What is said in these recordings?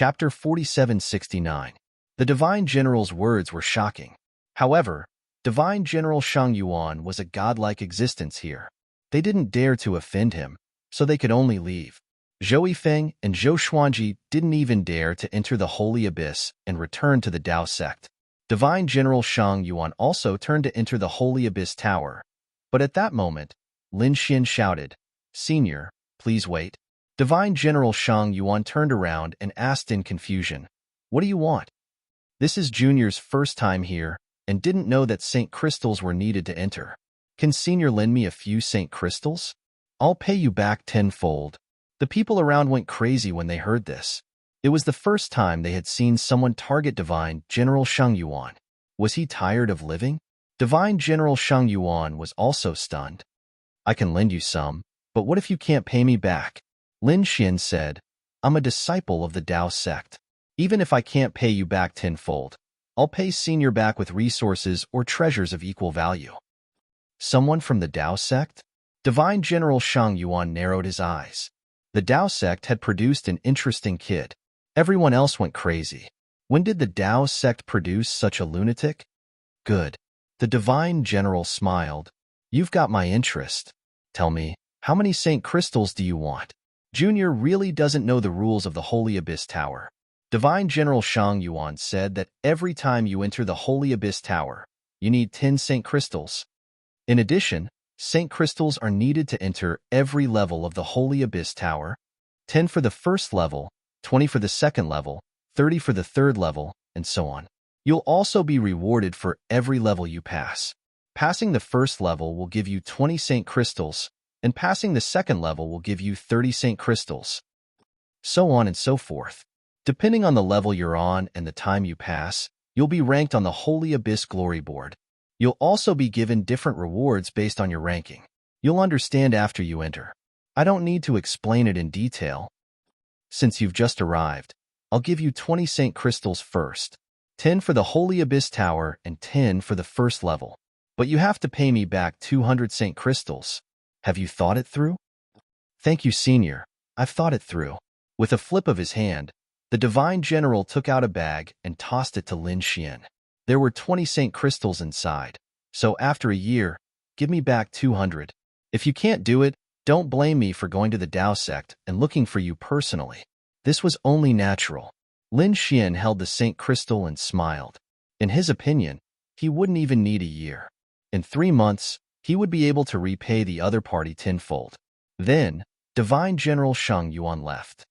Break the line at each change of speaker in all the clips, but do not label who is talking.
Chapter 4769. The Divine General's words were shocking. However, Divine General Shang Yuan was a godlike existence here. They didn't dare to offend him, so they could only leave. Zhou Yifeng and Zhou Xuanji didn't even dare to enter the Holy Abyss and return to the Dao sect. Divine General Shang Yuan also turned to enter the Holy Abyss Tower. But at that moment, Lin Xian shouted, "Senior, please wait." Divine General Shang Yuan turned around and asked in confusion, "What do you want?" This is Junior's first time here and didn't know that Saint Crystals were needed to enter. "Can Senior lend me a few Saint Crystals? I'll pay you back tenfold." The people around went crazy when they heard this. It was the first time they had seen someone target Divine General Shang Yuan. Was he tired of living? Divine General Shang Yuan was also stunned. "I can lend you some, but what if you can't pay me back?" Lin Xian said, "I'm a disciple of the Dao sect. Even if I can't pay you back tenfold, I'll pay Senior back with resources or treasures of equal value." Someone from the Dao sect? Divine General Shang Yuan narrowed his eyes. The Dao sect had produced an interesting kid. Everyone else went crazy. When did the Dao sect produce such a lunatic? Good. The Divine General smiled. "You've got my interest. Tell me, how many Saint Crystals do you want?" Junior really doesn't know the rules of the Holy Abyss Tower. Divine General Shang Yuan said that every time you enter the Holy Abyss Tower, you need 10 Saint Crystals. In addition, Saint Crystals are needed to enter every level of the Holy Abyss Tower. 10 for the first level, 20 for the second level, 30 for the third level, and so on. You'll also be rewarded for every level you pass. Passing the first level will give you 20 Saint Crystals, and passing the second level will give you 30 Saint Crystals. So on and so forth. Depending on the level you're on and the time you pass, you'll be ranked on the Holy Abyss Glory Board. You'll also be given different rewards based on your ranking. You'll understand after you enter. I don't need to explain it in detail. Since you've just arrived, I'll give you 20 Saint Crystals first, 10 for the Holy Abyss Tower and 10 for the first level. But you have to pay me back 200 Saint Crystals. Have you thought it through? Thank you, Senior. I've thought it through. With a flip of his hand, the Divine General took out a bag and tossed it to Lin Xian. There were 20 Saint Crystals inside, so after a year, give me back 200. If you can't do it, don't blame me for going to the Dao sect and looking for you personally. This was only natural. Lin Xian held the Saint Crystal and smiled. In his opinion, he wouldn't even need a year. In 3 months, he would be able to repay the other party tenfold. Then, Divine General Shang Yuan left.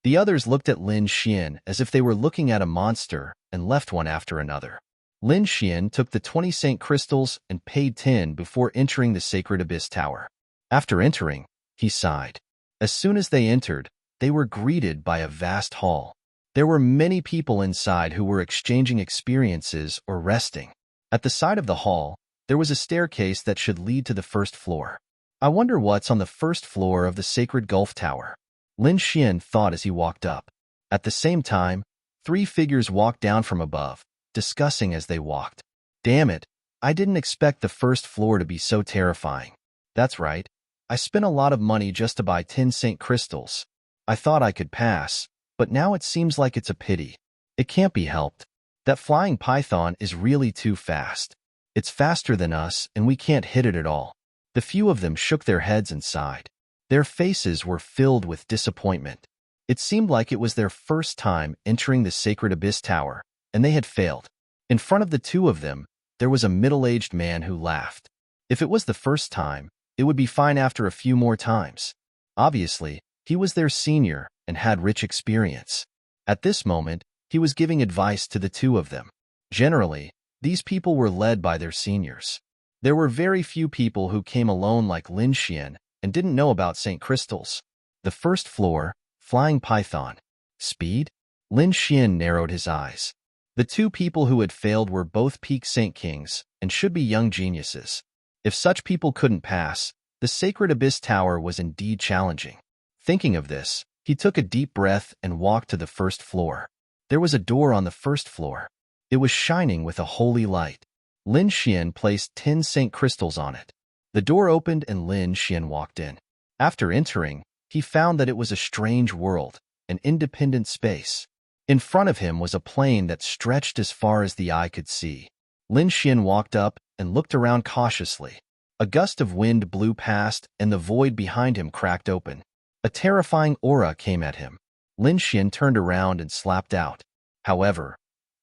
The others looked at Lin Xian as if they were looking at a monster and left one after another. Lin Xian took the 20 Saint Crystals and paid 10 before entering the Sacred Abyss Tower. After entering, he sighed. As soon as they entered, they were greeted by a vast hall. There were many people inside who were exchanging experiences or resting. At the side of the hall, there was a staircase that should lead to the first floor. I wonder what's on the first floor of the Sacred Gulf Tower. Lin Xian thought as he walked up. At the same time, 3 figures walked down from above, discussing as they walked. Damn it, I didn't expect the first floor to be so terrifying. That's right, I spent a lot of money just to buy 10 Saint Crystals. I thought I could pass, but now it seems like it's a pity. It can't be helped. That flying python is really too fast. It's faster than us and we can't hit it at all. The few of them shook their heads and sighed. Their faces were filled with disappointment. It seemed like it was their first time entering the Sacred Abyss Tower, and they had failed. In front of the 2 of them, there was a middle-aged man who laughed. If it was the first time, it would be fine after a few more times. Obviously, he was their senior and had rich experience. At this moment, he was giving advice to the 2 of them. Generally, these people were led by their seniors. There were very few people who came alone like Lin Xian and didn't know about Saint Crystals. The first floor, flying python. Speed? Lin Xian narrowed his eyes. The 2 people who had failed were both peak Saint Kings and should be young geniuses. If such people couldn't pass, the Sacred Abyss Tower was indeed challenging. Thinking of this, he took a deep breath and walked to the first floor. There was a door on the first floor. It was shining with a holy light. Lin Xian placed 10 Saint Crystals on it. The door opened and Lin Xian walked in. After entering, he found that it was a strange world, an independent space. In front of him was a plain that stretched as far as the eye could see. Lin Xian walked up and looked around cautiously. A gust of wind blew past, and the void behind him cracked open. A terrifying aura came at him. Lin Xian turned around and slapped out. However,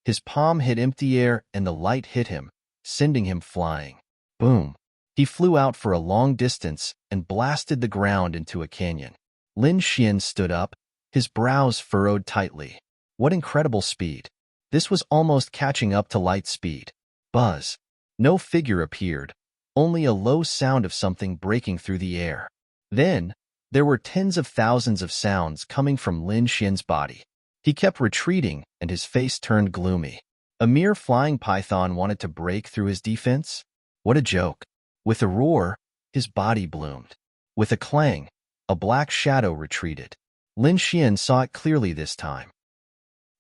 his palm hit empty air and the light hit him, sending him flying. Boom! He flew out for a long distance and blasted the ground into a canyon. Lin Xian stood up, his brows furrowed tightly. What incredible speed! This was almost catching up to light speed. Buzz! No figure appeared, only a low sound of something breaking through the air. Then, there were tens of thousands of sounds coming from Lin Xian's body. He kept retreating, and his face turned gloomy. A mere flying python wanted to break through his defense? What a joke! With a roar, his body bloomed. With a clang, a black shadow retreated. Lin Xian saw it clearly this time.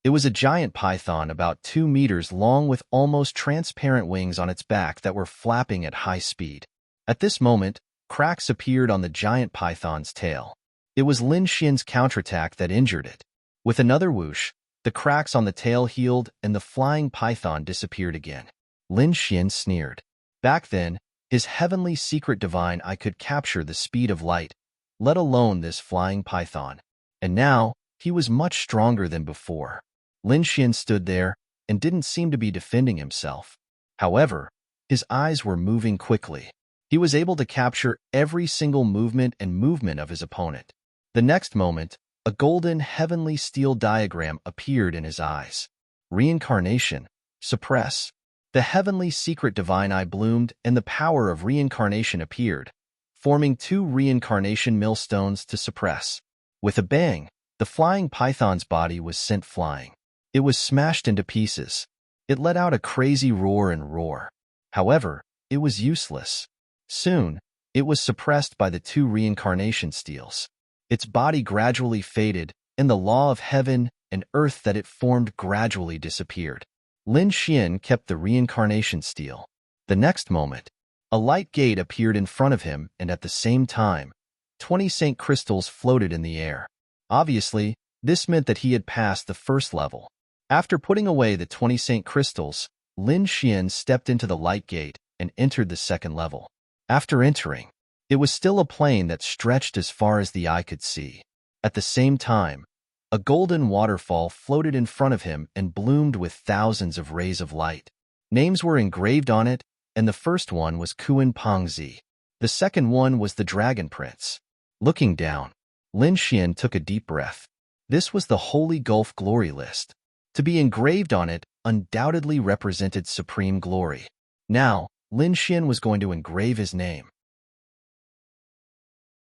It was a giant python about 2 meters long with almost transparent wings on its back that were flapping at high speed. At this moment, cracks appeared on the giant python's tail. It was Lin Xian's counterattack that injured it. With another whoosh, the cracks on the tail healed and the flying python disappeared again. Lin Xian sneered. Back then, his heavenly secret divine eye could capture the speed of light, let alone this flying python. And now, he was much stronger than before. Lin Xian stood there and didn't seem to be defending himself. However, his eyes were moving quickly. He was able to capture every single movement of his opponent. The next moment, a golden heavenly steel diagram appeared in his eyes. Reincarnation. Suppress. The heavenly secret divine eye bloomed and the power of reincarnation appeared, forming 2 reincarnation millstones to suppress. With a bang, the flying python's body was sent flying. It was smashed into pieces. It let out a crazy roar and roar. However, it was useless. Soon, it was suppressed by the 2 reincarnation steels. Its body gradually faded, and the law of heaven and earth that it formed gradually disappeared. Lin Xian kept the reincarnation steel. The next moment, a light gate appeared in front of him, and at the same time, 20 Saint crystals floated in the air. Obviously, this meant that he had passed the first level. After putting away the 20 Saint crystals, Lin Xian stepped into the light gate and entered the second level. After entering, it was still a plain that stretched as far as the eye could see. At the same time, a golden waterfall floated in front of him and bloomed with thousands of rays of light. Names were engraved on it, and the first one was Kuan Pengzi. The second one was the Dragon Prince. Looking down, Lin Xian took a deep breath. This was the Holy Gulf Glory List. To be engraved on it undoubtedly represented supreme glory. Now, Lin Xian was going to engrave his name.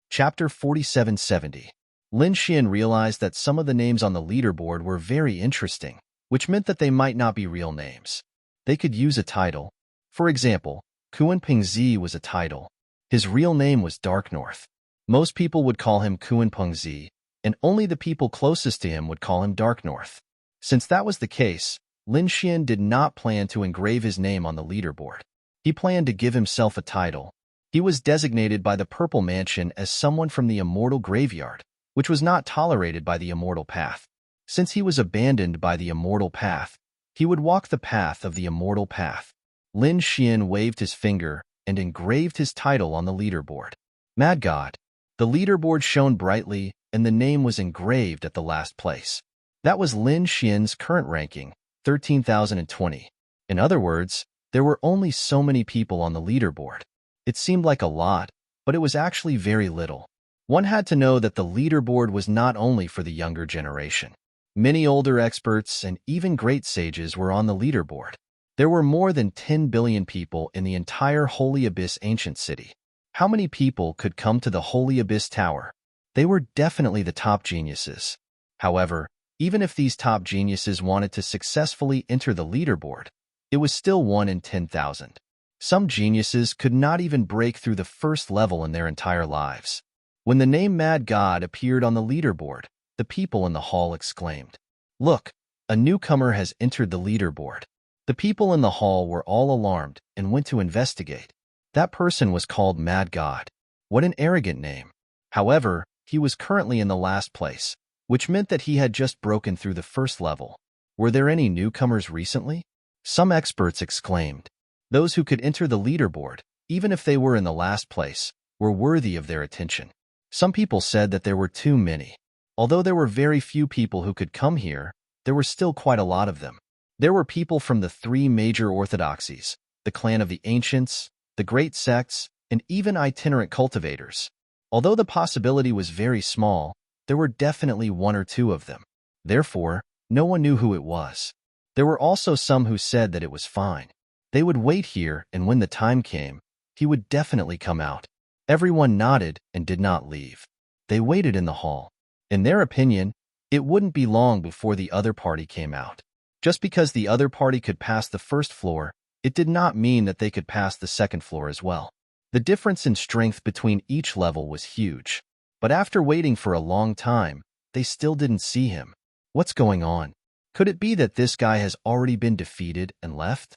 Chapter 4770. Lin Xian realized that some of the names on the leaderboard were very interesting, which meant that they might not be real names. They could use a title. For example, Kuan Pengzi was a title. His real name was Dark North. Most people would call him Kuan Pengzi, and only the people closest to him would call him Dark North. Since that was the case, Lin Xian did not plan to engrave his name on the leaderboard. He planned to give himself a title. He was designated by the Purple Mansion as someone from the Immortal Graveyard, which was not tolerated by the Immortal Path. Since he was abandoned by the Immortal Path, he would walk the path of the Immortal Path. Lin Xian waved his finger and engraved his title on the leaderboard. Mad God. The leaderboard shone brightly, and the name was engraved at the last place. That was Lin Xian's current ranking, 13,020. In other words, there were only so many people on the leaderboard. It seemed like a lot, but it was actually very little. One had to know that the leaderboard was not only for the younger generation. Many older experts and even great sages were on the leaderboard. There were more than 10 billion people in the entire Holy Abyss ancient city. How many people could come to the Holy Abyss Tower? They were definitely the top geniuses. However, even if these top geniuses wanted to successfully enter the leaderboard, it was still 1 in 10,000. Some geniuses could not even break through the first level in their entire lives. When the name Mad God appeared on the leaderboard, the people in the hall exclaimed, "Look, a newcomer has entered the leaderboard." The people in the hall were all alarmed and went to investigate. That person was called Mad God. What an arrogant name. However, he was currently in the last place, which meant that he had just broken through the first level. Were there any newcomers recently? Some experts exclaimed. Those who could enter the leaderboard, even if they were in the last place, were worthy of their attention. Some people said that there were too many. Although there were very few people who could come here, there were still quite a lot of them. There were people from the three major orthodoxies, the clan of the ancients, the great sects, and even itinerant cultivators. Although the possibility was very small, there were definitely one or two of them. Therefore, no one knew who it was. There were also some who said that it was fine. They would wait here, and when the time came, he would definitely come out. Everyone nodded and did not leave. They waited in the hall. In their opinion, it wouldn't be long before the other party came out. Just because the other party could pass the first floor, it did not mean that they could pass the second floor as well. The difference in strength between each level was huge. But after waiting for a long time, they still didn't see him. What's going on? Could it be that this guy has already been defeated and left?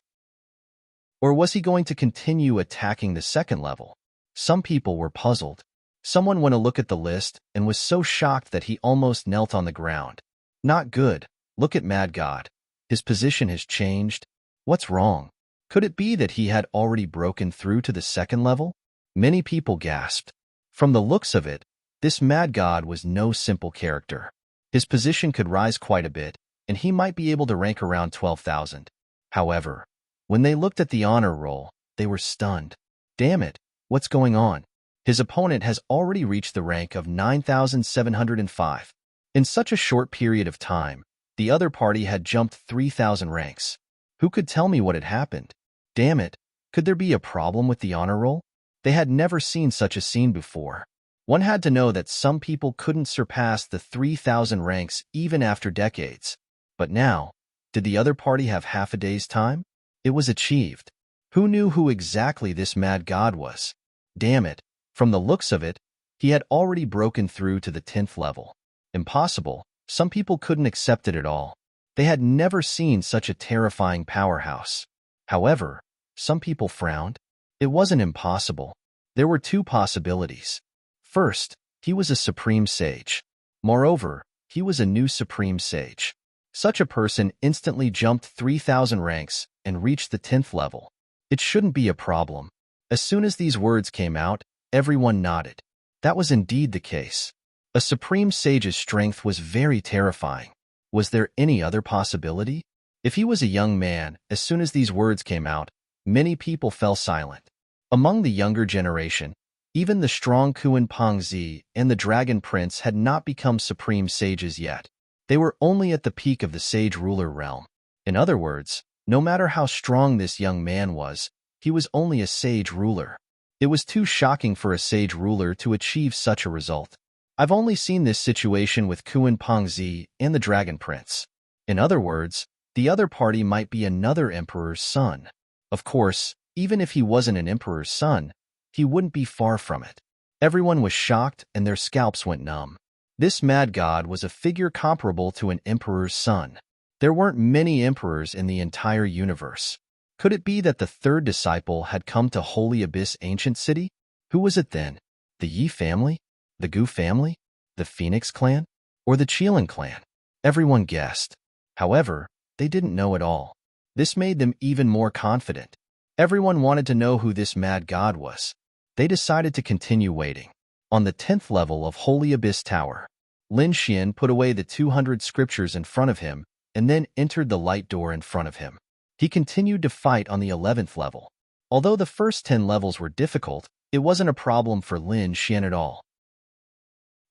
Or was he going to continue attacking the second level? Some people were puzzled. Someone went to look at the list and was so shocked that he almost knelt on the ground. Not good. Look at Mad God. His position has changed. What's wrong? Could it be that he had already broken through to the second level? Many people gasped. From the looks of it, this Mad God was no simple character. His position could rise quite a bit, and he might be able to rank around 12,000. However, when they looked at the honor roll, they were stunned. Damn it, what's going on? His opponent has already reached the rank of 9,705. In such a short period of time, the other party had jumped 3,000 ranks. Who could tell me what had happened? Damn it, could there be a problem with the honor roll? They had never seen such a scene before. One had to know that some people couldn't surpass the 3,000 ranks even after decades. But now, did the other party have half a day's time? It was achieved. Who knew who exactly this Mad God was? Damn it, from the looks of it, he had already broken through to the 10th level. Impossible. Some people couldn't accept it at all. They had never seen such a terrifying powerhouse. However, some people frowned. It wasn't impossible. There were two possibilities. First, he was a supreme sage. Moreover, he was a new supreme sage. Such a person instantly jumped 3,000 ranks and reached the 10th level. It shouldn't be a problem. As soon as these words came out, everyone nodded. That was indeed the case. A supreme sage's strength was very terrifying. Was there any other possibility? If he was a young man, as soon as these words came out, many people fell silent. Among the younger generation, even the strong Kuan Pengzi and the Dragon Prince had not become supreme sages yet. They were only at the peak of the sage ruler realm. In other words, no matter how strong this young man was, he was only a sage ruler. It was too shocking for a sage ruler to achieve such a result. I've only seen this situation with Kuan Pengzi and the Dragon Prince. In other words, the other party might be another emperor's son. Of course, even if he wasn't an emperor's son, he wouldn't be far from it. Everyone was shocked and their scalps went numb. This Mad God was a figure comparable to an emperor's son. There weren't many emperors in the entire universe. Could it be that the third disciple had come to Holy Abyss Ancient City? Who was it then? The Yi family? The Gu family? The Phoenix clan? Or the Qilin clan? Everyone guessed. However, they didn't know at all. This made them even more confident. Everyone wanted to know who this Mad God was. They decided to continue waiting. On the 10th level of Holy Abyss Tower, Lin Xian put away the 200 scriptures in front of him and then entered the light door in front of him. He continued to fight on the 11th level. Although the first 10 levels were difficult, it wasn't a problem for Lin Xian at all.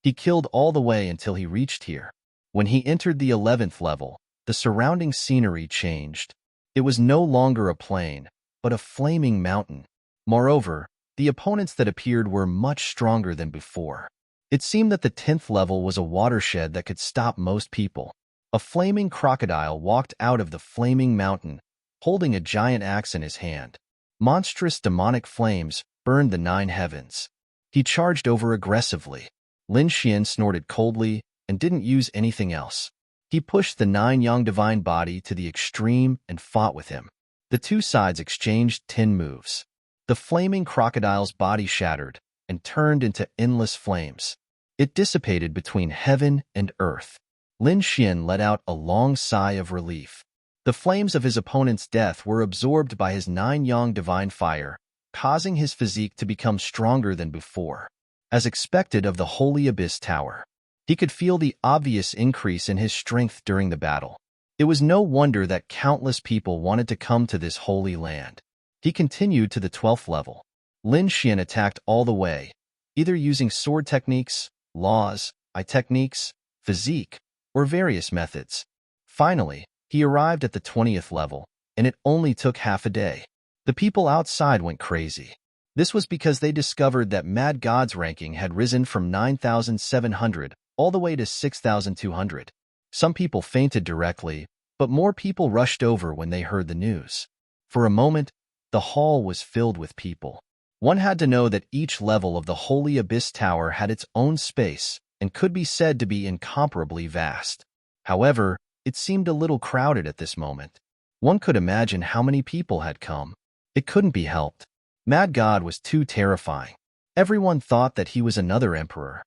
He killed all the way until he reached here. When he entered the 11th level, the surrounding scenery changed. It was no longer a plain, but a flaming mountain. Moreover, the opponents that appeared were much stronger than before. It seemed that the 10th level was a watershed that could stop most people. A flaming crocodile walked out of the flaming mountain, holding a giant axe in his hand. Monstrous demonic flames burned the 9 heavens. He charged over aggressively. Lin Xian snorted coldly and didn't use anything else. He pushed the 9 Yang divine body to the extreme and fought with him. The two sides exchanged 10 moves. The flaming crocodile's body shattered and turned into endless flames. It dissipated between heaven and earth. Lin Xian let out a long sigh of relief. The flames of his opponent's death were absorbed by his 9-yang divine fire, causing his physique to become stronger than before. As expected of the Holy Abyss Tower, he could feel the obvious increase in his strength during the battle. It was no wonder that countless people wanted to come to this holy land. He continued to the 12th level. Lin Xian attacked all the way, either using sword techniques, laws, eye techniques, physique, or various methods. Finally, he arrived at the 20th level, and it only took half a day. The people outside went crazy. This was because they discovered that Mad God's ranking had risen from 9,700 all the way to 6,200. Some people fainted directly, but more people rushed over when they heard the news. For a moment, the hall was filled with people. One had to know that each level of the Holy Abyss Tower had its own space and could be said to be incomparably vast. However, it seemed a little crowded at this moment. One could imagine how many people had come. It couldn't be helped. Mad God was too terrifying. Everyone thought that he was another emperor.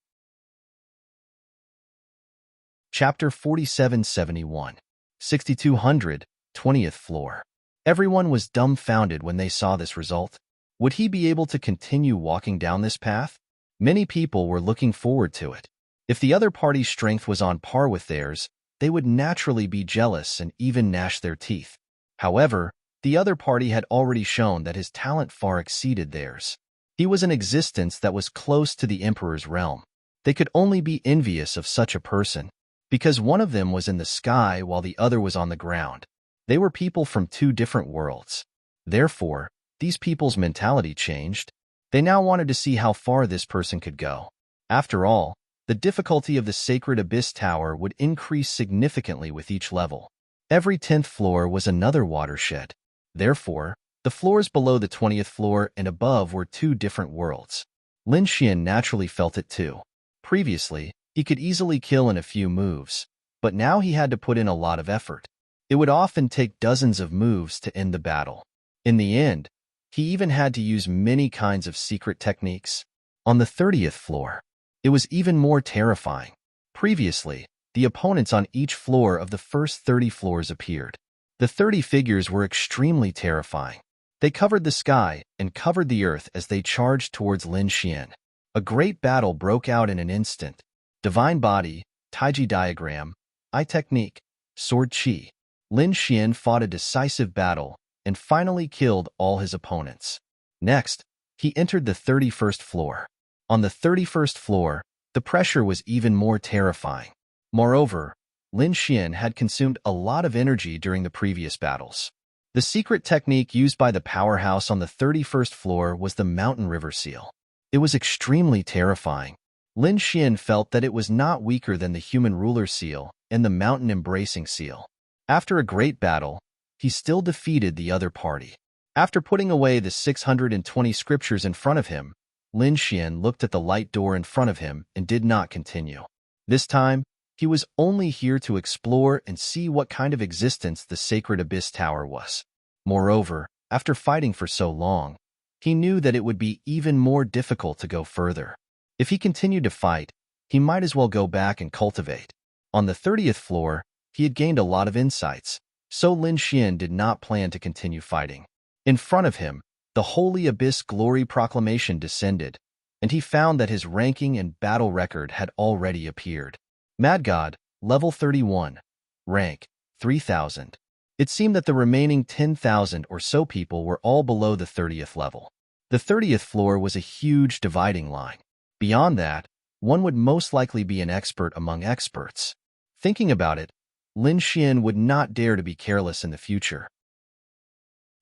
Chapter 4771, 6200, 20th floor. Everyone was dumbfounded when they saw this result. Would he be able to continue walking down this path? Many people were looking forward to it. If the other party's strength was on par with theirs, they would naturally be jealous and even gnash their teeth. However, the other party had already shown that his talent far exceeded theirs. He was an existence that was close to the emperor's realm. They could only be envious of such a person, because one of them was in the sky while the other was on the ground. They were people from two different worlds. Therefore, these people's mentality changed. They now wanted to see how far this person could go. After all, the difficulty of the Sacred Abyss Tower would increase significantly with each level. Every 10th floor was another watershed. Therefore, the floors below the 20th floor and above were two different worlds. Lin Xian naturally felt it too. Previously, he could easily kill in a few moves, but now he had to put in a lot of effort. It would often take dozens of moves to end the battle. In the end, he even had to use many kinds of secret techniques. On the 30th floor, it was even more terrifying. Previously, the opponents on each floor of the first 30 floors appeared. The 30 figures were extremely terrifying. They covered the sky and covered the earth as they charged towards Lin Xian. A great battle broke out in an instant. Divine body, Taiji diagram, eye technique, sword chi. Lin Xian fought a decisive battle and finally killed all his opponents. Next, he entered the 31st floor. On the 31st floor, the pressure was even more terrifying. Moreover, Lin Xian had consumed a lot of energy during the previous battles. The secret technique used by the powerhouse on the 31st floor was the Mountain River Seal. It was extremely terrifying. Lin Xian felt that it was not weaker than the Human Ruler Seal and the Mountain Embracing Seal. After a great battle, he still defeated the other party. After putting away the 620 scriptures in front of him, Lin Xian looked at the light door in front of him and did not continue. This time, he was only here to explore and see what kind of existence the Sacred Abyss Tower was. Moreover, after fighting for so long, he knew that it would be even more difficult to go further. If he continued to fight, he might as well go back and cultivate. On the 30th floor, he had gained a lot of insights, so Lin Xian did not plan to continue fighting. In front of him, the Holy Abyss Glory Proclamation descended, and he found that his ranking and battle record had already appeared. Mad God, level 31, rank 3,000. It seemed that the remaining 10,000 or so people were all below the 30th level. The 30th floor was a huge dividing line. Beyond that, one would most likely be an expert among experts. Thinking about it, Lin Xian would not dare to be careless in the future.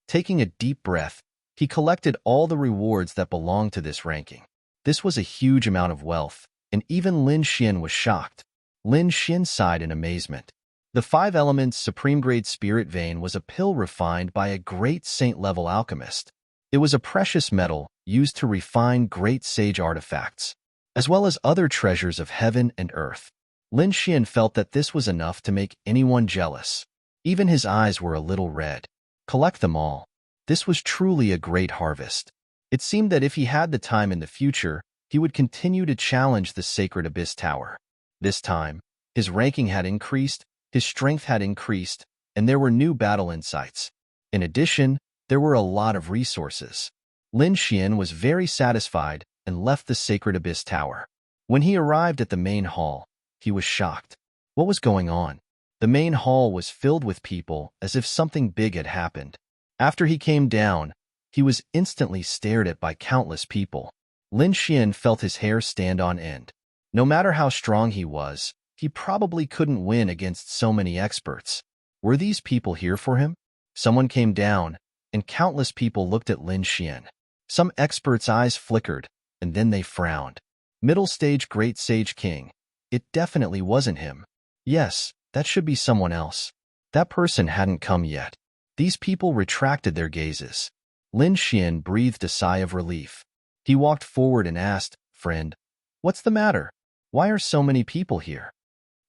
Taking a deep breath, he collected all the rewards that belonged to this ranking. This was a huge amount of wealth, and even Lin Xian was shocked. Lin Xian sighed in amazement. The 5 Elements Supreme Grade Spirit Vein was a pill refined by a great saint-level alchemist. It was a precious metal used to refine great sage artifacts, as well as other treasures of heaven and earth. Lin Xian felt that this was enough to make anyone jealous. Even his eyes were a little red. Collect them all. This was truly a great harvest. It seemed that if he had the time in the future, he would continue to challenge the sacred abyss tower. This time, his ranking had increased, his strength had increased, and there were new battle insights. In addition, there were a lot of resources. Lin Xian was very satisfied and left the sacred abyss tower. When he arrived at the main hall, he was shocked. What was going on? The main hall was filled with people as if something big had happened. After he came down, he was instantly stared at by countless people. Lin Xian felt his hair stand on end. No matter how strong he was, he probably couldn't win against so many experts. Were these people here for him? Someone came down, and countless people looked at Lin Xian. Some experts' eyes flickered, and then they frowned. Middle stage Great Sage King. It definitely wasn't him. Yes, that should be someone else. That person hadn't come yet. These people retracted their gazes. Lin Xian breathed a sigh of relief. He walked forward and asked, "Friend, what's the matter? Why are so many people here?"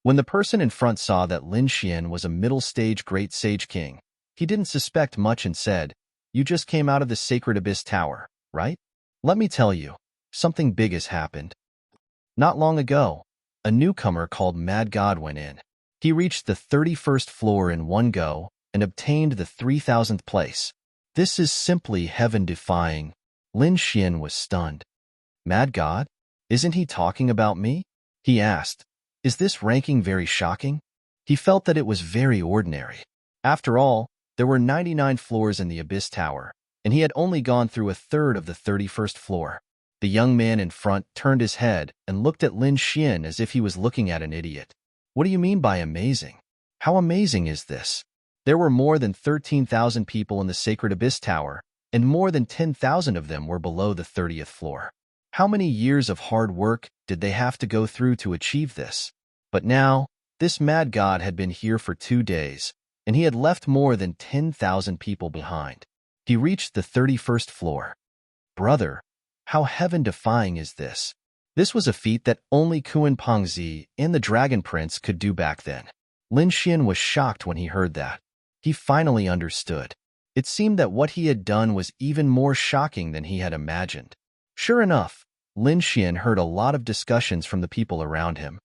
When the person in front saw that Lin Xian was a middle-stage Great Sage King, he didn't suspect much and said, "You just came out of the Sacred Abyss Tower, right? Let me tell you, something big has happened." Not long ago, a newcomer called Mad God went in. He reached the 31st floor in one go and obtained the 3000th place. This is simply heaven-defying. Lin Xian was stunned. Mad God? Isn't he talking about me? He asked. Is this ranking very shocking? He felt that it was very ordinary. After all, there were 99 floors in the Abyss Tower, and he had only gone through a third of the 31st floor. The young man in front turned his head and looked at Lin Xian as if he was looking at an idiot. What do you mean by amazing? How amazing is this? There were more than 13,000 people in the Sacred Abyss Tower, and more than 10,000 of them were below the 30th floor. How many years of hard work did they have to go through to achieve this? But now, this mad god had been here for 2 days, and he had left more than 10,000 people behind. He reached the 31st floor. Brother, how heaven-defying is this? This was a feat that only Kuan Pengzi and the Dragon Prince could do back then. Lin Xian was shocked when he heard that. He finally understood. It seemed that what he had done was even more shocking than he had imagined. Sure enough, Lin Xian heard a lot of discussions from the people around him.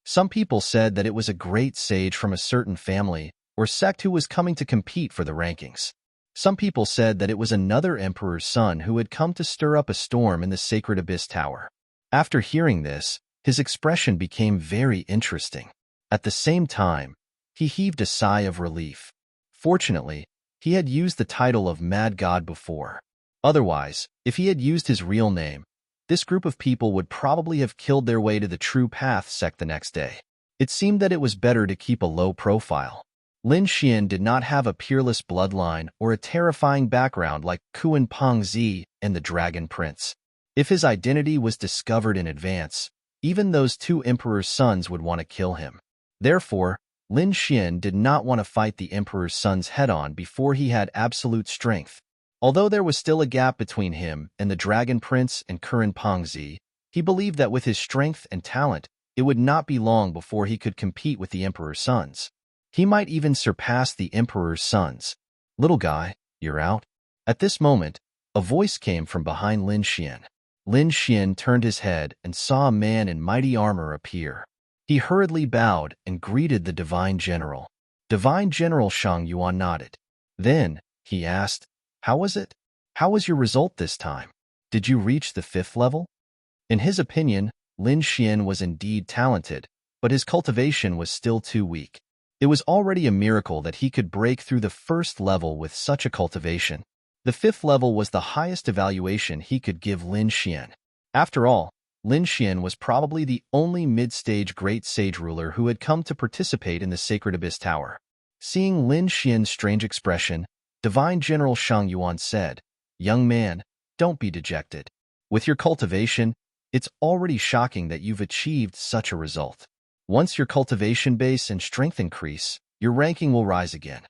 Some people said that it was a great sage from a certain family or sect who was coming to compete for the rankings. Some people said that it was another emperor's son who had come to stir up a storm in the Sacred Abyss Tower. After hearing this, his expression became very interesting. At the same time, he heaved a sigh of relief. Fortunately, he had used the title of Mad God before. Otherwise, if he had used his real name, this group of people would probably have killed their way to the True Path sect the next day. It seemed that it was better to keep a low profile. Lin Xian did not have a peerless bloodline or a terrifying background like Kuan Pengzi and the Dragon Prince. If his identity was discovered in advance, even those 2 emperor's sons would want to kill him. Therefore, Lin Xian did not want to fight the emperor's sons head-on before he had absolute strength. Although there was still a gap between him and the Dragon Prince and Kuan Pengzi, he believed that with his strength and talent, it would not be long before he could compete with the emperor's sons. He might even surpass the emperor's sons. Little guy, you're out. At this moment, a voice came from behind Lin Xian. Lin Xian turned his head and saw a man in mighty armor appear. He hurriedly bowed and greeted the Divine General. Divine General Shang Yuan nodded. Then, he asked, "How was it? How was your result this time? Did you reach the 5th level?" In his opinion, Lin Xian was indeed talented, but his cultivation was still too weak. It was already a miracle that he could break through the 1st level with such a cultivation. The 5th level was the highest evaluation he could give Lin Xian. After all, Lin Xian was probably the only mid-stage great sage ruler who had come to participate in the Sacred Abyss Tower. Seeing Lin Xian's strange expression, Divine General Shang Yuan said, "Young man, don't be dejected. With your cultivation, it's already shocking that you've achieved such a result. Once your cultivation base and strength increase, your ranking will rise again."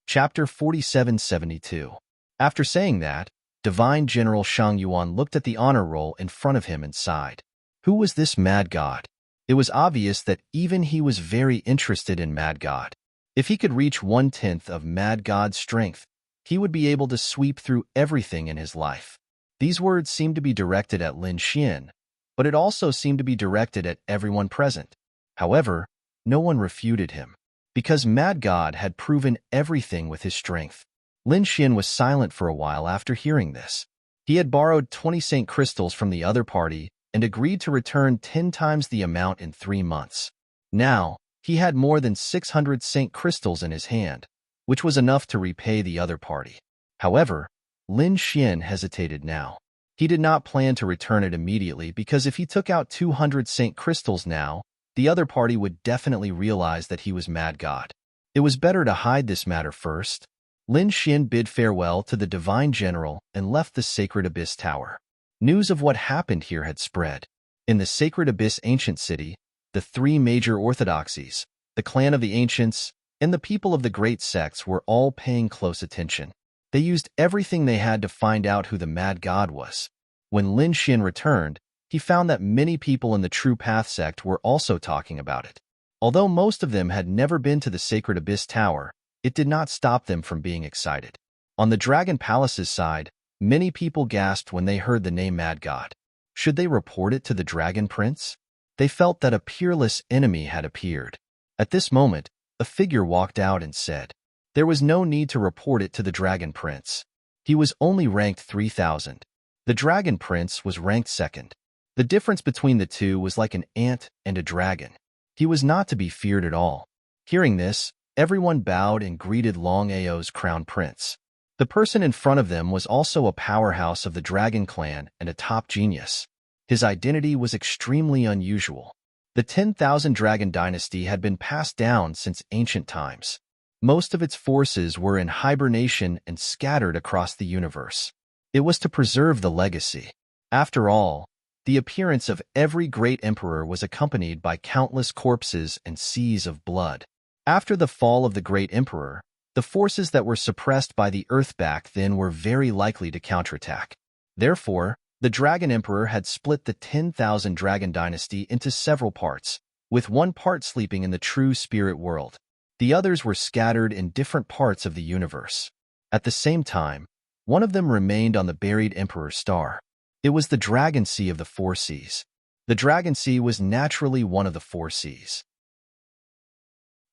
Chapter 4772. After saying that, Divine General Shang Yuan looked at the honor roll in front of him and sighed. Who was this Mad God? It was obvious that even he was very interested in Mad God. If he could reach 1/10 of Mad God's strength, he would be able to sweep through everything in his life. These words seemed to be directed at Lin Xian, but it also seemed to be directed at everyone present. However, no one refuted him, because Mad God had proven everything with his strength. Lin Xian was silent for a while after hearing this. He had borrowed 20 Saint crystals from the other party and agreed to return 10 times the amount in 3 months. Now, he had more than 600 Saint crystals in his hand, which was enough to repay the other party. However, Lin Xian hesitated now. He did not plan to return it immediately because if he took out 200 Saint crystals now, the other party would definitely realize that he was Mad God. It was better to hide this matter first. Lin Xian bid farewell to the Divine General and left the Sacred Abyss Tower. News of what happened here had spread. In the Sacred Abyss Ancient City, the 3 major orthodoxies, the clan of the Ancients, and the people of the great sects were all paying close attention. They used everything they had to find out who the Mad God was. When Lin Xian returned, he found that many people in the True Path sect were also talking about it. Although most of them had never been to the Sacred Abyss Tower, it did not stop them from being excited. On the Dragon Palace's side, many people gasped when they heard the name Mad God. Should they report it to the Dragon Prince? They felt that a peerless enemy had appeared. At this moment, a figure walked out and said, there was no need to report it to the Dragon Prince. He was only ranked 3,000. The Dragon Prince was ranked 2nd. The difference between the two was like an ant and a dragon. He was not to be feared at all. Hearing this, everyone bowed and greeted Long Ao's Crown Prince. The person in front of them was also a powerhouse of the Dragon Clan and a top genius. His identity was extremely unusual. The 10,000 Dragon Dynasty had been passed down since ancient times. Most of its forces were in hibernation and scattered across the universe. It was to preserve the legacy. After all, the appearance of every great emperor was accompanied by countless corpses and seas of blood. After the fall of the great emperor, the forces that were suppressed by the Earth back then were very likely to counterattack. Therefore, the Dragon Emperor had split the 10,000 Dragon Dynasty into several parts, with one part sleeping in the true spirit world. The others were scattered in different parts of the universe. At the same time, one of them remained on the buried Emperor's star. It was the Dragon Sea of the 4 Seas. The Dragon Sea was naturally one of the 4 seas.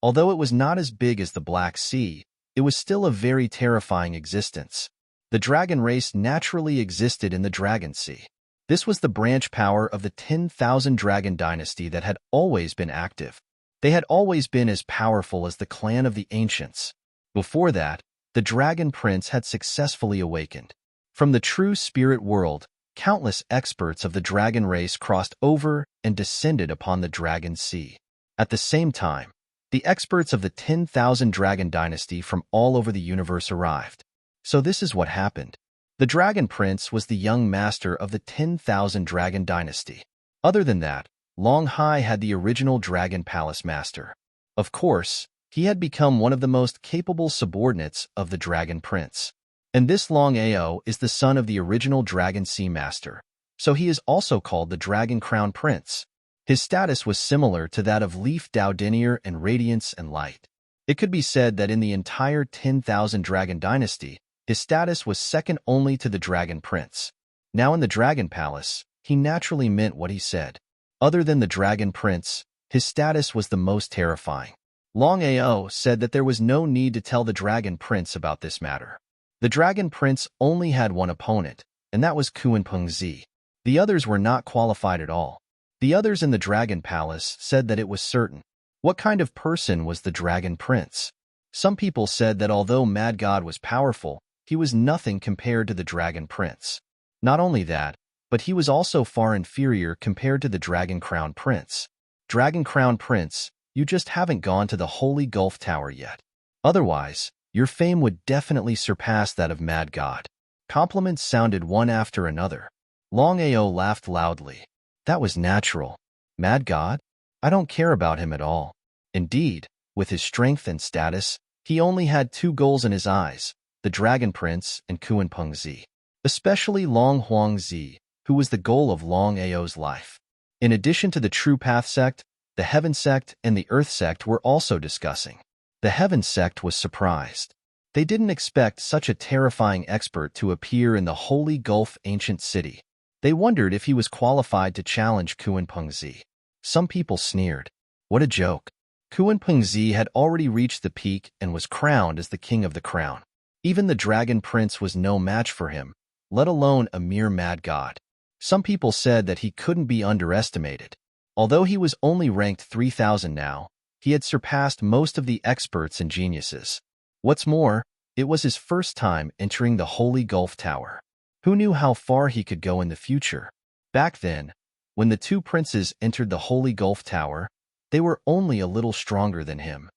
Although it was not as big as the Black Sea, it was still a very terrifying existence. The dragon race naturally existed in the Dragon Sea. This was the branch power of the 10,000 Dragon Dynasty that had always been active. They had always been as powerful as the clan of the Ancients. Before that, the Dragon Prince had successfully awakened. From the true spirit world, countless experts of the dragon race crossed over and descended upon the Dragon Sea. At the same time, the experts of the 10,000 Dragon Dynasty from all over the universe arrived. So this is what happened. The Dragon Prince was the young master of the 10,000 Dragon Dynasty. Other than that, Long Hai had the original Dragon Palace master. Of course, he had become one of the most capable subordinates of the Dragon Prince. And this Long Ao is the son of the original Dragon Sea Master, so he is also called the Dragon Crown Prince. His status was similar to that of Leaf Doudinier and Radiance and Light. It could be said that in the entire 10,000 Dragon Dynasty, his status was second only to the Dragon Prince. Now in the Dragon Palace, he naturally meant what he said. Other than the Dragon Prince, his status was the most terrifying. Long Ao said that there was no need to tell the Dragon Prince about this matter. The Dragon Prince only had one opponent, and that was Kuan Zi. The others were not qualified at all. The others in the Dragon Palace said that it was certain. What kind of person was the Dragon Prince? Some people said that although Mad God was powerful, he was nothing compared to the Dragon Prince. Not only that, but he was also far inferior compared to the Dragon Crown Prince. Dragon Crown Prince, you just haven't gone to the Holy Gulf Tower yet. Otherwise, your fame would definitely surpass that of Mad God. Compliments sounded one after another. Long Ao laughed loudly. That was natural. Mad God? I don't care about him at all. Indeed, with his strength and status, he only had 2 goals in his eyes, the Dragon Prince and Kuan Zi. Especially Long Huang Zi, who was the goal of Long Ao's life. In addition to the True Path sect, the Heaven sect and the Earth sect were also discussing. The Heaven sect was surprised. They didn't expect such a terrifying expert to appear in the Holy Gulf ancient city. They wondered if he was qualified to challenge Kuan-Pengzi. Some people sneered. What a joke. Kuan-Pengzi had already reached the peak and was crowned as the king of the crown. Even the dragon prince was no match for him, let alone a mere mad god. Some people said that he couldn't be underestimated. Although he was only ranked 3,000 now, he had surpassed most of the experts and geniuses. What's more, it was his first time entering the Holy Gulf Tower. Who knew how far he could go in the future? Back then, when the two princes entered the Holy Gulf Tower, they were only a little stronger than him.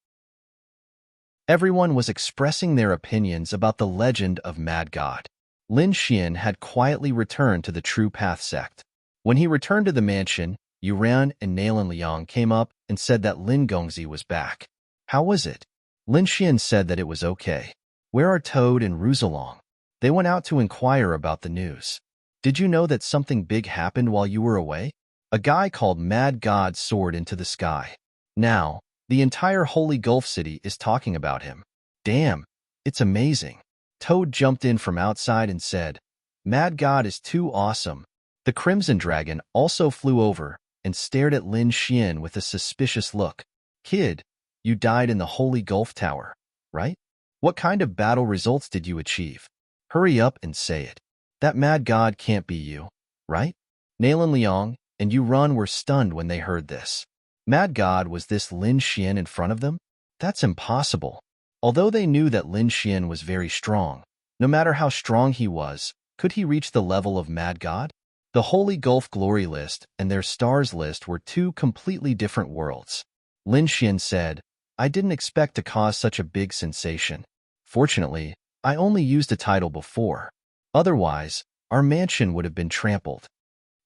Everyone was expressing their opinions about the legend of Mad God. Lin Xian had quietly returned to the True Path sect. When he returned to the mansion, Yuran and Nalan Liang came up and said that Lin Gongzi was back. How was it? Lin Xian said that it was okay. Where are Toad and Ruzalong? They went out to inquire about the news. Did you know that something big happened while you were away? A guy called Mad God soared into the sky. Now, the entire Holy Gulf City is talking about him. Damn, it's amazing. Toad jumped in from outside and said, Mad God is too awesome. The Crimson Dragon also flew over and stared at Lin Xian with a suspicious look. Kid, you died in the Holy Gulf Tower, right? What kind of battle results did you achieve? Hurry up and say it. That Mad God can't be you, right? Nalan Liang and Yuran were stunned when they heard this. Mad God, was this Lin Xian in front of them? That's impossible. Although they knew that Lin Xian was very strong, no matter how strong he was, could he reach the level of Mad God? The Holy Gulf Glory List and their Stars List were two completely different worlds. Lin Xian said, I didn't expect to cause such a big sensation. Fortunately, I only used a title before. Otherwise, our mansion would have been trampled.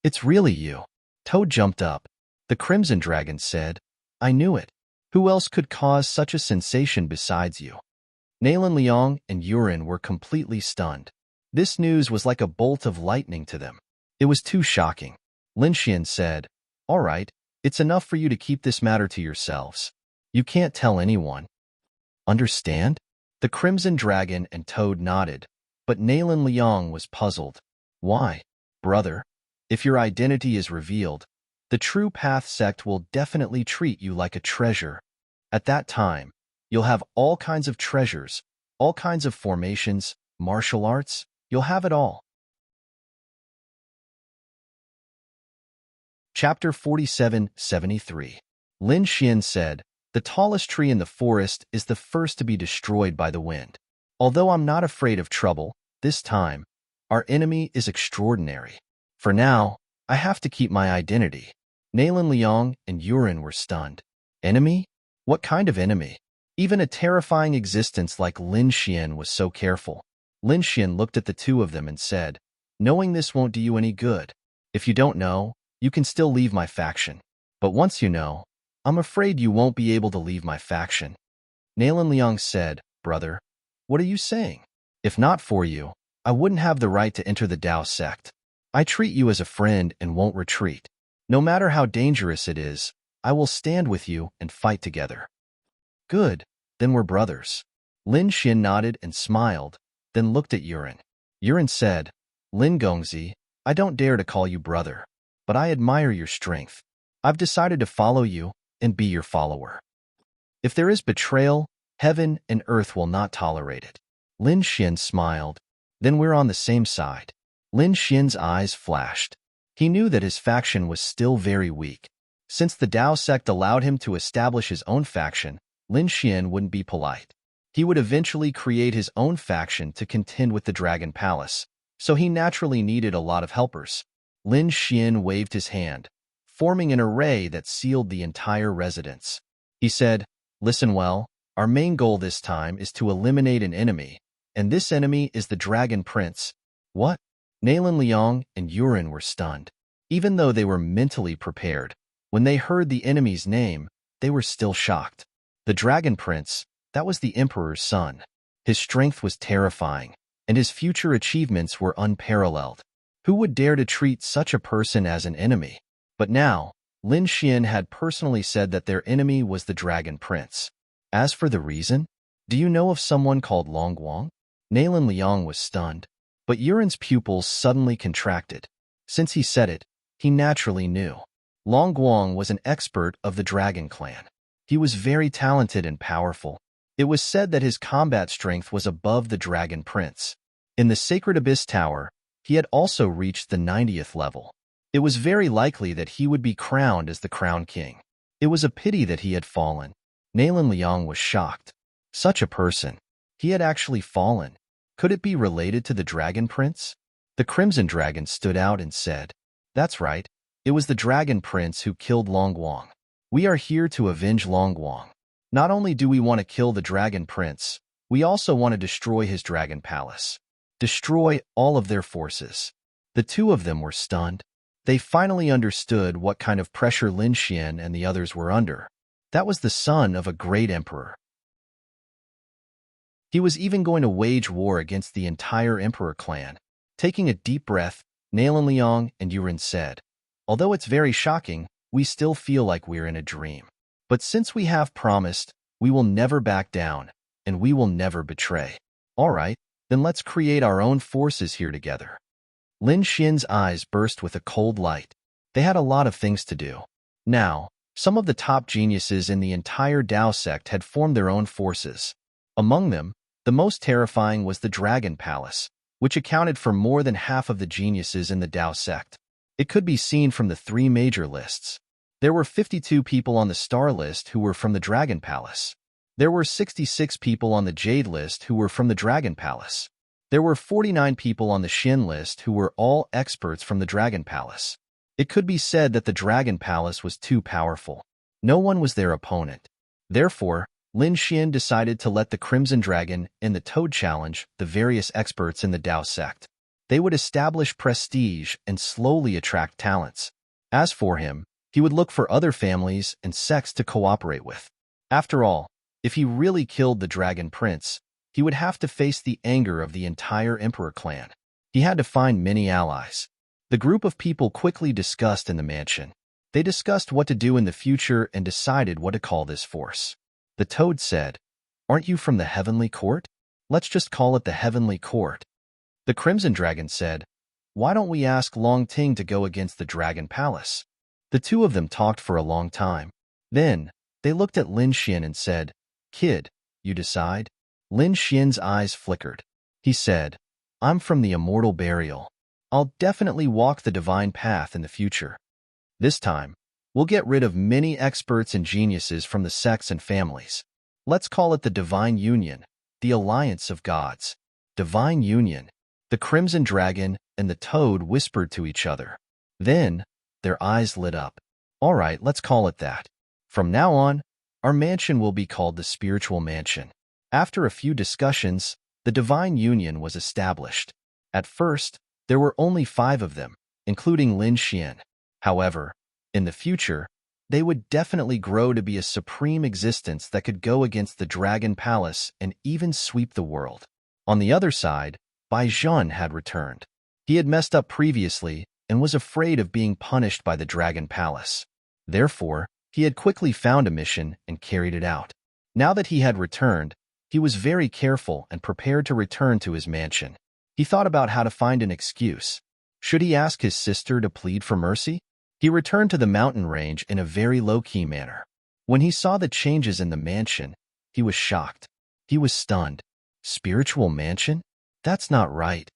It's really you. Toad jumped up. The Crimson Dragon said, I knew it. Who else could cause such a sensation besides you? Nalan Liang and Yuran were completely stunned. This news was like a bolt of lightning to them. It was too shocking. Lin Xian said, All right, it's enough for you to keep this matter to yourselves. You can't tell anyone. Understand? The Crimson Dragon and Toad nodded, but Nalan Liang was puzzled. Why? Brother, if your identity is revealed, the True Path sect will definitely treat you like a treasure. At that time, you'll have all kinds of treasures, all kinds of formations, martial arts, you'll have it all. Chapter 47-73. Lin Xian said, The tallest tree in the forest is the first to be destroyed by the wind. Although I'm not afraid of trouble, this time, our enemy is extraordinary. For now, I have to keep my identity. Nalan Liang and Yuran were stunned. Enemy? What kind of enemy? Even a terrifying existence like Lin Xian was so careful. Lin Xian looked at the two of them and said, Knowing this won't do you any good. If you don't know, you can still leave my faction. But once you know, I'm afraid you won't be able to leave my faction. Nalan Liang said, Brother, what are you saying? If not for you, I wouldn't have the right to enter the Dao sect. I treat you as a friend and won't retreat. No matter how dangerous it is, I will stand with you and fight together. Good, then we're brothers. Lin Xian nodded and smiled, then looked at Yuran. Yuran said, Lin Gongzi, I don't dare to call you brother, but I admire your strength. I've decided to follow you and be your follower. If there is betrayal, heaven and earth will not tolerate it. Lin Xian smiled. Then we're on the same side. Lin Xian's eyes flashed. He knew that his faction was still very weak. Since the Dao sect allowed him to establish his own faction, Lin Xian wouldn't be polite. He would eventually create his own faction to contend with the Dragon Palace, so he naturally needed a lot of helpers. Lin Xian waved his hand, forming an array that sealed the entire residence. He said, Listen well, our main goal this time is to eliminate an enemy, and this enemy is the Dragon Prince. What? Nalan Liang and Yuran were stunned. Even though they were mentally prepared, when they heard the enemy's name, they were still shocked. The Dragon Prince, that was the Emperor's son. His strength was terrifying, and his future achievements were unparalleled. Who would dare to treat such a person as an enemy? But now, Lin Xian had personally said that their enemy was the Dragon Prince. As for the reason, Do you know of someone called Long Guang? Nalan Liang was stunned, but Yuren's pupils suddenly contracted. Since he said it, he naturally knew. Long Guang was an expert of the Dragon Clan. He was very talented and powerful. It was said that his combat strength was above the Dragon Prince. In the Sacred Abyss Tower, he had also reached the 90th level. It was very likely that he would be crowned as the Crown King. It was a pity that he had fallen. Nalan Liang was shocked. Such a person. He had actually fallen. Could it be related to the Dragon Prince? The Crimson Dragon stood out and said, "That's right. It was the Dragon Prince who killed Long Guang. We are here to avenge Long Guang. Not only do we want to kill the Dragon Prince, we also want to destroy his Dragon Palace. Destroy all of their forces." The two of them were stunned. They finally understood what kind of pressure Lin Xian and the others were under. That was the son of a great emperor. He was even going to wage war against the entire emperor clan. Taking a deep breath, Nalan Liang and Yuren said, "Although it's very shocking, we still feel like we're in a dream. But since we have promised, we will never back down, and we will never betray. All right, then let's create our own forces here together." Lin Xian's eyes burst with a cold light. They had a lot of things to do. Now, some of the top geniuses in the entire Dao sect had formed their own forces. Among them, the most terrifying was the Dragon Palace, which accounted for more than half of the geniuses in the Dao sect. It could be seen from the three major lists. There were 52 people on the Star list who were from the Dragon Palace. There were 66 people on the Jade list who were from the Dragon Palace. There were 49 people on the Xin list who were all experts from the Dragon Palace. It could be said that the Dragon Palace was too powerful. No one was their opponent. Therefore, Lin Xian decided to let the Crimson Dragon and the Toad challenge the various experts in the Dao sect. They would establish prestige and slowly attract talents. As for him, he would look for other families and sects to cooperate with. After all, if he really killed the Dragon Prince, he would have to face the anger of the entire Emperor clan. He had to find many allies. The group of people quickly discussed in the mansion. They discussed what to do in the future and decided what to call this force. The Toad said, "Aren't you from the Heavenly Court? Let's just call it the Heavenly Court." The Crimson Dragon said, "Why don't we ask Long Ting to go against the Dragon Palace?" The two of them talked for a long time. Then, they looked at Lin Xian and said, "Kid, you decide?" Lin Xian's eyes flickered. He said, "I'm from the Immortal Burial. I'll definitely walk the divine path in the future. This time, we'll get rid of many experts and geniuses from the sects and families. Let's call it the Divine Union, the Alliance of Gods." Divine Union. The Crimson Dragon and the Toad whispered to each other. Then, their eyes lit up. "All right, let's call it that. From now on, our mansion will be called the Spiritual Mansion." After a few discussions, the Divine Union was established. At first, there were only 5 of them, including Lin Xian. However, in the future, they would definitely grow to be a supreme existence that could go against the Dragon Palace and even sweep the world. On the other side, Bai Zhan had returned. He had messed up previously and was afraid of being punished by the Dragon Palace. Therefore, he had quickly found a mission and carried it out. Now that he had returned, he was very careful and prepared to return to his mansion. He thought about how to find an excuse. Should he ask his sister to plead for mercy? He returned to the mountain range in a very low-key manner. When he saw the changes in the mansion, he was shocked. He was stunned. Spiritual mansion? That's not right.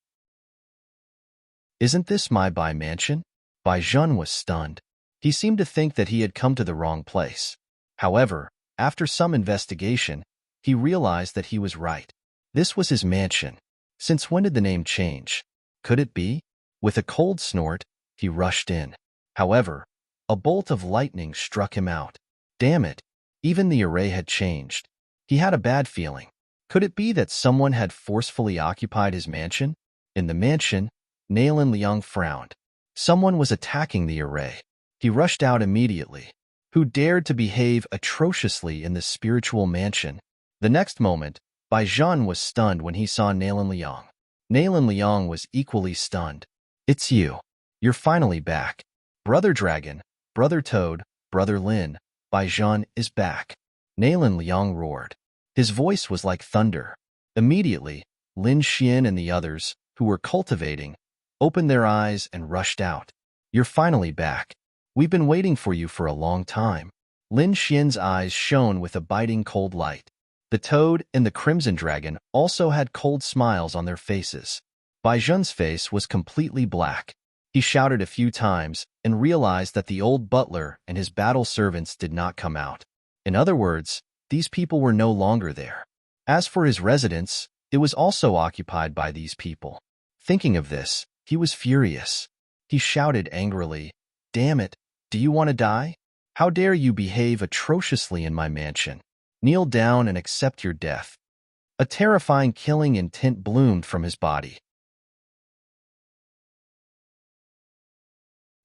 Isn't this my Bai mansion? Bai Zhan was stunned. He seemed to think that he had come to the wrong place. However, after some investigation, he realized that he was right. This was his mansion. Since when did the name change? Could it be? With a cold snort, he rushed in. However, a bolt of lightning struck him out. Damn it! Even the array had changed. He had a bad feeling. Could it be that someone had forcefully occupied his mansion? In the mansion, Nalan Liang frowned. Someone was attacking the array. He rushed out immediately. Who dared to behave atrociously in the spiritual mansion? The next moment, Bai Zhan was stunned when he saw Nalan Liang. Nalan Liang was equally stunned. "It's you. You're finally back. Brother Dragon, Brother Toad, Brother Lin, Bai Zhan is back." Nalan Liang roared. His voice was like thunder. Immediately, Lin Xian and the others, who were cultivating, opened their eyes and rushed out. You're finally back. We've been waiting for you for a long time. Lin Xian's eyes shone with a biting cold light. The toad and the crimson dragon also had cold smiles on their faces. Bai Zhen's face was completely black. He shouted a few times and realized that the old butler and his battle servants did not come out. In other words, these people were no longer there. As for his residence, it was also occupied by these people. Thinking of this, he was furious. He shouted angrily, "Damn it, do you want to die? How dare you behave atrociously in my mansion? Kneel down and accept your death." A terrifying killing intent bloomed from his body.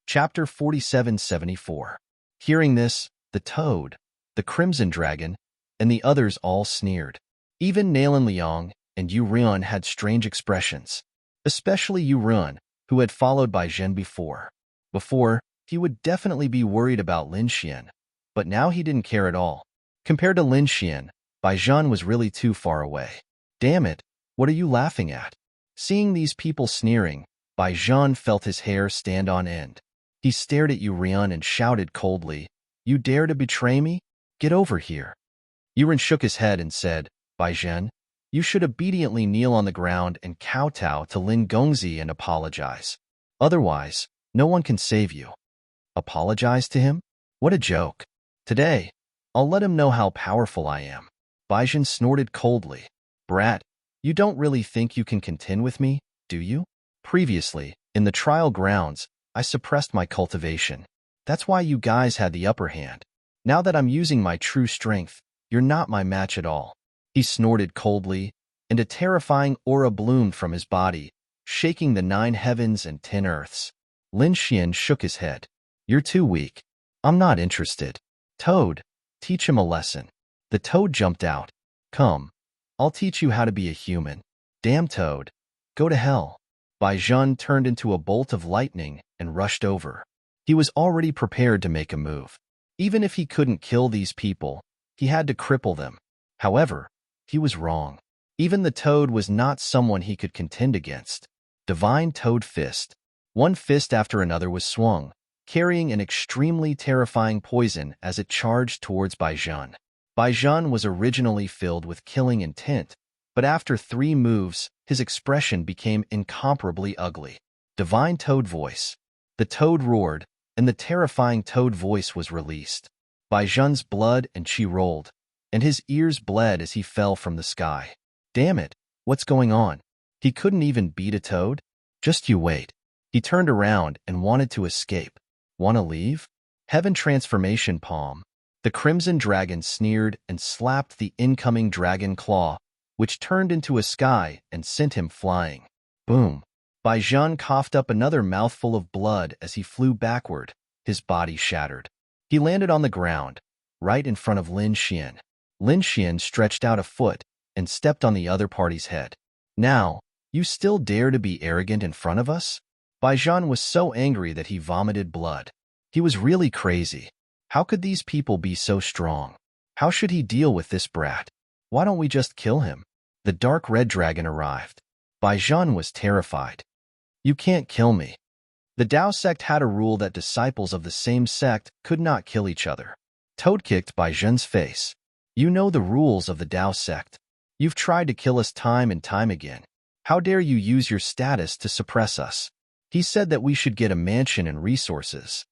Chapter 4774. Hearing this, the toad, the crimson dragon, and the others all sneered. Even Nalan Liang and Yu Run had strange expressions, especially Yu Run, who had followed Bai Zhen before. Before, he would definitely be worried about Lin Xian, but now he didn't care at all. Compared to Lin Xian, Bai Zhen was really too far away. Damn it, what are you laughing at? Seeing these people sneering, Bai Zhen felt his hair stand on end. He stared at Yu Run and shouted coldly, "You dare to betray me? Get over here." Yu Run shook his head and said, "Bai Zhen, you should obediently kneel on the ground and kowtow to Lin Gongzi and apologize. Otherwise, no one can save you." Apologize to him? What a joke. Today, I'll let him know how powerful I am. Bai Zhen snorted coldly. Brat, you don't really think you can contend with me, do you? Previously, in the trial grounds, I suppressed my cultivation. That's why you guys had the upper hand. Now that I'm using my true strength, you're not my match at all. He snorted coldly, and a terrifying aura bloomed from his body, shaking the 9 heavens and 10 earths. Lin Xian shook his head. You're too weak. I'm not interested. Toad, teach him a lesson. The toad jumped out. Come, I'll teach you how to be a human. Damn toad, go to hell. Bai Zhen turned into a bolt of lightning and rushed over. He was already prepared to make a move. Even if he couldn't kill these people, he had to cripple them. However, he was wrong. Even the toad was not someone he could contend against. Divine Toad Fist. One fist after another was swung, carrying an extremely terrifying poison as it charged towards Bai Zhen. Bai Zhen was originally filled with killing intent, but after 3 moves, his expression became incomparably ugly. Divine Toad Voice. The toad roared, and the terrifying toad voice was released. Bai Zhen's blood and qi rolled, and his ears bled as he fell from the sky. Damn it, what's going on? He couldn't even beat a toad? Just you wait. He turned around and wanted to escape. Wanna leave? Heaven Transformation Palm. The crimson dragon sneered and slapped the incoming dragon claw, which turned into a sky and sent him flying. Boom. Bai Zhen coughed up another mouthful of blood as he flew backward, his body shattered. He landed on the ground, right in front of Lin Xian. Lin Xian stretched out a foot and stepped on the other party's head. Now, you still dare to be arrogant in front of us? Bai Zhen was so angry that he vomited blood. He was really crazy. How could these people be so strong? How should he deal with this brat? Why don't we just kill him? The dark red dragon arrived. Bai Zhen was terrified. You can't kill me. The Tao sect had a rule that disciples of the same sect could not kill each other. Toad kicked Bai Zhen's face. You know the rules of the Tao sect. You've tried to kill us time and time again. How dare you use your status to suppress us? He said that we should get a mansion and resources.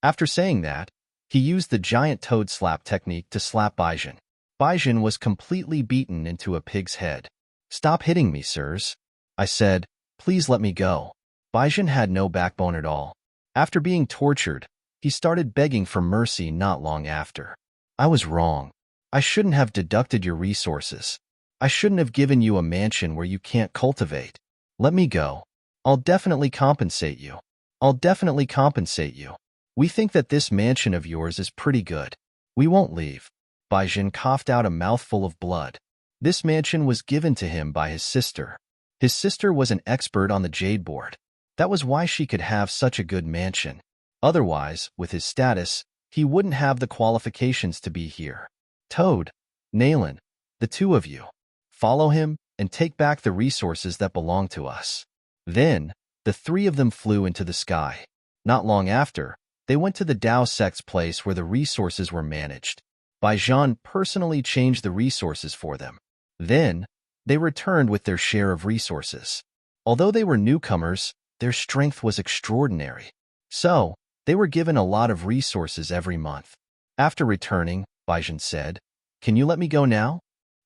After saying that, he used the giant toad slap technique to slap Bai Zhen. Bai Zhen was completely beaten into a pig's head. Stop hitting me, sirs. I said, please let me go. Bai Zhen had no backbone at all. After being tortured, he started begging for mercy not long after. I was wrong. I shouldn't have deducted your resources. I shouldn't have given you a mansion where you can't cultivate. Let me go. I'll definitely compensate you. I'll definitely compensate you. We think that this mansion of yours is pretty good. We won't leave. Bai Zhen coughed out a mouthful of blood. This mansion was given to him by his sister. His sister was an expert on the jade board. That was why she could have such a good mansion. Otherwise, with his status, he wouldn't have the qualifications to be here. Toad, Nalan, the two of you, follow him and take back the resources that belong to us." Then, the three of them flew into the sky. Not long after, they went to the Dao sect's place where the resources were managed. Baijan personally changed the resources for them. Then, they returned with their share of resources. Although they were newcomers, their strength was extraordinary. So, they were given a lot of resources every month. After returning, Baijan said, "Can you let me go now?"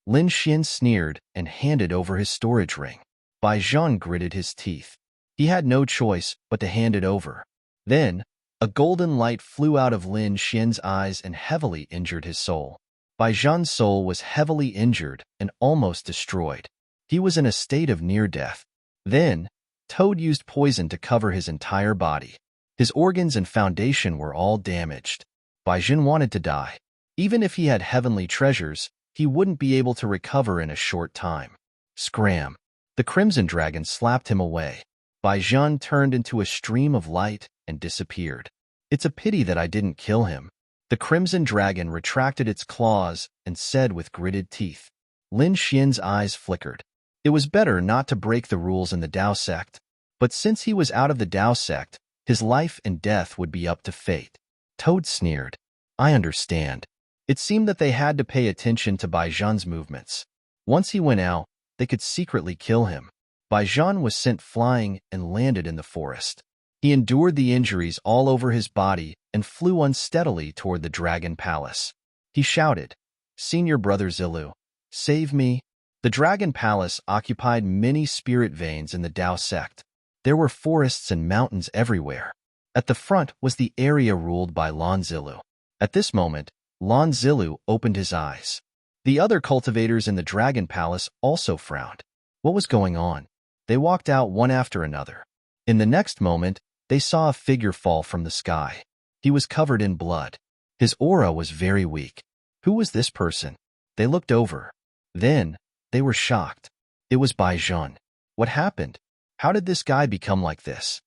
Lin Xian sneered and handed over his storage ring. Baijan gritted his teeth. He had no choice but to hand it over. Then, a golden light flew out of Lin Xian's eyes and heavily injured his soul. Baijan's soul was heavily injured and almost destroyed. He was in a state of near death. Then, Toad used poison to cover his entire body. His organs and foundation were all damaged. Baijan wanted to die. Even if he had heavenly treasures, he wouldn't be able to recover in a short time. Scram! The Crimson Dragon slapped him away. Baijan turned into a stream of light and disappeared. "It's a pity that I didn't kill him." The Crimson Dragon retracted its claws and said with gritted teeth. Lin Xian's eyes flickered. It was better not to break the rules in the Dao sect, but since he was out of the Dao sect, his life and death would be up to fate. Toad sneered. "I understand." It seemed that they had to pay attention to Baijan's movements. Once he went out, they could secretly kill him. Baijan was sent flying and landed in the forest. He endured the injuries all over his body and flew unsteadily toward the Dragon Palace. He shouted, "Senior Brother Zilu, save me." The Dragon Palace occupied many spirit veins in the Dao sect. There were forests and mountains everywhere. At the front was the area ruled by Lan Zilu. At this moment, Lan Zilu opened his eyes. The other cultivators in the Dragon Palace also frowned. What was going on? They walked out one after another. In the next moment, they saw a figure fall from the sky. He was covered in blood. His aura was very weak. Who was this person? They looked over. Then, they were shocked. It was Baijan. What happened? How did this guy become like this?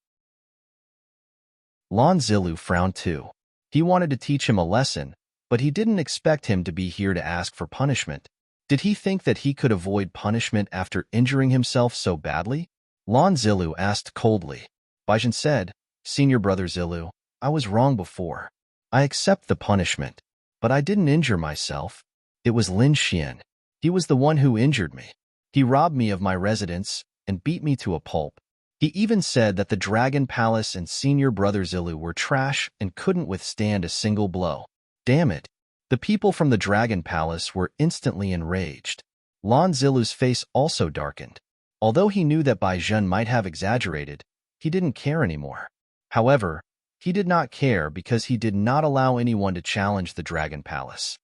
Lan Zilu frowned too. He wanted to teach him a lesson, but he didn't expect him to be here to ask for punishment. Did he think that he could avoid punishment after injuring himself so badly? Lan Zilu asked coldly. Baijan said, "Senior Brother Zilu, I was wrong before. I accept the punishment, but I didn't injure myself. It was Lin Xian. He was the one who injured me. He robbed me of my residence and beat me to a pulp. He even said that the Dragon Palace and Senior Brother Zilu were trash and couldn't withstand a single blow. Damn it." The people from the Dragon Palace were instantly enraged. Lan Zilu's face also darkened. Although he knew that Baijan might have exaggerated, he didn't care anymore. However, he did not care because he did not allow anyone to challenge the Dragon Palace.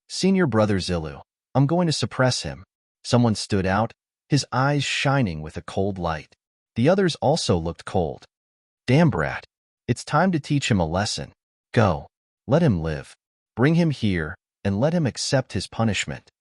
"Senior Brother Zilu, I'm going to suppress him." Someone stood out, his eyes shining with a cold light. The others also looked cold. "Damn brat. It's time to teach him a lesson. Go. Let him live. Bring him here and let him accept his punishment.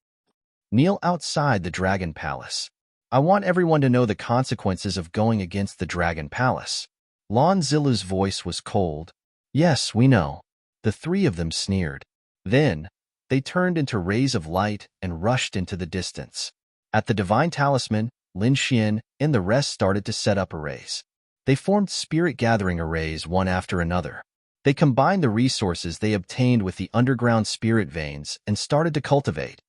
Kneel outside the Dragon Palace. I want everyone to know the consequences of going against the Dragon Palace." Lan Zilu's voice was cold. "Yes, we know." The three of them sneered. Then, they turned into rays of light and rushed into the distance. At the Divine Talisman, Lin Xian and the rest started to set up arrays. They formed spirit gathering arrays one after another. They combined the resources they obtained with the underground spirit veins and started to cultivate.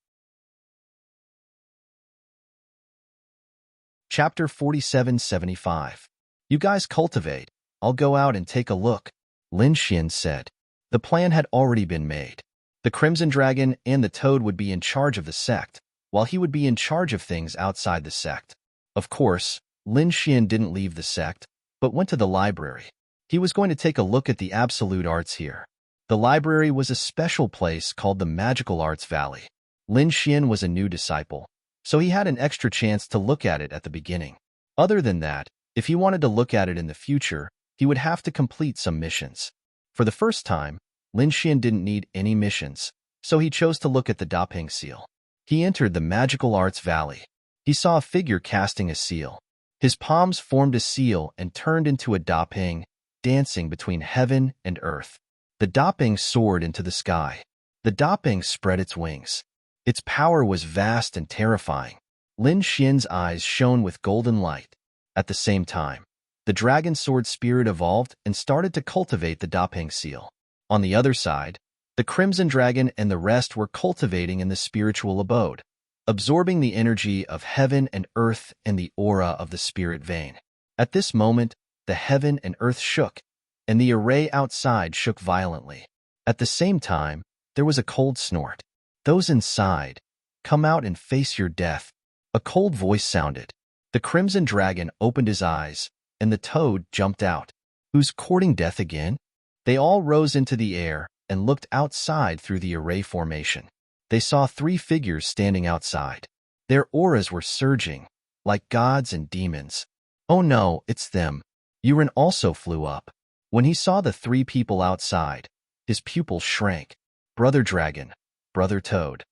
Chapter 4775. "You guys cultivate. I'll go out and take a look," Lin Xian said. The plan had already been made. The Crimson Dragon and the Toad would be in charge of the sect, while he would be in charge of things outside the sect. Of course, Lin Xian didn't leave the sect, but went to the library. He was going to take a look at the absolute arts here. The library was a special place called the Magical Arts Valley. Lin Xian was a new disciple, so he had an extra chance to look at it at the beginning. Other than that, if he wanted to look at it in the future, he would have to complete some missions. For the first time, Lin Xian didn't need any missions, so he chose to look at the Daping seal. He entered the Magical Arts Valley. He saw a figure casting a seal. His palms formed a seal and turned into a Daping, dancing between heaven and earth. The Daping soared into the sky. The Daping spread its wings. Its power was vast and terrifying. Lin Xian's eyes shone with golden light. At the same time, the dragon sword spirit evolved and started to cultivate the Dapeng seal. On the other side, the crimson dragon and the rest were cultivating in the spiritual abode, absorbing the energy of heaven and earth and the aura of the spirit vein. At this moment, the heaven and earth shook, and the array outside shook violently. At the same time, there was a cold snort. "Those inside, come out and face your death." A cold voice sounded. The crimson dragon opened his eyes, and the toad jumped out. "Who's courting death again?" They all rose into the air and looked outside through the array formation. They saw 3 figures standing outside. Their auras were surging, like gods and demons. "Oh no, it's them." Yuren also flew up. When he saw the 3 people outside, his pupils shrank. Brother Dragon, Brother Toad.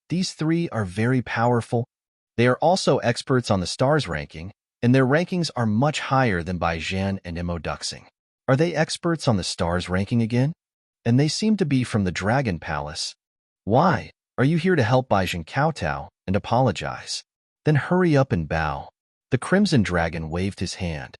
These 3 are very powerful. They are also experts on the stars ranking, and their rankings are much higher than Bai Zhan and Imo Duxing. Are they experts on the stars ranking again? And they seem to be from the Dragon Palace. Why? Are you here to help Bai Zhan kowtow and apologize? Then hurry up and bow. The Crimson Dragon waved his hand.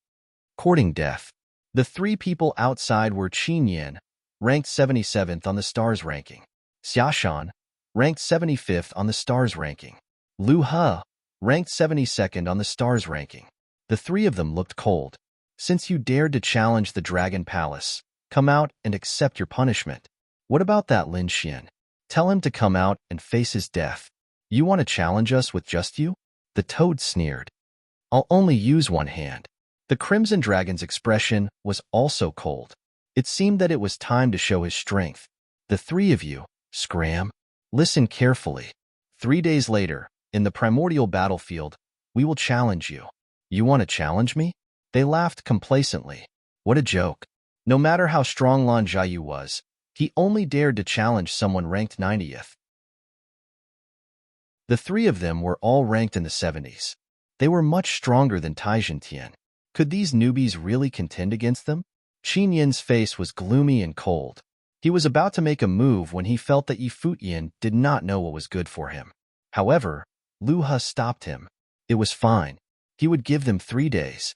Courting death. The 3 people outside were Qin Yan, ranked 77th on the stars ranking. Xiashan, ranked 75th on the stars ranking. Lu He, ranked 72nd on the stars ranking. The 3 of them looked cold. Since you dared to challenge the Dragon Palace, come out and accept your punishment. What about that Lin Xian? Tell him to come out and face his death. You want to challenge us with just you? The toad sneered. I'll only use one hand. The Crimson Dragon's expression was also cold. It seemed that it was time to show his strength. The 3 of you, Scram, listen carefully. 3 days later, in the primordial battlefield, we will challenge you. You want to challenge me? They laughed complacently. What a joke. No matter how strong Lan Jiayu was, he only dared to challenge someone ranked 90th. The 3 of them were all ranked in the 70s. They were much stronger than Taijin Tian. Could these newbies really contend against them? Qin Yin's face was gloomy and cold. He was about to make a move when he felt that Yi Fuyin did not know what was good for him. However, Lu He stopped him. It was fine. He would give them 3 days.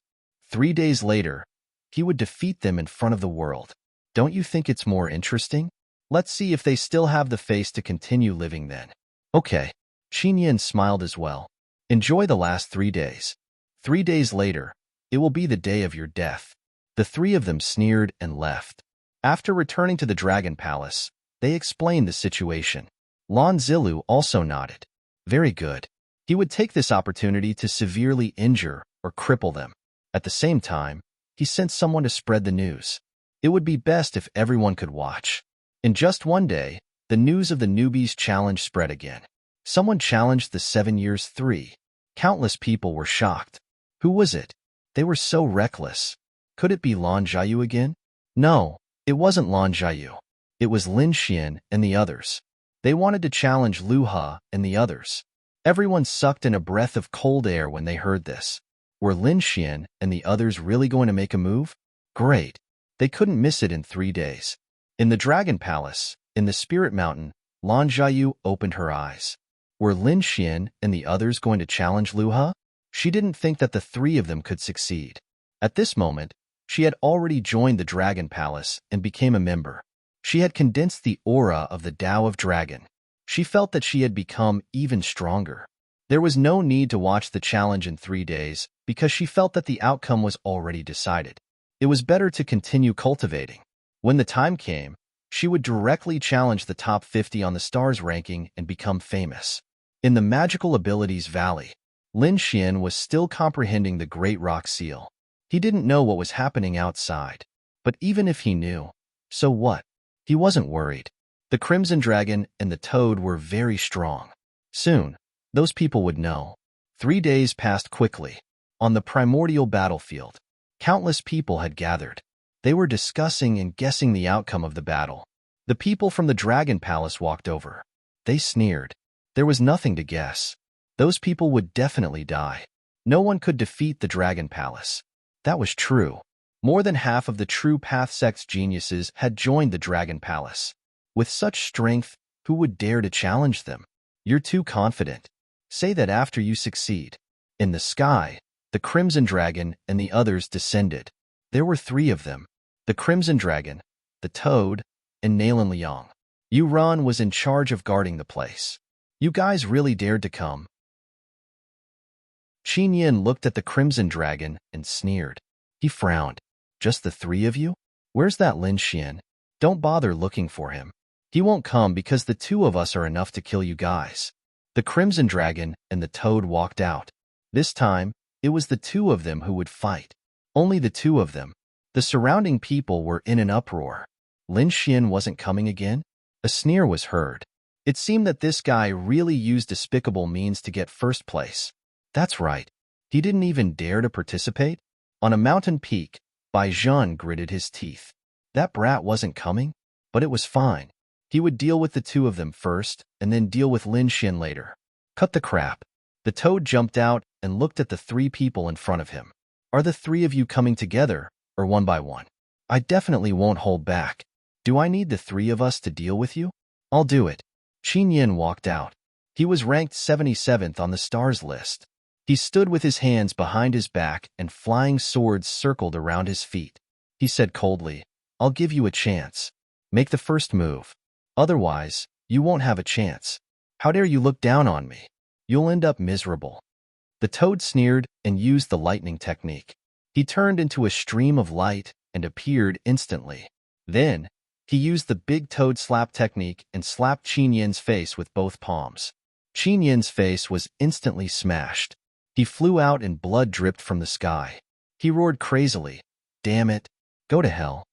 3 days later, he would defeat them in front of the world. Don't you think it's more interesting? Let's see if they still have the face to continue living then. Okay. Qin Yin smiled as well. Enjoy the last 3 days. 3 days later, it will be the day of your death. The 3 of them sneered and left. After returning to the Dragon Palace, they explained the situation. Lan Zilu also nodded. Very good. He would take this opportunity to severely injure or cripple them. At the same time, he sent someone to spread the news. It would be best if everyone could watch. In just one day, the news of the newbies' challenge spread again. Someone challenged the 7 years 3. Countless people were shocked. Who was it? They were so reckless. Could it be Lan Jiayu again? No, it wasn't Lan Jiayu. It was Lin Xian and the others. They wanted to challenge Lu He and the others. Everyone sucked in a breath of cold air when they heard this. Were Lin Xian and the others really going to make a move? Great. They couldn't miss it in 3 days. In the Dragon Palace, in the Spirit Mountain, Lan Jiayu opened her eyes. Were Lin Xian and the others going to challenge Lu He? She didn't think that the 3 of them could succeed. At this moment, she had already joined the Dragon Palace and became a member. She had condensed the aura of the Tao of Dragon. She felt that she had become even stronger. There was no need to watch the challenge in 3 days because she felt that the outcome was already decided. It was better to continue cultivating. When the time came, she would directly challenge the top 50 on the stars ranking and become famous. In the Magical Abilities Valley, Lin Xian was still comprehending the Great Rock Seal. He didn't know what was happening outside. But even if he knew, so what? He wasn't worried. The Crimson Dragon and the Toad were very strong. Soon, those people would know. 3 days passed quickly. On the primordial battlefield, countless people had gathered. They were discussing and guessing the outcome of the battle. The people from the Dragon Palace walked over. They sneered. There was nothing to guess. Those people would definitely die. No one could defeat the Dragon Palace. That was true. More than half of the true Path Sect's geniuses had joined the Dragon Palace. With such strength, who would dare to challenge them? You're too confident. Say that after you succeed. In the sky, the Crimson Dragon and the others descended. There were 3 of them. The Crimson Dragon, the Toad, and Nalan Liang. Yuran was in charge of guarding the place. You guys really dared to come. Qin Yin looked at the Crimson Dragon and sneered. He frowned. Just the 3 of you? Where's that Lin Xian? Don't bother looking for him. He won't come because the 2 of us are enough to kill you guys. The Crimson Dragon and the Toad walked out. This time, it was the 2 of them who would fight. Only the 2 of them. The surrounding people were in an uproar. Lin Xian wasn't coming again? A sneer was heard. It seemed that this guy really used despicable means to get first place. That's right. He didn't even dare to participate. On a mountain peak, Bai Zhan gritted his teeth. That brat wasn't coming, but it was fine. He would deal with the 2 of them first, and then deal with Lin Xian later. Cut the crap. The Toad jumped out and looked at the 3 people in front of him. Are the 3 of you coming together, or one by one? I definitely won't hold back. Do I need the 3 of us to deal with you? I'll do it. Qin Yin walked out. He was ranked 77th on the stars list. He stood with his hands behind his back and flying swords circled around his feet. He said coldly, I'll give you a chance. Make the first move. Otherwise, you won't have a chance. How dare you look down on me? You'll end up miserable. The Toad sneered and used the lightning technique. He turned into a stream of light and appeared instantly. Then, he used the big toad slap technique and slapped Qin Yin's face with both palms. Qin Yin's face was instantly smashed. He flew out and blood dripped from the sky. He roared crazily, Damn it, go to hell.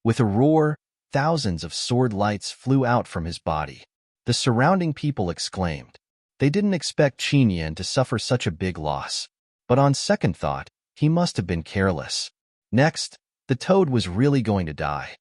With a roar, thousands of sword lights flew out from his body. The surrounding people exclaimed. They didn't expect Qin Yin to suffer such a big loss. But on second thought, he must have been careless. Next, the Toad was really going to die.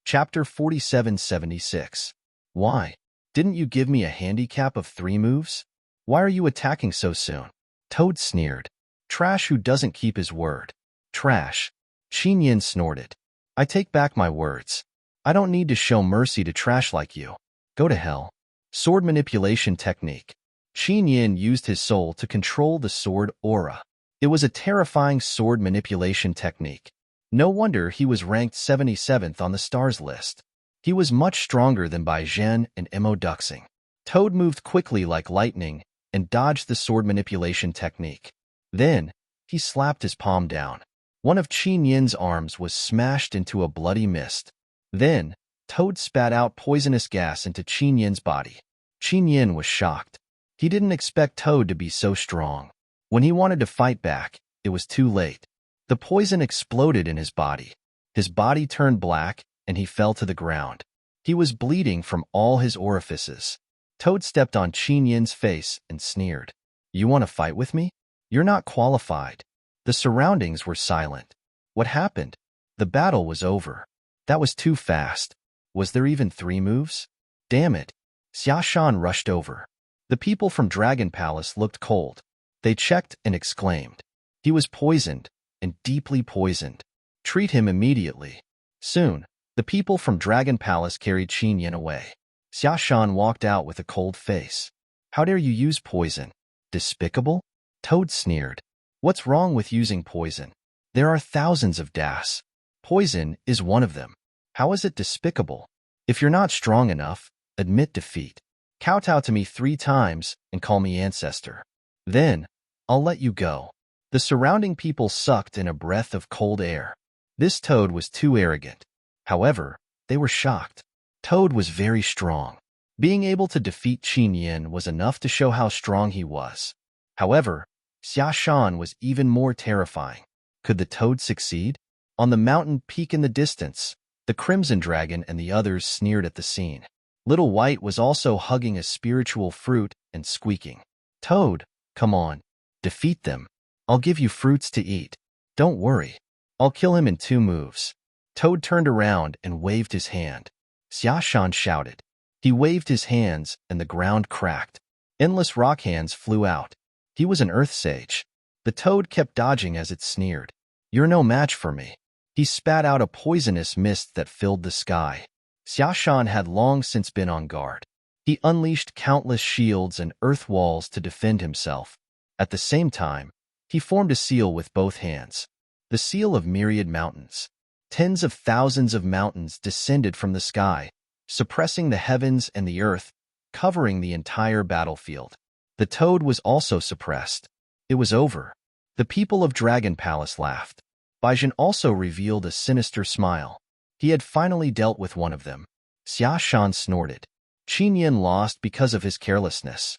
Chapter 4776. Why? Didn't you give me a handicap of 3 moves? Why are you attacking so soon? Toad sneered. Trash who doesn't keep his word. Trash. Qin Yin snorted. I take back my words. I don't need to show mercy to trash like you. Go to hell. Sword manipulation technique. Qin Yin used his soul to control the sword aura. It was a terrifying sword manipulation technique. No wonder he was ranked 77th on the stars list. He was much stronger than Bai Zhan and Mo Duxing. Toad moved quickly like lightning and dodged the sword manipulation technique. Then, he slapped his palm down. One of Qin Yin's arms was smashed into a bloody mist. Then, Toad spat out poisonous gas into Qin Yin's body. Qin Yin was shocked. He didn't expect Toad to be so strong. When he wanted to fight back, it was too late. The poison exploded in his body. His body turned black, and he fell to the ground. He was bleeding from all his orifices. Toad stepped on Qin Yin's face and sneered. You want to fight with me? You're not qualified. The surroundings were silent. What happened? The battle was over. That was too fast. Was there even 3 moves? Damn it. Xia Shan rushed over. The people from Dragon Palace looked cold. They checked and exclaimed. He was poisoned, and deeply poisoned. Treat him immediately. Soon, the people from Dragon Palace carried Qin Yin away. Xia Shan walked out with a cold face. How dare you use poison? Despicable? Toad sneered. What's wrong with using poison? There are thousands of das. Poison is one of them. How is it despicable? If you're not strong enough, admit defeat. Kowtow to me 3 times and call me ancestor. Then, I'll let you go. The surrounding people sucked in a breath of cold air. This Toad was too arrogant. However, they were shocked. Toad was very strong. Being able to defeat Qin Yin was enough to show how strong he was. However, Xia Shan was even more terrifying. Could the Toad succeed? On the mountain peak in the distance, the Crimson Dragon and the others sneered at the scene. Little White was also hugging a spiritual fruit and squeaking. Toad, come on. Defeat them. I'll give you fruits to eat. Don't worry. I'll kill him in 2 moves. Toad turned around and waved his hand. Xia Shan shouted. He waved his hands and the ground cracked. Endless rock hands flew out. He was an earth sage. The Toad kept dodging as it sneered. You're no match for me. He spat out a poisonous mist that filled the sky. Xiashan had long since been on guard. He unleashed countless shields and earth walls to defend himself. At the same time, he formed a seal with both hands. The seal of myriad mountains. Tens of thousands of mountains descended from the sky, suppressing the heavens and the earth, covering the entire battlefield. The toad was also suppressed. It was over. The people of Dragon Palace laughed. Baizhen also revealed a sinister smile. He had finally dealt with one of them. Xia Shan snorted. Qin Yin lost because of his carelessness.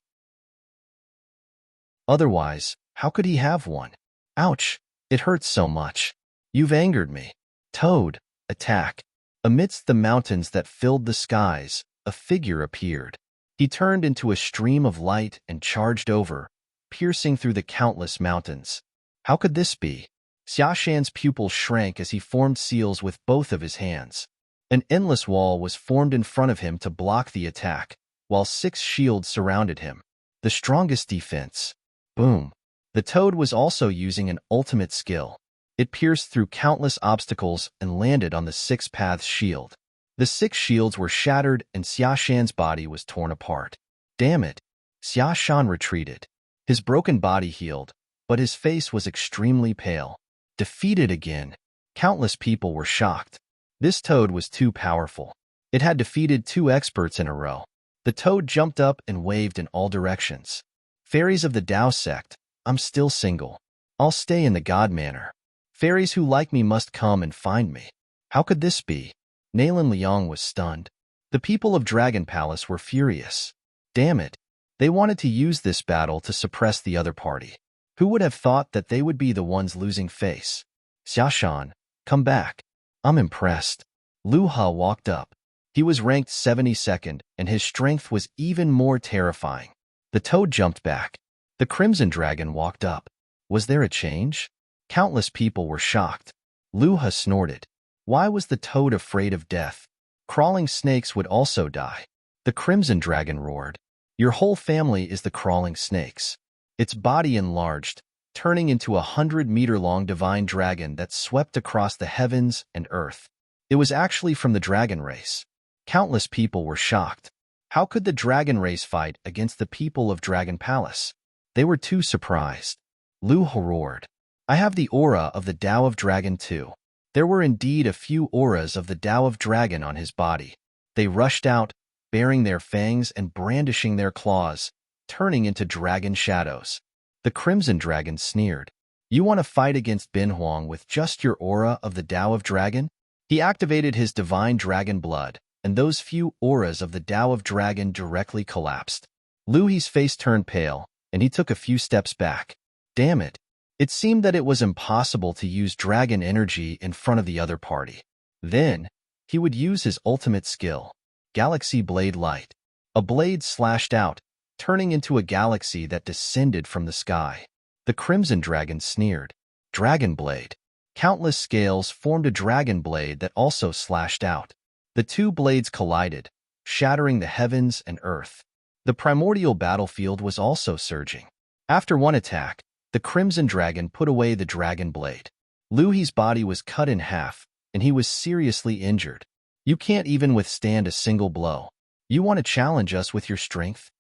Otherwise, how could he have won? Ouch! It hurts so much. You've angered me. Toad, attack. Amidst the mountains that filled the skies, a figure appeared. He turned into a stream of light and charged over, piercing through the countless mountains. How could this be? Xiashan's pupils shrank as he formed seals with both of his hands. An endless wall was formed in front of him to block the attack, while 6 shields surrounded him. The strongest defense. Boom. The toad was also using an ultimate skill. It pierced through countless obstacles and landed on the 6 paths shield. The 6 shields were shattered and Xiashan's body was torn apart. Damn it. Xiashan retreated. His broken body healed, but his face was extremely pale. Defeated again. Countless people were shocked. This toad was too powerful. It had defeated 2 experts in a row. The toad jumped up and waved in all directions. Fairies of the Dao sect, I'm still single. I'll stay in the God manor. Fairies who like me must come and find me. How could this be? Nalan Liang was stunned. The people of Dragon Palace were furious. Damn it. They wanted to use this battle to suppress the other party. Who would have thought that they would be the ones losing face? Xiashan, come back. I'm impressed. Lu He walked up. He was ranked 72nd, and his strength was even more terrifying. The toad jumped back. The Crimson Dragon walked up. Was there a change? Countless people were shocked. Lu He snorted. Why was the toad afraid of death? Crawling snakes would also die. The Crimson Dragon roared. Your whole family is the crawling snakes. Its body enlarged, turning into a 100-meter-long divine dragon that swept across the heavens and earth. It was actually from the dragon race. Countless people were shocked. How could the dragon race fight against the people of Dragon Palace? They were too surprised. Lu He roared. I have the aura of the Tao of Dragon too. There were indeed a few auras of the Tao of Dragon on his body. They rushed out, baring their fangs and brandishing their claws, turning into dragon shadows. The Crimson Dragon sneered. You want to fight against Bin Huang with just your aura of the Tao of Dragon? He activated his divine dragon blood, and those few auras of the Tao of Dragon directly collapsed. Lu He's face turned pale, and he took a few steps back. Damn it. It seemed that it was impossible to use dragon energy in front of the other party. Then, he would use his ultimate skill, Galaxy Blade Light. A blade slashed out, turning into a galaxy that descended from the sky. The Crimson Dragon sneered. Dragon Blade. Countless scales formed a dragon blade that also slashed out. The 2 blades collided, shattering the heavens and earth. The primordial battlefield was also surging. After one attack, the Crimson Dragon put away the dragon blade. Lu He's body was cut in half, and he was seriously injured. You can't even withstand a single blow. You want to challenge us with your strength?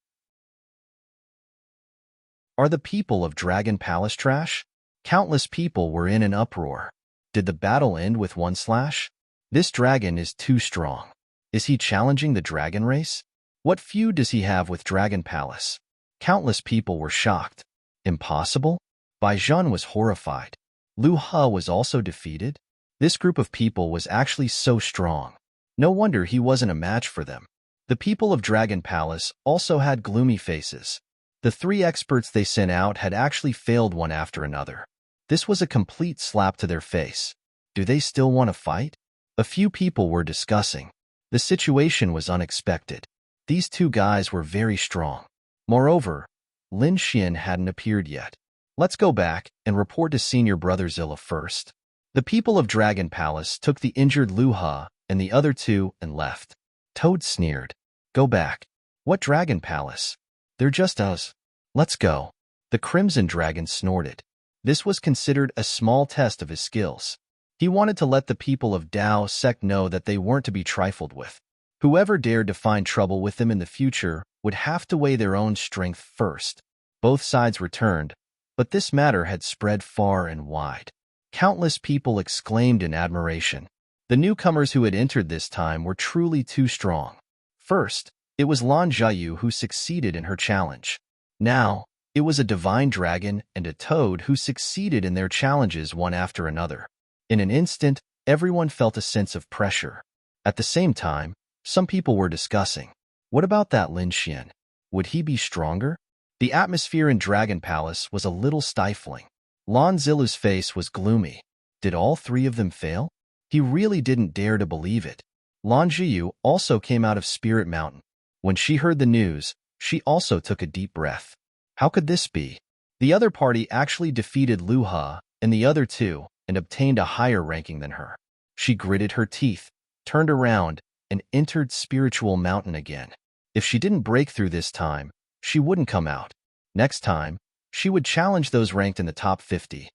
Are the people of Dragon Palace trash? Countless people were in an uproar. Did the battle end with one slash? This dragon is too strong. Is he challenging the dragon race? What feud does he have with Dragon Palace? Countless people were shocked. Impossible? Baizhen was horrified. Lu He was also defeated? This group of people was actually so strong. No wonder he wasn't a match for them. The people of Dragon Palace also had gloomy faces. The 3 experts they sent out had actually failed one after another. This was a complete slap to their face. Do they still want to fight? A few people were discussing. The situation was unexpected. These 2 guys were very strong. Moreover, Lin Xian hadn't appeared yet. Let's go back and report to Senior Brother Zilla first. The people of Dragon Palace took the injured Lu He and the other 2 and left. Toad sneered. Go back. What Dragon Palace? They're just us. Let's go. The Crimson Dragon snorted. This was considered a small test of his skills. He wanted to let the people of Dao sect know that they weren't to be trifled with. Whoever dared to find trouble with them in the future would have to weigh their own strength first. Both sides returned, but this matter had spread far and wide. Countless people exclaimed in admiration. The newcomers who had entered this time were truly too strong. First, it was Lan Jiayu who succeeded in her challenge. Now, it was a divine dragon and a toad who succeeded in their challenges one after another. In an instant, everyone felt a sense of pressure. At the same time, some people were discussing, what about that Lin Xian? Would he be stronger? The atmosphere in Dragon Palace was a little stifling. Lan Zilu's face was gloomy. Did all three of them fail? He really didn't dare to believe it. Lan Jiyu also came out of Spirit Mountain. When she heard the news, she also took a deep breath. How could this be? The other party actually defeated Lu He and the other two and obtained a higher ranking than her. She gritted her teeth, turned around, and entered Spiritual Mountain again. If she didn't break through this time, she wouldn't come out. Next time, she would challenge those ranked in the top 50.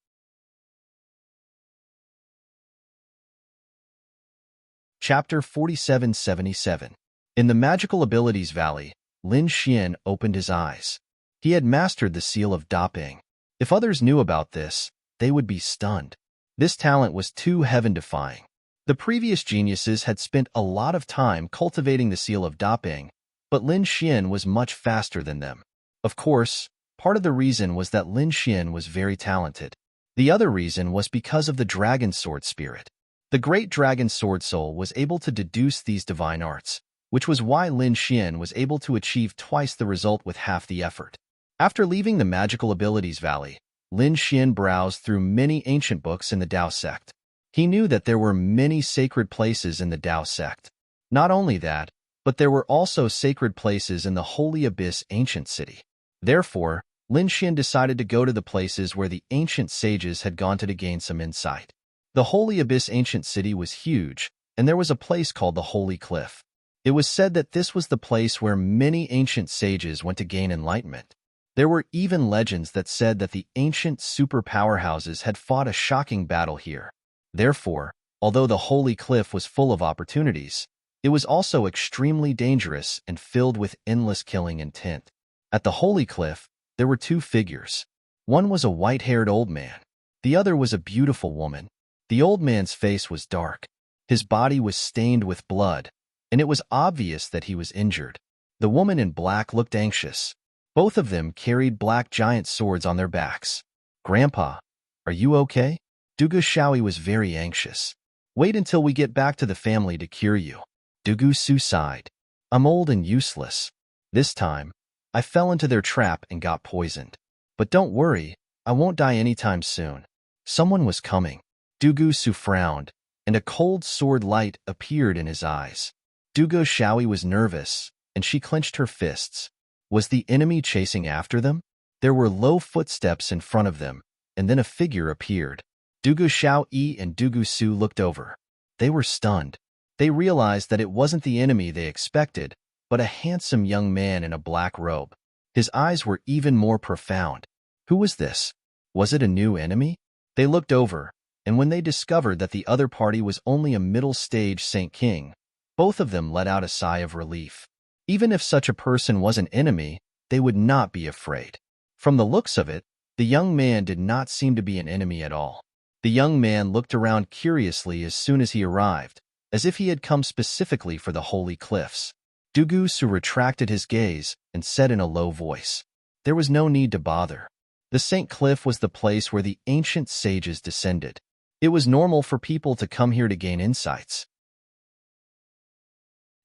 Chapter 4777. In the Magical Abilities Valley, Lin Xian opened his eyes. He had mastered the seal of Daping. If others knew about this, they would be stunned. This talent was too heaven-defying. The previous geniuses had spent a lot of time cultivating the seal of Daping, but Lin Xian was much faster than them. Of course, part of the reason was that Lin Xian was very talented. The other reason was because of the dragon sword spirit. The great dragon sword soul was able to deduce these divine arts, which was why Lin Xian was able to achieve twice the result with half the effort. After leaving the Magical Abilities Valley, Lin Xian browsed through many ancient books in the Tao sect. He knew that there were many sacred places in the Tao sect. Not only that, but there were also sacred places in the Holy Abyss ancient city. Therefore, Lin Xian decided to go to the places where the ancient sages had gone to gain some insight. The Holy Abyss ancient city was huge, and there was a place called the Holy Cliff. It was said that this was the place where many ancient sages went to gain enlightenment. There were even legends that said that the ancient super powerhouses had fought a shocking battle here. Therefore, although the Holy Cliff was full of opportunities, it was also extremely dangerous and filled with endless killing intent. At the Holy Cliff, there were two figures. One was a white-haired old man. The other was a beautiful woman. The old man's face was dark. His body was stained with blood, and it was obvious that he was injured. The woman in black looked anxious. Both of them carried black giant swords on their backs. "Grandpa, are you okay?" Dugu Shaoyi was very anxious. "Wait until we get back to the family to cure you." Dugu Su sighed. "I'm old and useless. This time, I fell into their trap and got poisoned. But don't worry, I won't die anytime soon." Someone was coming. Dugu Su frowned, and a cold sword light appeared in his eyes. Dugu Shaoyi was nervous, and she clenched her fists. Was the enemy chasing after them? There were low footsteps in front of them, and then a figure appeared. Dugu Shaoyi and Dugu Su looked over. They were stunned. They realized that it wasn't the enemy they expected, but a handsome young man in a black robe. His eyes were even more profound. Who was this? Was it a new enemy? They looked over, and when they discovered that the other party was only a middle-stage Saint King, both of them let out a sigh of relief. Even if such a person was an enemy, they would not be afraid. From the looks of it, the young man did not seem to be an enemy at all. The young man looked around curiously as soon as he arrived, as if he had come specifically for the Holy Cliffs. Dugu Su retracted his gaze and said in a low voice, "There was no need to bother. The Saint Cliff was the place where the ancient sages descended. It was normal for people to come here to gain insights."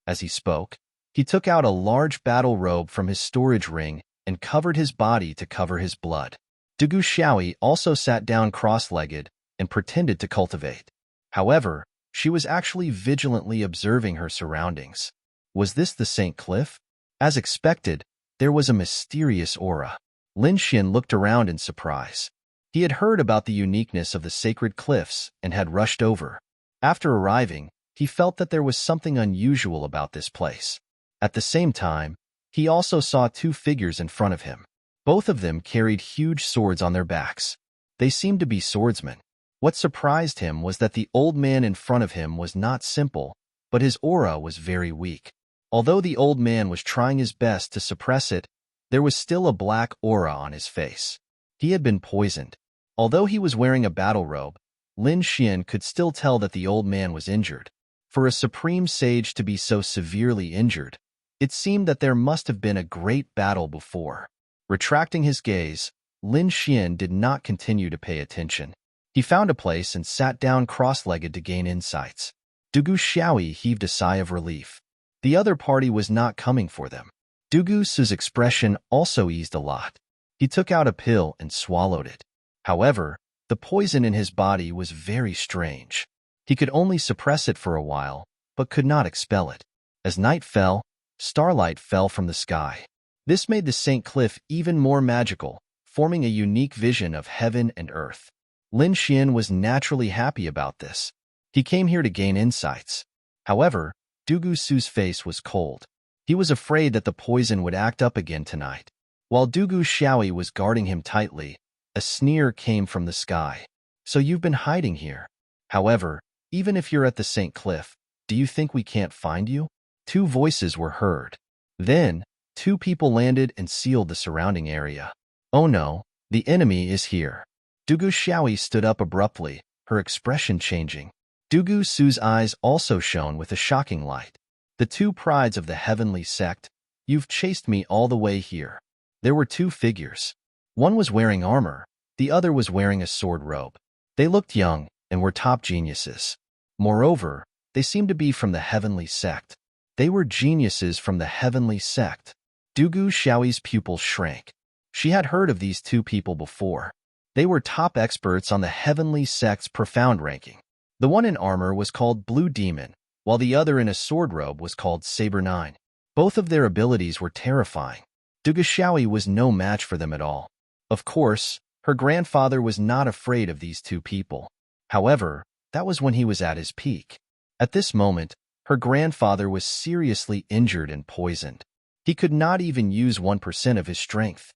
As he spoke, he took out a large battle robe from his storage ring and covered his body to cover his blood. Dugu Shaoyi also sat down cross-legged and pretended to cultivate. However, she was actually vigilantly observing her surroundings. Was this the Saint Cliff? As expected, there was a mysterious aura. Lin Xian looked around in surprise. He had heard about the uniqueness of the sacred cliffs and had rushed over. After arriving, he felt that there was something unusual about this place. At the same time, he also saw two figures in front of him. Both of them carried huge swords on their backs. They seemed to be swordsmen. What surprised him was that the old man in front of him was not simple, but his aura was very weak. Although the old man was trying his best to suppress it, there was still a black aura on his face. He had been poisoned. Although he was wearing a battle robe, Lin Xian could still tell that the old man was injured. For a supreme sage to be so severely injured, it seemed that there must have been a great battle before. Retracting his gaze, Lin Xian did not continue to pay attention. He found a place and sat down cross-legged to gain insights. Dugu Xiaoyi heaved a sigh of relief. The other party was not coming for them. Dugu Su's expression also eased a lot. He took out a pill and swallowed it. However, the poison in his body was very strange. He could only suppress it for a while, but could not expel it. As night fell, starlight fell from the sky. This made the St. Cliff even more magical, forming a unique vision of heaven and earth. Lin Xian was naturally happy about this. He came here to gain insights. However, Dugu Su's face was cold. He was afraid that the poison would act up again tonight. While Dugu Xiaoyi was guarding him tightly, a sneer came from the sky. So you've been hiding here. However, even if you're at the St. Cliff, do you think we can't find you? Two voices were heard. Then, two people landed and sealed the surrounding area. Oh no, the enemy is here. Dugu Xiaoyi stood up abruptly, her expression changing. Dugu Su's eyes also shone with a shocking light. The two prides of the heavenly sect, you've chased me all the way here. There were two figures. One was wearing armor, the other was wearing a sword robe. They looked young and were top geniuses. Moreover, they seemed to be from the heavenly sect. They were geniuses from the heavenly sect. Dugu Xiaoyi's pupils shrank. She had heard of these two people before. They were top experts on the heavenly sect's profound ranking. The one in armor was called Blue Demon, while the other in a sword robe was called Saber 9. Both of their abilities were terrifying. Dugu Xiaoyi was no match for them at all. Of course, her grandfather was not afraid of these two people. However, that was when he was at his peak. At this moment, her grandfather was seriously injured and poisoned. He could not even use 1% of his strength.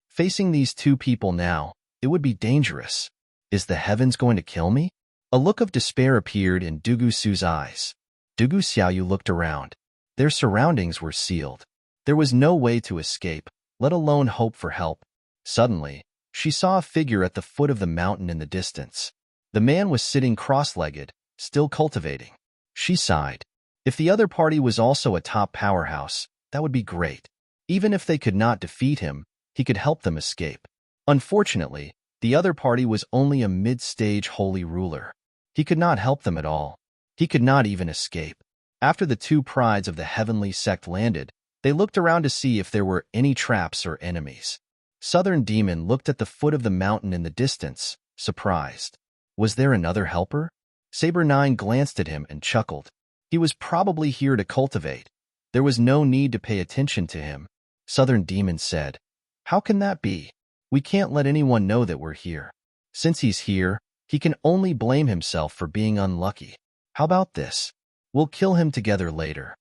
Facing these two people now, it would be dangerous. Is the heavens going to kill me? A look of despair appeared in Dugu Su's eyes. Dugu Xiaoyu looked around. Their surroundings were sealed. There was no way to escape, let alone hope for help. Suddenly, she saw a figure at the foot of the mountain in the distance. The man was sitting cross-legged, still cultivating. She sighed. If the other party was also a top powerhouse, that would be great. Even if they could not defeat him, he could help them escape. Unfortunately, the other party was only a mid-stage holy ruler. He could not help them at all. He could not even escape. After the two prides of the heavenly sect landed, they looked around to see if there were any traps or enemies. Southern Demon looked at the foot of the mountain in the distance, surprised. Was there another helper? Saber 9 glanced at him and chuckled. He was probably here to cultivate. There was no need to pay attention to him. Southern Demon said, "How can that be? We can't let anyone know that we're here. Since he's here, he can only blame himself for being unlucky. How about this? We'll kill him together later."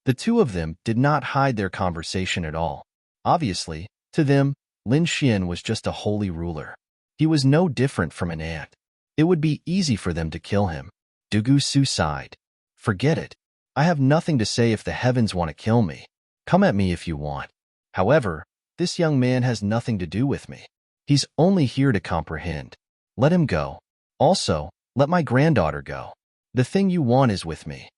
The two of them did not hide their conversation at all. Obviously, to them, Lin Xian was just a holy ruler. He was no different from an ant. It would be easy for them to kill him. Dugu Su sighed. "Forget it. I have nothing to say if the heavens want to kill me. Come at me if you want. However, this young man has nothing to do with me. He's only here to comprehend. Let him go. Also, let my granddaughter go. The thing you want is with me."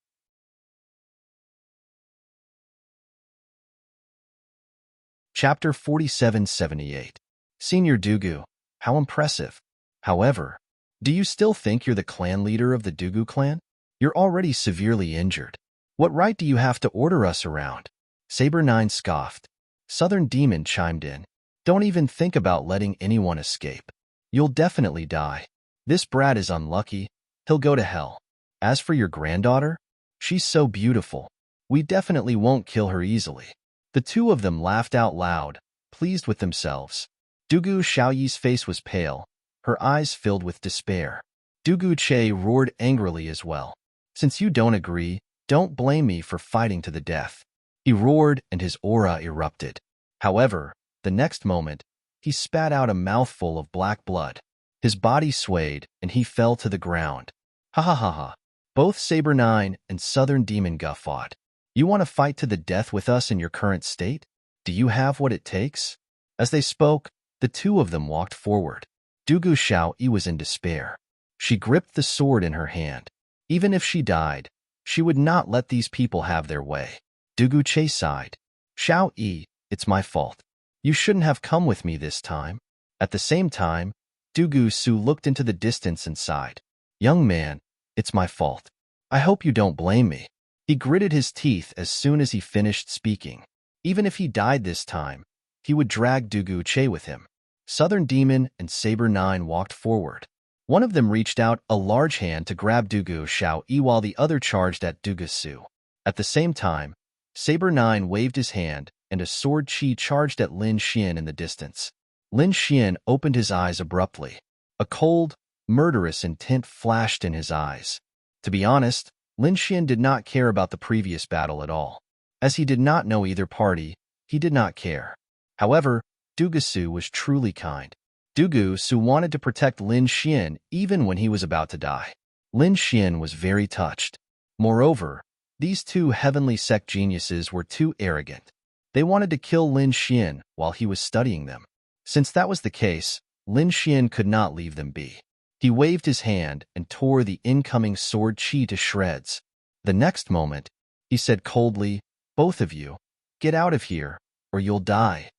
Chapter 4778. Senior Dugu, how impressive. However, do you still think you're the clan leader of the Dugu clan? You're already severely injured. What right do you have to order us around? Saber 9 scoffed. Southern Demon chimed in. Don't even think about letting anyone escape. You'll definitely die. This brat is unlucky. He'll go to hell. As for your granddaughter, she's so beautiful. We definitely won't kill her easily. The two of them laughed out loud, pleased with themselves. Dugu Xiaoyi's face was pale, her eyes filled with despair. Dugu Che roared angrily as well. "Since you don't agree, don't blame me for fighting to the death." He roared and his aura erupted. However, the next moment, he spat out a mouthful of black blood. His body swayed and he fell to the ground. Ha ha ha ha. Both Saber 9 and Southern Demon guffawed. You want to fight to the death with us in your current state? Do you have what it takes? As they spoke, the two of them walked forward. Dugu Xiaoyi was in despair. She gripped the sword in her hand. Even if she died, she would not let these people have their way. Dugu Che sighed. Xiaoyi, it's my fault. You shouldn't have come with me this time. At the same time, Dugu Su looked into the distance and sighed. Young man, it's my fault. I hope you don't blame me. He gritted his teeth as soon as he finished speaking. Even if he died this time, he would drag Dugu Che with him. Southern Demon and Saber 9 walked forward. One of them reached out a large hand to grab Dugu Xiaoyi while the other charged at Dugu Su. At the same time, Saber 9 waved his hand and a sword chi charged at Lin Xian in the distance. Lin Xian opened his eyes abruptly. A cold, murderous intent flashed in his eyes. To be honest, Lin Xian did not care about the previous battle at all. As he did not know either party, he did not care. However, Dugu Su was truly kind. Dugu Su wanted to protect Lin Xian even when he was about to die. Lin Xian was very touched. Moreover, these two heavenly sect geniuses were too arrogant. They wanted to kill Lin Xian while he was studying them. Since that was the case, Lin Xian could not leave them be. He waved his hand and tore the incoming sword chi to shreds. The next moment, he said coldly, "Both of you, get out of here, or you'll die."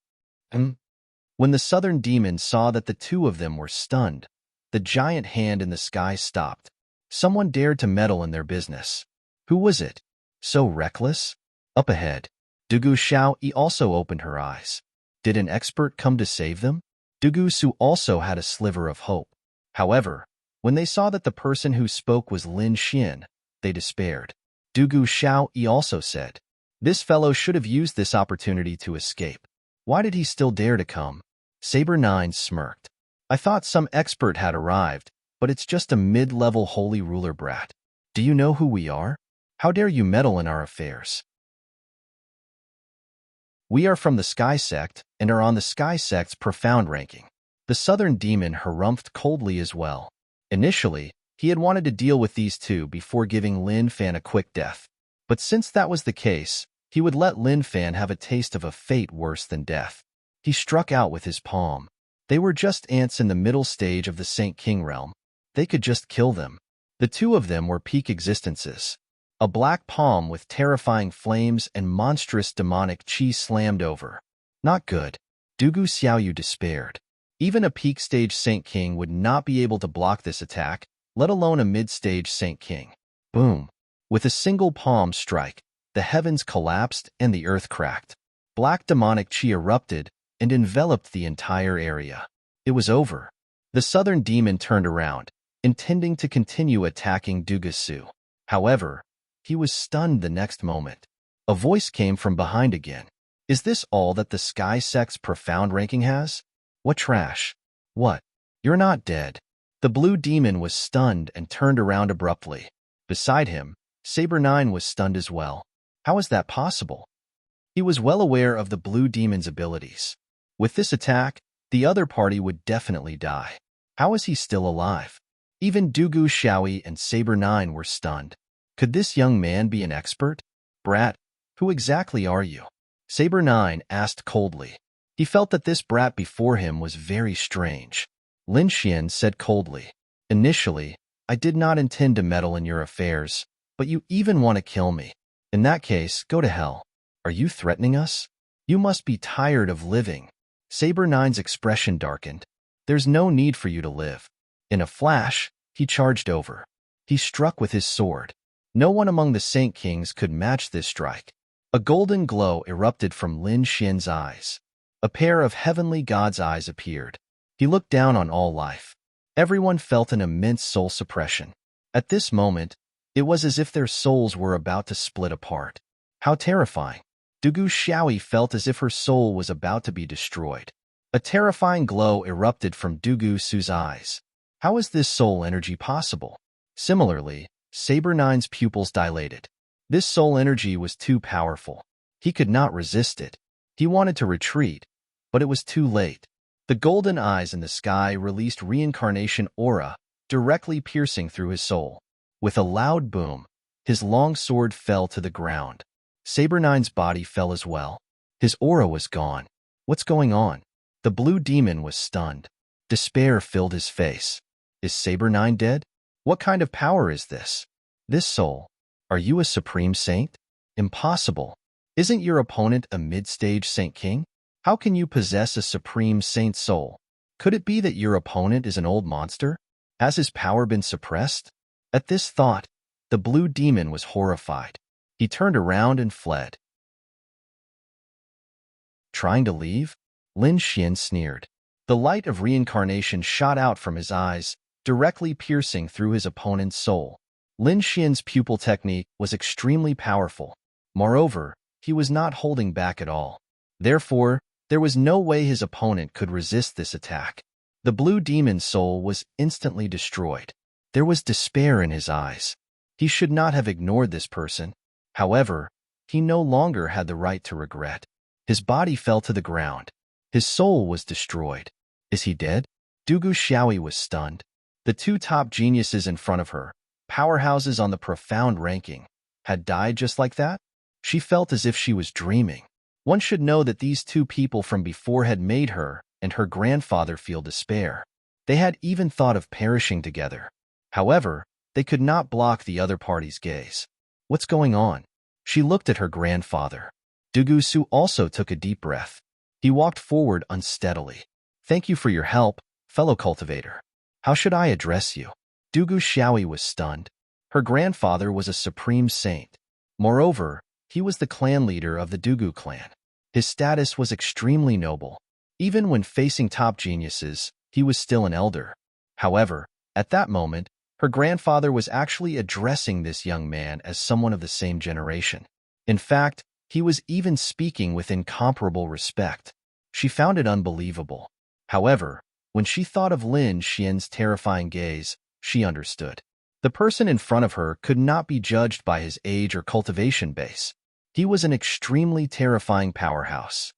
When the Southern Demon saw that the two of them were stunned, the giant hand in the sky stopped. Someone dared to meddle in their business. Who was it? So reckless? Up ahead, Dugu Xiaoyi also opened her eyes. Did an expert come to save them? Dugu Su also had a sliver of hope. However, when they saw that the person who spoke was Lin Xian, they despaired. Dugu Xiaoyi also said, "This fellow should have used this opportunity to escape. Why did he still dare to come?" Saber 9 smirked. "I thought some expert had arrived, but it's just a mid-level holy ruler brat. Do you know who we are? How dare you meddle in our affairs?" We are from the Sky Sect and are on the Sky Sect's profound ranking. The Southern Demon harumphed coldly as well. Initially, he had wanted to deal with these two before giving Lin Fan a quick death. But since that was the case, he would let Lin Fan have a taste of a fate worse than death. He struck out with his palm. They were just ants in the middle stage of the Saint King realm. They could just kill them. The two of them were peak existences. A black palm with terrifying flames and monstrous demonic chi slammed over. Not good. Dugu Xiaoyu despaired. Even a peak stage Saint King would not be able to block this attack, let alone a mid-stage Saint King. Boom. With a single palm strike, the heavens collapsed and the earth cracked. Black demonic chi erupted and enveloped the entire area. It was over. The Southern Demon turned around, intending to continue attacking Dugu Su. However, he was stunned the next moment. A voice came from behind again. "Is this all that the Sky Sect's profound ranking has? What trash? What? You're not dead." The blue demon was stunned and turned around abruptly. Beside him, Saber 9 was stunned as well. How is that possible? He was well aware of the blue demon's abilities. With this attack, the other party would definitely die. How is he still alive? Even Dugu Xiaoyi and Saber 9 were stunned. Could this young man be an expert? "Brat, who exactly are you?" Saber 9 asked coldly. He felt that this brat before him was very strange. Lin Xian said coldly, "Initially, I did not intend to meddle in your affairs, but you even want to kill me. In that case, go to hell. Are you threatening us? You must be tired of living." Saber 9's expression darkened. "There's no need for you to live." In a flash, he charged over. He struck with his sword. No one among the Saint Kings could match this strike. A golden glow erupted from Lin Xian's eyes. A pair of heavenly god's eyes appeared. He looked down on all life. Everyone felt an immense soul suppression. At this moment, it was as if their souls were about to split apart. How terrifying. Dugu Xiaoyi felt as if her soul was about to be destroyed. A terrifying glow erupted from Dugu Su's eyes. How is this soul energy possible? Similarly, Saber 9's pupils dilated. This soul energy was too powerful. He could not resist it. He wanted to retreat, but it was too late. The golden eyes in the sky released reincarnation aura, directly piercing through his soul. With a loud boom, his long sword fell to the ground. Saber9's body fell as well. His aura was gone. What's going on? The blue demon was stunned. Despair filled his face. Is Saber9 dead? What kind of power is this? This soul. Are you a supreme saint? Impossible. Isn't your opponent a mid-stage saint king? How can you possess a supreme saint soul? Could it be that your opponent is an old monster? Has his power been suppressed? At this thought, the blue demon was horrified. He turned around and fled. Trying to leave? Lin Xian sneered. The light of reincarnation shot out from his eyes, directly piercing through his opponent's soul. Lin Xian's pupil technique was extremely powerful. Moreover, he was not holding back at all. Therefore, there was no way his opponent could resist this attack. The blue demon's soul was instantly destroyed. There was despair in his eyes. He should not have ignored this person. However, he no longer had the right to regret. His body fell to the ground. His soul was destroyed. Is he dead? Dugu Xiaoyi was stunned. The two top geniuses in front of her, powerhouses on the profound ranking, had died just like that? She felt as if she was dreaming. One should know that these two people from before had made her and her grandfather feel despair. They had even thought of perishing together. However, they could not block the other party's gaze. What's going on? She looked at her grandfather. Dugu Su also took a deep breath. He walked forward unsteadily. Thank you for your help, fellow cultivator. How should I address you? Dugu Xiaoyi was stunned. Her grandfather was a supreme saint. Moreover, he was the clan leader of the Dugu clan. His status was extremely noble. Even when facing top geniuses, he was still an elder. However, at that moment, her grandfather was actually addressing this young man as someone of the same generation. In fact, he was even speaking with incomparable respect. She found it unbelievable. However, when she thought of Lin Xian's terrifying gaze, she understood. The person in front of her could not be judged by his age or cultivation base. He was an extremely terrifying powerhouse.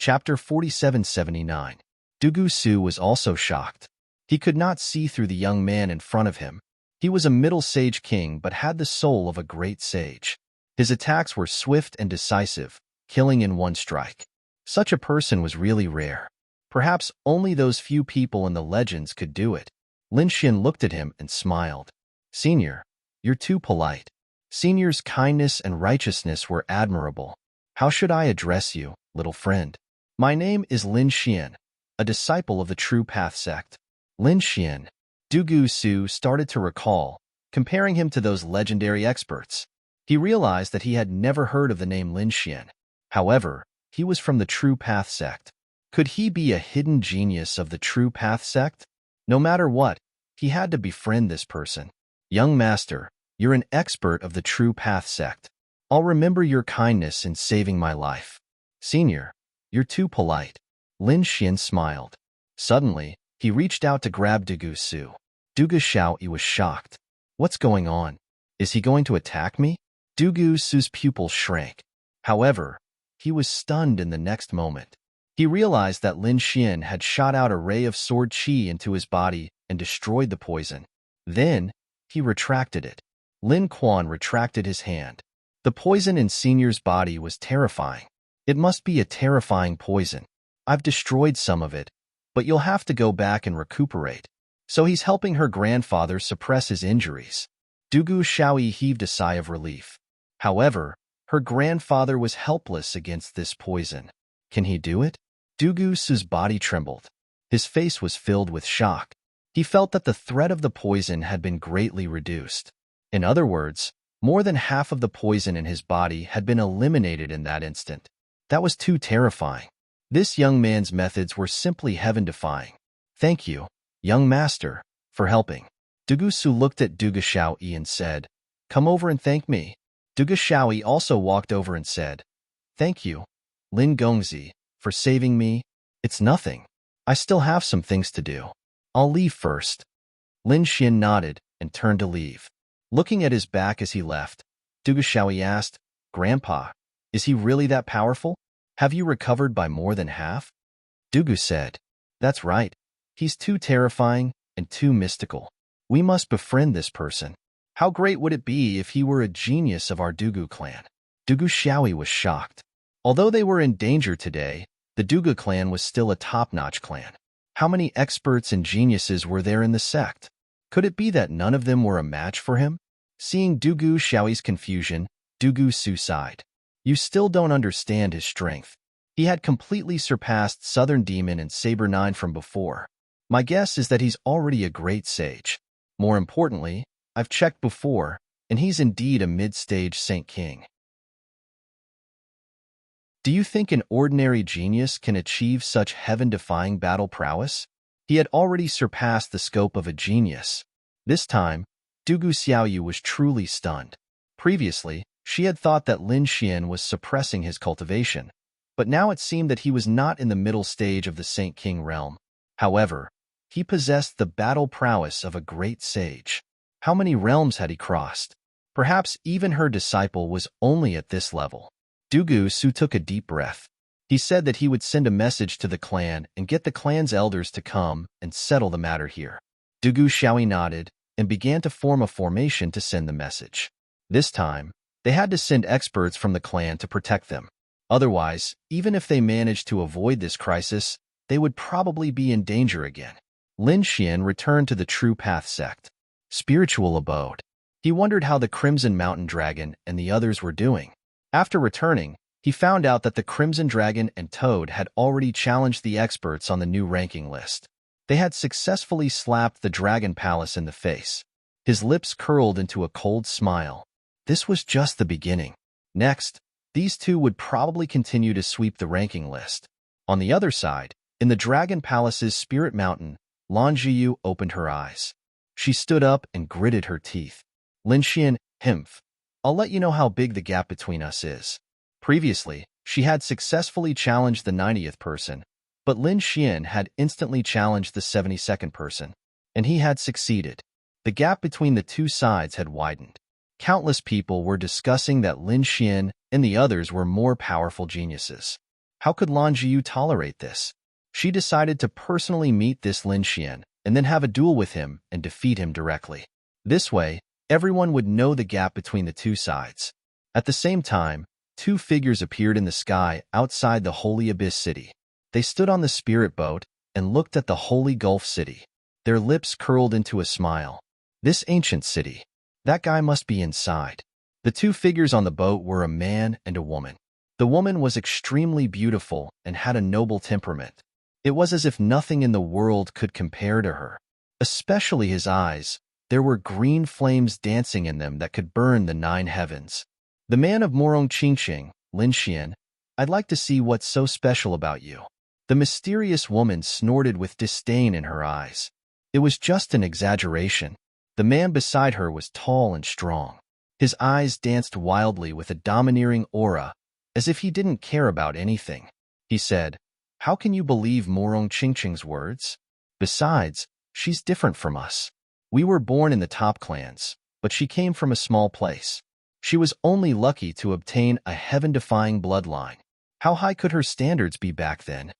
Chapter 4779. Dugu Su was also shocked. He could not see through the young man in front of him. He was a middle sage king but had the soul of a great sage. His attacks were swift and decisive, killing in one strike. Such a person was really rare. Perhaps only those few people in the legends could do it. Lin Xian looked at him and smiled. Senior, you're too polite. Senior's kindness and righteousness were admirable. How should I address you, little friend? My name is Lin Xian, a disciple of the True Path sect. Lin Xian. Dugu Su started to recall, comparing him to those legendary experts. He realized that he had never heard of the name Lin Xian. However, he was from the True Path sect. Could he be a hidden genius of the True Path sect? No matter what, he had to befriend this person. Young master, you're an expert of the True Path sect. I'll remember your kindness in saving my life. Senior, you're too polite. Lin Xian smiled. Suddenly, he reached out to grab Dugu Su. Dugu Xiaoyi was shocked. What's going on? Is he going to attack me? Dugu Su's pupils shrank. However, he was stunned in the next moment. He realized that Lin Xian had shot out a ray of sword qi into his body and destroyed the poison. Then, he retracted it. Lin Quan retracted his hand. The poison in Senior's body was terrifying. It must be a terrifying poison. I've destroyed some of it, but you'll have to go back and recuperate. So he's helping her grandfather suppress his injuries. Dugu Xiaoyi heaved a sigh of relief. However, her grandfather was helpless against this poison. Can he do it? Dugu Su's body trembled. His face was filled with shock. He felt that the threat of the poison had been greatly reduced. In other words, more than half of the poison in his body had been eliminated in that instant. That was too terrifying. This young man's methods were simply heaven-defying. Thank you, young master, for helping. Dugu Su looked at Dugu Xiaoyi and said, Come over and thank me. Dugu Xiaoyi also walked over and said, Thank you, Lin Gongzi, for saving me. It's nothing. I still have some things to do. I'll leave first. Lin Xian nodded and turned to leave. Looking at his back as he left, Dugu Xiaoyi asked, Grandpa, is he really that powerful? Have you recovered by more than half? Dugu said, That's right. He's too terrifying and too mystical. We must befriend this person. How great would it be if he were a genius of our Dugu clan? Dugu Xiaoyi was shocked. Although they were in danger today, the Dugu clan was still a top-notch clan. How many experts and geniuses were there in the sect? Could it be that none of them were a match for him? Seeing Dugu Xiaoyi's confusion, Dugu Su sighed. You still don't understand his strength. He had completely surpassed Southern Demon and Saber 9 from before. My guess is that he's already a great sage. More importantly, I've checked before, and he's indeed a mid-stage Saint King. Do you think an ordinary genius can achieve such heaven-defying battle prowess? He had already surpassed the scope of a genius. This time, Dugu Xiaoyu was truly stunned. Previously, she had thought that Lin Xian was suppressing his cultivation, but now it seemed that he was not in the middle stage of the Saint King realm. However, he possessed the battle prowess of a great sage. How many realms had he crossed? Perhaps even her disciple was only at this level. Dugu Su took a deep breath. He said that he would send a message to the clan and get the clan's elders to come and settle the matter here. Dugu Xiaoyi nodded and began to form a formation to send the message. This time, they had to send experts from the clan to protect them. Otherwise, even if they managed to avoid this crisis, they would probably be in danger again. Lin Xian returned to the True Path sect. Spiritual abode. He wondered how the Crimson Mountain Dragon and the others were doing. After returning, he found out that the Crimson Dragon and Toad had already challenged the experts on the new ranking list. They had successfully slapped the Dragon Palace in the face. His lips curled into a cold smile. This was just the beginning. Next, these two would probably continue to sweep the ranking list. On the other side, in the Dragon Palace's Spirit Mountain, Lan Jiyu opened her eyes. She stood up and gritted her teeth. Lin Xian, Himph. I'll let you know how big the gap between us is. Previously, she had successfully challenged the 90th person, but Lin Xian had instantly challenged the 72nd person, and he had succeeded. The gap between the two sides had widened. Countless people were discussing that Lin Xian and the others were more powerful geniuses. How could Lan Jiyu tolerate this? She decided to personally meet this Lin Xian and then have a duel with him and defeat him directly. This way, everyone would know the gap between the two sides. At the same time, two figures appeared in the sky outside the Holy Abyss City. They stood on the spirit boat and looked at the Holy Gulf City. Their lips curled into a smile. This ancient city. That guy must be inside. The two figures on the boat were a man and a woman. The woman was extremely beautiful and had a noble temperament. It was as if nothing in the world could compare to her. Especially his eyes. There were green flames dancing in them that could burn the 9 heavens. The man of Morong Qingqing, Lin Xian, I'd like to see what's so special about you. The mysterious woman snorted with disdain in her eyes. It was just an exaggeration. The man beside her was tall and strong. His eyes danced wildly with a domineering aura, as if he didn't care about anything. He said, "How can you believe Morong Qingqing's words? Besides, she's different from us. We were born in the top clans, but she came from a small place. She was only lucky to obtain a heaven-defying bloodline. How high could her standards be back then?"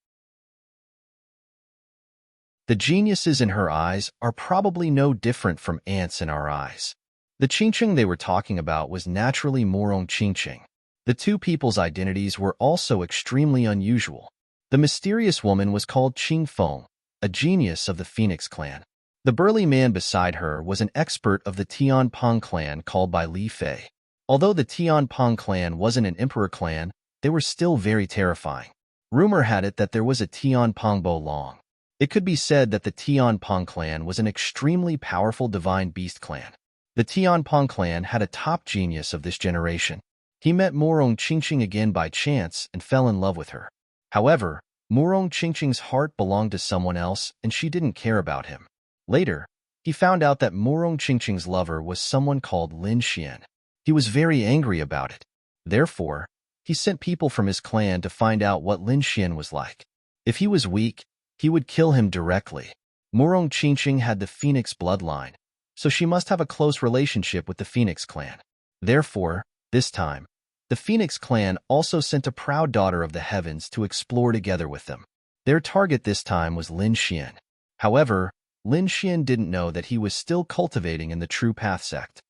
The geniuses in her eyes are probably no different from ants in our eyes. The Qingqing they were talking about was naturally Morong Qingqing. The two people's identities were also extremely unusual. The mysterious woman was called Qing Feng, a genius of the Phoenix clan. The burly man beside her was an expert of the Tianpeng clan called by Li Fei. Although the Tianpeng clan wasn't an emperor clan, they were still very terrifying. Rumor had it that there was a Tianpeng Bo Long. It could be said that the Tianpeng clan was an extremely powerful divine beast clan. The Tianpeng clan had a top genius of this generation. He met Morong Qingqing again by chance and fell in love with her. However, Morong Qingqing's heart belonged to someone else and she didn't care about him. Later, he found out that Morong Qingqing's lover was someone called Lin Xian. He was very angry about it. Therefore, he sent people from his clan to find out what Lin Xian was like. If he was weak, he would kill him directly. Morong Qingqing had the Phoenix bloodline, so she must have a close relationship with the Phoenix clan. Therefore, this time, the Phoenix clan also sent a proud daughter of the heavens to explore together with them. Their target this time was Lin Xian. However, Lin Xian didn't know that he was still cultivating in the True Path sect.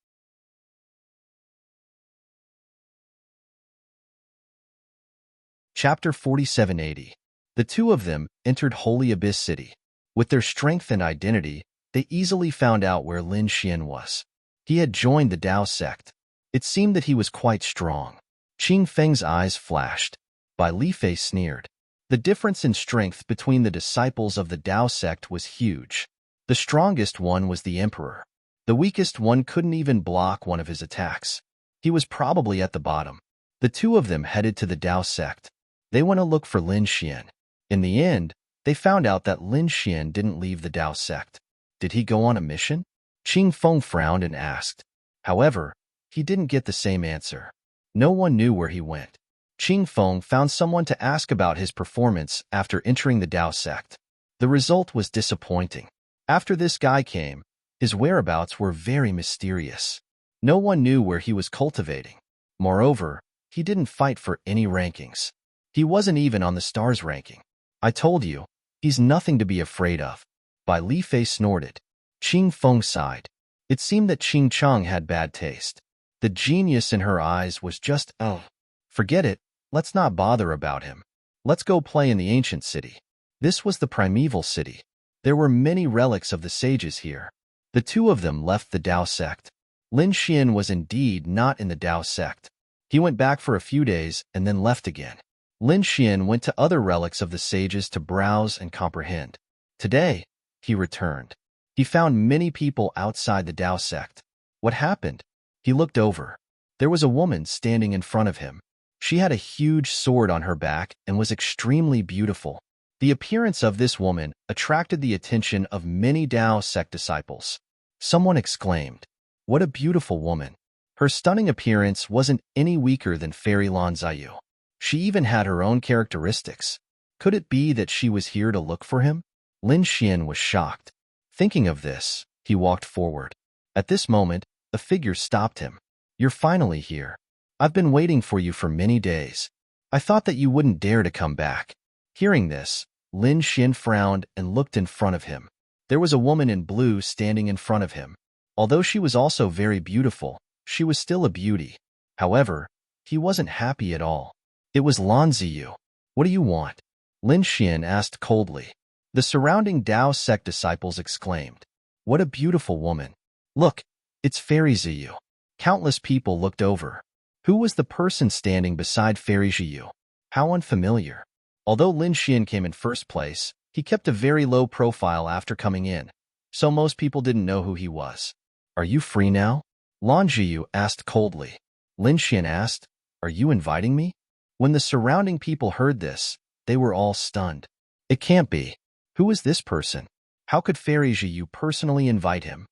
Chapter 4780. The two of them entered Holy Abyss City. With their strength and identity, they easily found out where Lin Xian was. He had joined the Dao sect. It seemed that he was quite strong. Qing Feng's eyes flashed. Bai Li Fei sneered. The difference in strength between the disciples of the Dao sect was huge. The strongest one was the Emperor. The weakest one couldn't even block one of his attacks. He was probably at the bottom. The two of them headed to the Dao sect. They went to look for Lin Xian. In the end, they found out that Lin Xian didn't leave the Dao sect. Did he go on a mission? Qing Feng frowned and asked. However, he didn't get the same answer. No one knew where he went. Qing Feng found someone to ask about his performance after entering the Dao sect. The result was disappointing. After this guy came, his whereabouts were very mysterious. No one knew where he was cultivating. Moreover, he didn't fight for any rankings. He wasn't even on the stars ranking. I told you, he's nothing to be afraid of. Bai Li Fei snorted. Qing Feng sighed. It seemed that Qing Cheng had bad taste. The genius in her eyes was just, oh, forget it, let's not bother about him. Let's go play in the ancient city. This was the primeval city. There were many relics of the sages here. The two of them left the Dao sect. Lin Xian was indeed not in the Dao sect. He went back for a few days and then left again. Lin Xian went to other relics of the sages to browse and comprehend. Today, he returned. He found many people outside the Dao sect. What happened? He looked over. There was a woman standing in front of him. She had a huge sword on her back and was extremely beautiful. The appearance of this woman attracted the attention of many Dao sect disciples. Someone exclaimed, "What a beautiful woman!" Her stunning appearance wasn't any weaker than Fairy Lan Ziyu. She even had her own characteristics. Could it be that she was here to look for him? Lin Xian was shocked. Thinking of this, he walked forward. At this moment, a figure stopped him. "You're finally here. I've been waiting for you for many days. I thought that you wouldn't dare to come back." Hearing this, Lin Xian frowned and looked in front of him. There was a woman in blue standing in front of him. Although she was also very beautiful, she was still a beauty. However, he wasn't happy at all. It was Lan Ziyu. "What do you want?" Lin Xian asked coldly. The surrounding Dao sect disciples exclaimed, "What a beautiful woman! Look, it's Fairy Ziyu." Countless people looked over. Who was the person standing beside Fairy Ziyu? How unfamiliar. Although Lin Xian came in first place, he kept a very low profile after coming in, so most people didn't know who he was. "Are you free now?" Lan Ziyu asked coldly. Lin Xian asked, "Are you inviting me?" When the surrounding people heard this, they were all stunned. It can't be. Who is this person? How could Fairy Ziyu personally invite him?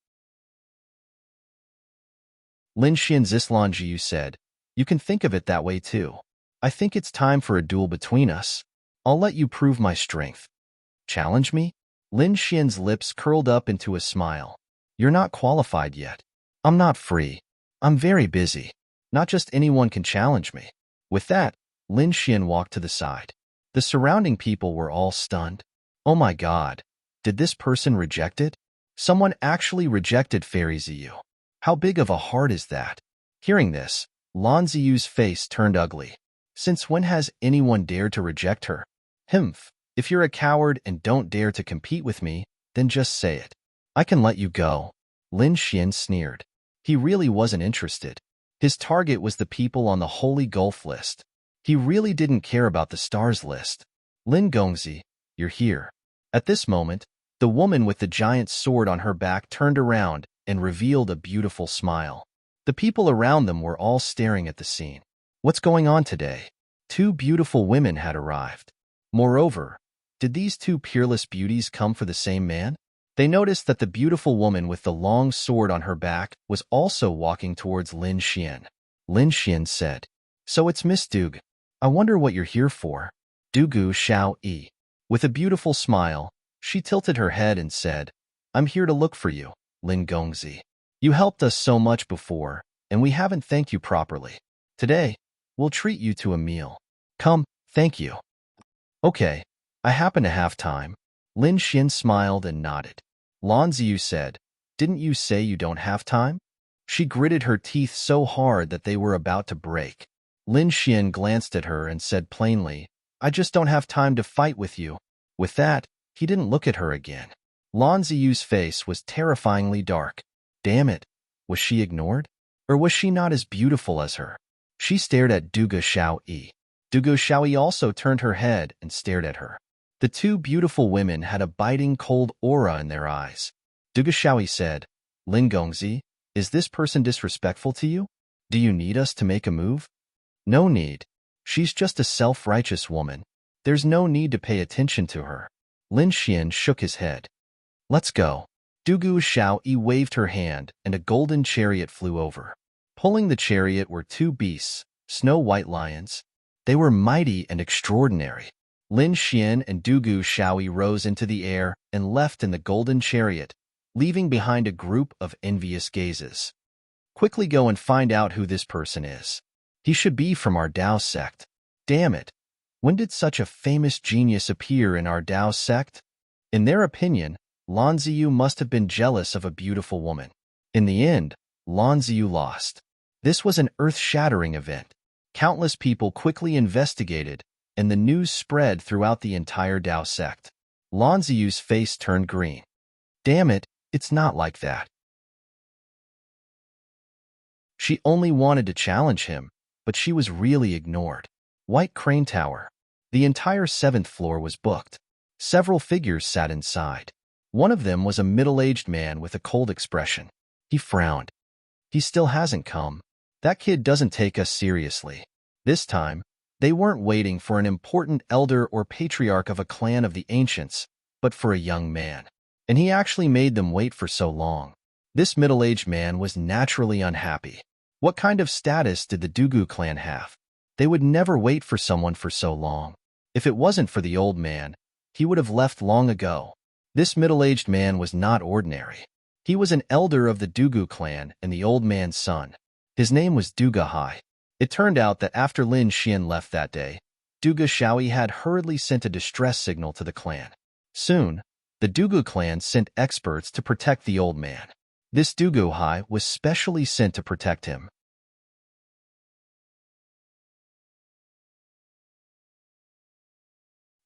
Lin Xian's Lan Ziyu said, "You can think of it that way too. I think it's time for a duel between us. I'll let you prove my strength." "Challenge me?" Lin Xian's lips curled up into a smile. "You're not qualified yet. I'm not free. I'm very busy. Not just anyone can challenge me." With that, Lin Xian walked to the side. The surrounding people were all stunned. Oh my God! Did this person reject it? Someone actually rejected Fairy Ziyu. How big of a heart is that? Hearing this, Lan Ziyu's face turned ugly. Since when has anyone dared to reject her? "Humph, if you're a coward and don't dare to compete with me, then just say it. I can let you go." Lin Xian sneered. He really wasn't interested. His target was the people on the Holy Gulf list. He really didn't care about the stars list. "Lin Gongzi, you're here." At this moment, the woman with the giant sword on her back turned around and revealed a beautiful smile. The people around them were all staring at the scene. What's going on today? Two beautiful women had arrived. Moreover, did these two peerless beauties come for the same man? They noticed that the beautiful woman with the long sword on her back was also walking towards Lin Xian. Lin Xian said, "So it's Miss Dug. I wonder what you're here for." Dugu Xiao Yi. With a beautiful smile, she tilted her head and said, "I'm here to look for you, Lin Gongzi. You helped us so much before, and we haven't thanked you properly. Today, we'll treat you to a meal. Come, thank you." "Okay, I happen to have time." Lin Xian smiled and nodded. Lan Ziyu said, "Didn't you say you don't have time?" She gritted her teeth so hard that they were about to break. Lin Xian glanced at her and said plainly, "I just don't have time to fight with you." With that, he didn't look at her again. Lan Ziyu's face was terrifyingly dark. Damn it, was she ignored? Or was she not as beautiful as her? She stared at Duga Xiaoyi. Duga Xiaoyi also turned her head and stared at her. The two beautiful women had a biting cold aura in their eyes. Duga Xiaoyi said, "Lin Gongzi, is this person disrespectful to you? Do you need us to make a move?" "No need. She's just a self-righteous woman. There's no need to pay attention to her." Lin Xian shook his head. "Let's go." Dugu Xiaoyi waved her hand, and a golden chariot flew over. Pulling the chariot were two beasts, snow-white lions. They were mighty and extraordinary. Lin Xian and Dugu Xiaoyi rose into the air and left in the golden chariot, leaving behind a group of envious gazes. "Quickly go and find out who this person is. He should be from our Dao sect. Damn it! When did such a famous genius appear in our Dao sect?" In their opinion, Lan Ziyu must have been jealous of a beautiful woman. In the end, Lan Ziyu lost. This was an earth-shattering event. Countless people quickly investigated, and the news spread throughout the entire Dao sect. Lan Ziyu's face turned green. Damn it, it's not like that. She only wanted to challenge him, but she was really ignored. White Crane Tower. The entire 7th floor was booked. Several figures sat inside. One of them was a middle-aged man with a cold expression. He frowned. "He still hasn't come. That kid doesn't take us seriously." This time, they weren't waiting for an important elder or patriarch of a clan of the ancients, but for a young man. And he actually made them wait for so long. This middle-aged man was naturally unhappy. What kind of status did the Dugu clan have? They would never wait for someone for so long. If it wasn't for the old man, he would have left long ago. This middle-aged man was not ordinary. He was an elder of the Dugu clan and the old man's son. His name was Duga Hai. It turned out that after Lin Xian left that day, Duga Xiaoyi had hurriedly sent a distress signal to the clan. Soon, the Dugu clan sent experts to protect the old man. This Dugu Hai was specially sent to protect him.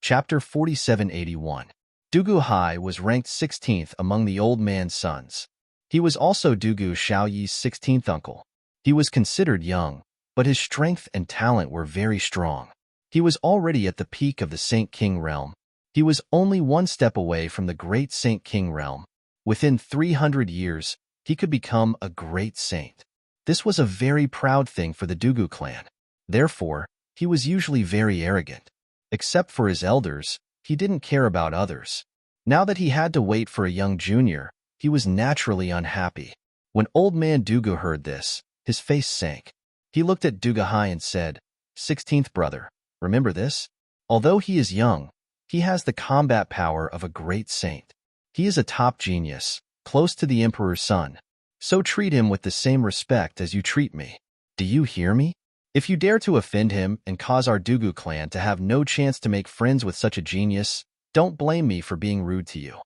Chapter 4781. Dugu Hai was ranked 16th among the old man's sons. He was also Dugu Xiaoyi's 16th uncle. He was considered young, but his strength and talent were very strong. He was already at the peak of the Saint King realm. He was only one step away from the great Saint King realm. Within 300 years, he could become a great saint. This was a very proud thing for the Dugu clan. Therefore, he was usually very arrogant. Except for his elders, he didn't care about others. Now that he had to wait for a young junior, he was naturally unhappy. When old man Dugu heard this, his face sank. He looked at Duga Hai and said, "16th brother, remember this? Although he is young, he has the combat power of a great saint. He is a top genius, close to the emperor's son. So treat him with the same respect as you treat me. Do you hear me? If you dare to offend him and cause our Dugu clan to have no chance to make friends with such a genius, don't blame me for being rude to you."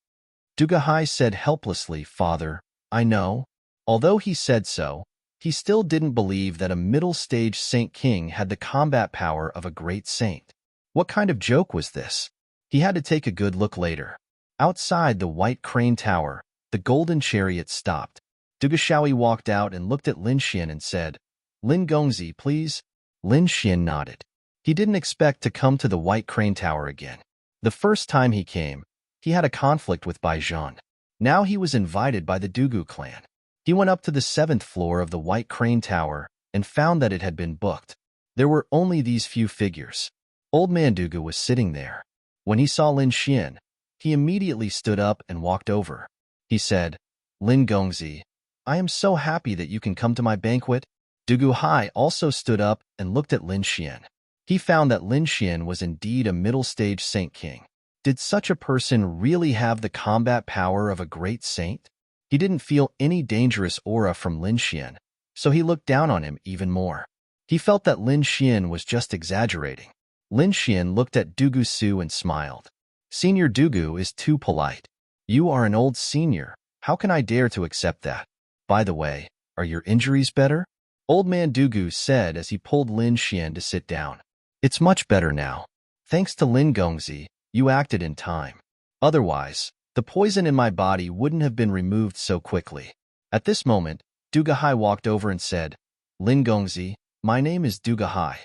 Duga Hai said helplessly, "Father, I know." Although he said so, he still didn't believe that a middle-stage Saint King had the combat power of a great saint. What kind of joke was this? He had to take a good look later. Outside the White Crane Tower, the golden chariot stopped. Duga Xiaoyi walked out and looked at Lin Xian and said, "Lin Gongzi, please." Lin Xian nodded. He didn't expect to come to the White Crane Tower again. The first time he came, he had a conflict with Baijian. Now he was invited by the Dugu clan. He went up to the 7th floor of the White Crane Tower and found that it had been booked. There were only these few figures. Old man Dugu was sitting there. When he saw Lin Xian, he immediately stood up and walked over. He said, "Lin Gongzi, I am so happy that you can come to my banquet." Dugu Hai also stood up and looked at Lin Xian. He found that Lin Xian was indeed a middle-stage Saint King. Did such a person really have the combat power of a great saint? He didn't feel any dangerous aura from Lin Xian, so he looked down on him even more. He felt that Lin Xian was just exaggerating. Lin Xian looked at Dugu Su and smiled. Senior Dugu is too polite. You are an old senior. How can I dare to accept that? By the way, are your injuries better? Old man Dugu said as he pulled Lin Xian to sit down. It's much better now. Thanks to Lin Gongzi, you acted in time. Otherwise, the poison in my body wouldn't have been removed so quickly. At this moment, Dugahai walked over and said, Lin Gongzi, my name is Dugahai.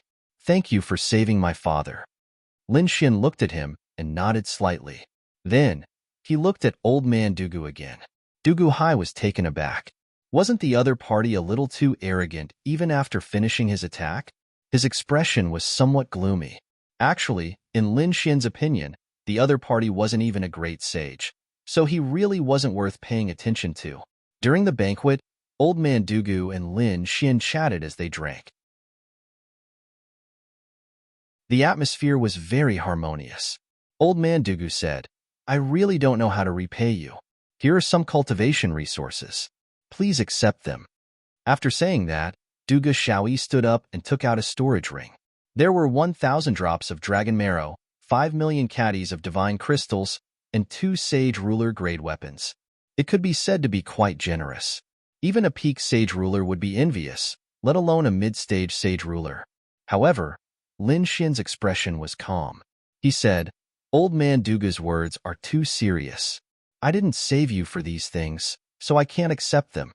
Thank you for saving my father. Lin Xian looked at him and nodded slightly. Then, he looked at old man Dugu again. Dugahai was taken aback. Wasn't the other party a little too arrogant even after finishing his attack? His expression was somewhat gloomy. Actually, in Lin Xian's opinion, the other party wasn't even a great sage, so he really wasn't worth paying attention to. During the banquet, old man Dugu and Lin Xian chatted as they drank. The atmosphere was very harmonious. Old man Dugu said, I really don't know how to repay you. Here are some cultivation resources. Please accept them. After saying that, Duga Xiaoyi stood up and took out a storage ring. There were 1,000 drops of dragon marrow, 5 million caddies of divine crystals, and 2 sage ruler grade weapons. It could be said to be quite generous. Even a peak sage ruler would be envious, let alone a mid-stage sage ruler. However, Lin Xian's expression was calm. He said, Old man Duga's words are too serious. I didn't save you for these things, so I can't accept them.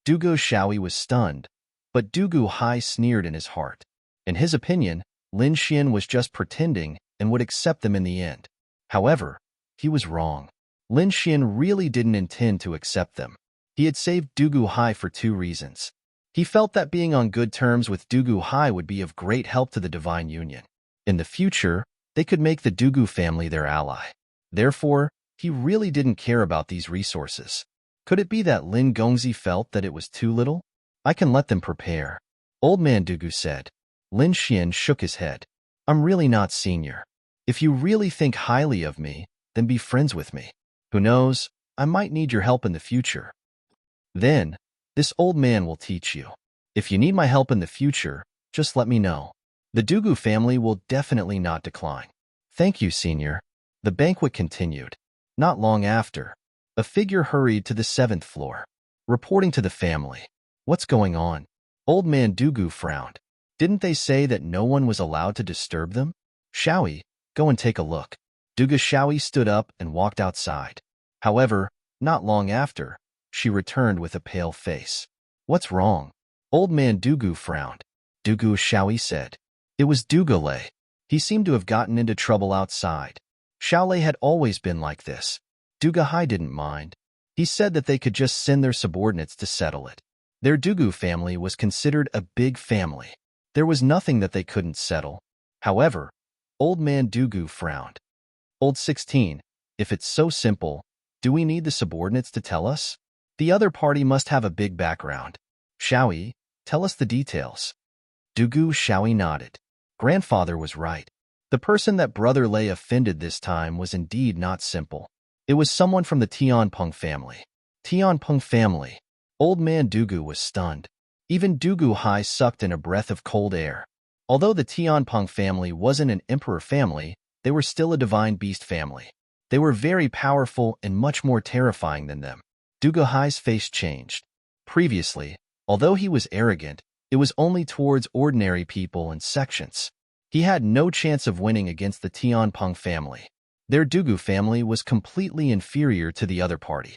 Dugu Xiaoyi was stunned, but Dugu Hai sneered in his heart. In his opinion, Lin Xian was just pretending and would accept them in the end. However, he was wrong. Lin Xian really didn't intend to accept them. He had saved Dugu Hai for 2 reasons. He felt that being on good terms with Dugu Hai would be of great help to the Divine Union. In the future, they could make the Dugu family their ally. Therefore, he really didn't care about these resources. Could it be that Lin Gongzi felt that it was too little? I can let them prepare. Old man Dugu said. Lin Xian shook his head. I'm really not senior. If you really think highly of me, then be friends with me. Who knows, I might need your help in the future. Then, this old man will teach you. If you need my help in the future, just let me know. The Dugu family will definitely not decline. Thank you, senior. The banquet continued. Not long after, a figure hurried to the 7th floor, reporting to the family. What's going on? Old man Dugu frowned. Didn't they say that no one was allowed to disturb them? Xiaoyi, go and take a look. Duga Xiaoyi stood up and walked outside. However, not long after, she returned with a pale face. What's wrong? Old man Dugu frowned. Dugu Xiaoyi said. It was Dugale. He seemed to have gotten into trouble outside. Xiaolei had always been like this. Dugahai didn't mind. He said that they could just send their subordinates to settle it. Their Dugu family was considered a big family. There was nothing that they couldn't settle. However, old man Dugu frowned. Old 16, if it's so simple, do we need the subordinates to tell us? The other party must have a big background. Xiaoyi, tell us the details. Dugu Xiaoyi nodded. Grandfather was right. The person that Brother Lei offended this time was indeed not simple. It was someone from the Tianpeng family. Tianpeng family. Old man Dugu was stunned. Even Dugu Hai sucked in a breath of cold air. Although the Tianpeng family wasn't an emperor family, they were still a divine beast family. They were very powerful and much more terrifying than them. Dugu Hai's face changed. Previously, although he was arrogant, it was only towards ordinary people and sections. He had no chance of winning against the Tianpeng family. Their Dugu family was completely inferior to the other party.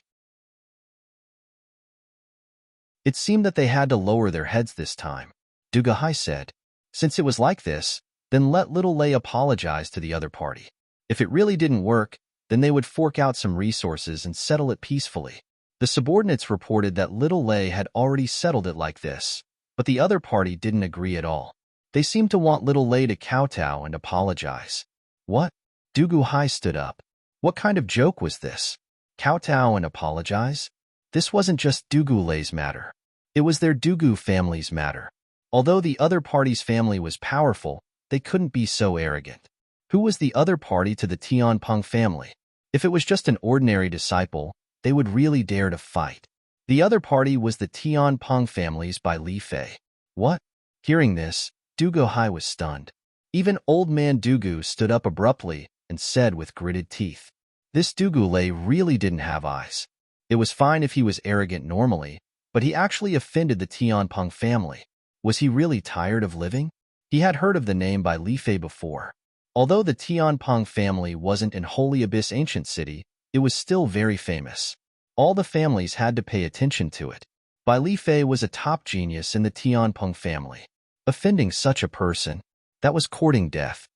It seemed that they had to lower their heads this time. Dugahai said, since it was like this, then let little Lei apologize to the other party. If it really didn't work, then they would fork out some resources and settle it peacefully. The subordinates reported that little Lei had already settled it like this, but the other party didn't agree at all. They seemed to want little Lei to kowtow and apologize. What? Dugu Hai stood up. What kind of joke was this? Kowtow and apologize? This wasn't just Dugu Lei's matter. It was their Dugu family's matter. Although the other party's family was powerful, they couldn't be so arrogant. Who was the other party to the Tianpeng family? If it was just an ordinary disciple, they would really dare to fight. The other party was the Tianpeng families by Li Fei. What? Hearing this, Dugu Hai was stunned. Even old man Dugu stood up abruptly and said with gritted teeth, "This Dugule really didn't have eyes." It was fine if he was arrogant normally, but he actually offended the Tianpeng family. Was he really tired of living? He had heard of the name by Li Fei before. Although the Tianpeng family wasn't in Holy Abyss Ancient City, it was still very famous. All the families had to pay attention to it. Bai Li Fei was a top genius in the Tianpeng family. Offending such a person, that was courting death.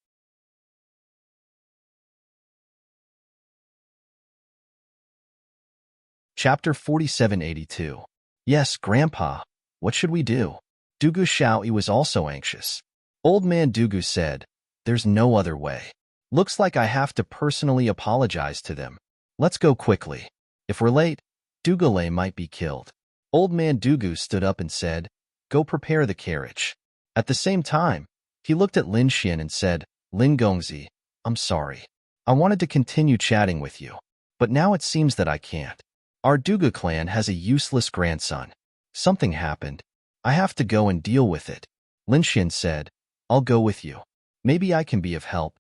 Chapter 4782. Yes, Grandpa, what should we do? Dugu Xiaoyi was also anxious. Old man Dugu said, "There's no other way. Looks like I have to personally apologize to them. Let's go quickly. If we're late, Dugule might be killed." Old man Dugu stood up and said, "Go prepare the carriage." At the same time, he looked at Lin Xian and said, "Lin Gongzi, I'm sorry. I wanted to continue chatting with you, but now it seems that I can't. Our Dugu clan has a useless grandson. Something happened. I have to go and deal with it." Lin Xian said, "I'll go with you. Maybe I can be of help."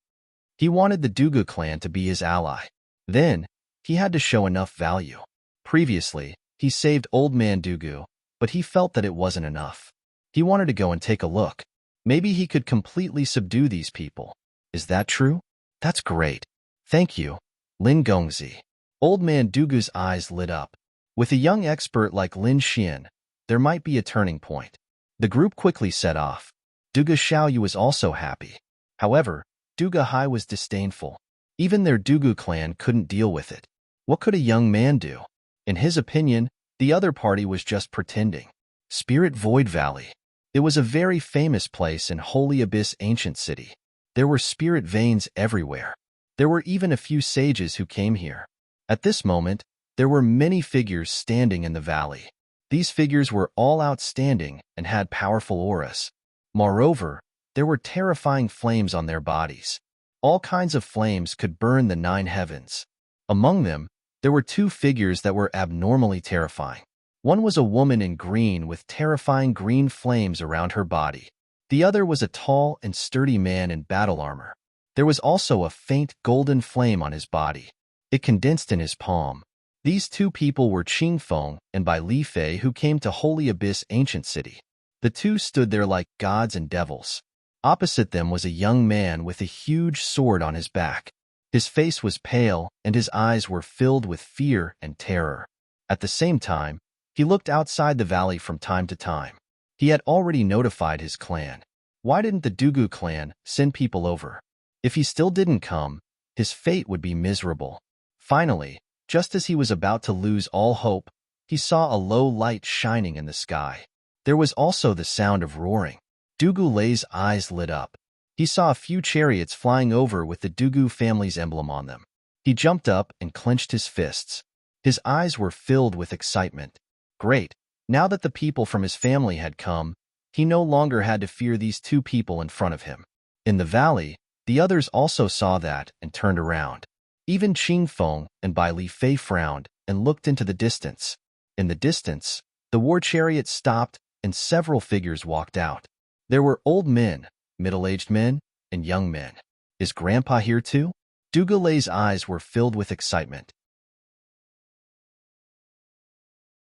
He wanted the Dugu clan to be his ally. Then, he had to show enough value. Previously, he saved Old Man Dugu, but he felt that it wasn't enough. He wanted to go and take a look. Maybe he could completely subdue these people. Is that true? That's great. Thank you, Lin Gongzi. Old Man Dugu's eyes lit up. With a young expert like Lin Xian, there might be a turning point. The group quickly set off. Dugu Xiaoyu was also happy. However, Dugu Hai was disdainful. Even their Dugu clan couldn't deal with it. What could a young man do? In his opinion, the other party was just pretending. Spirit Void Valley. It was a very famous place in Holy Abyss Ancient City. There were spirit veins everywhere. There were even a few sages who came here. At this moment, there were many figures standing in the valley. These figures were all outstanding and had powerful auras. Moreover, there were terrifying flames on their bodies. All kinds of flames could burn the 9 heavens. Among them, there were 2 figures that were abnormally terrifying. One was a woman in green with terrifying green flames around her body. The other was a tall and sturdy man in battle armor. There was also a faint golden flame on his body. It condensed in his palm. These 2 people were Qingfeng and Bai Li Fei, who came to Holy Abyss Ancient City. The 2 stood there like gods and devils. Opposite them was a young man with a huge sword on his back. His face was pale and his eyes were filled with fear and terror. At the same time, he looked outside the valley from time to time. He had already notified his clan. Why didn't the Dugu clan send people over? If he still didn't come, his fate would be miserable. Finally, just as he was about to lose all hope, he saw a low light shining in the sky. There was also the sound of roaring. Dugu Lei's eyes lit up. He saw a few chariots flying over with the Dugu family's emblem on them. He jumped up and clenched his fists. His eyes were filled with excitement. Great! Now that the people from his family had come, he no longer had to fear these 2 people in front of him. In the valley, the others also saw that and turned around. Even Qingfeng and Bai Li Fei frowned and looked into the distance. In the distance, the war chariot stopped and several figures walked out. There were old men, middle-aged men, and young men. Is Grandpa here too? Dugu Lei's eyes were filled with excitement.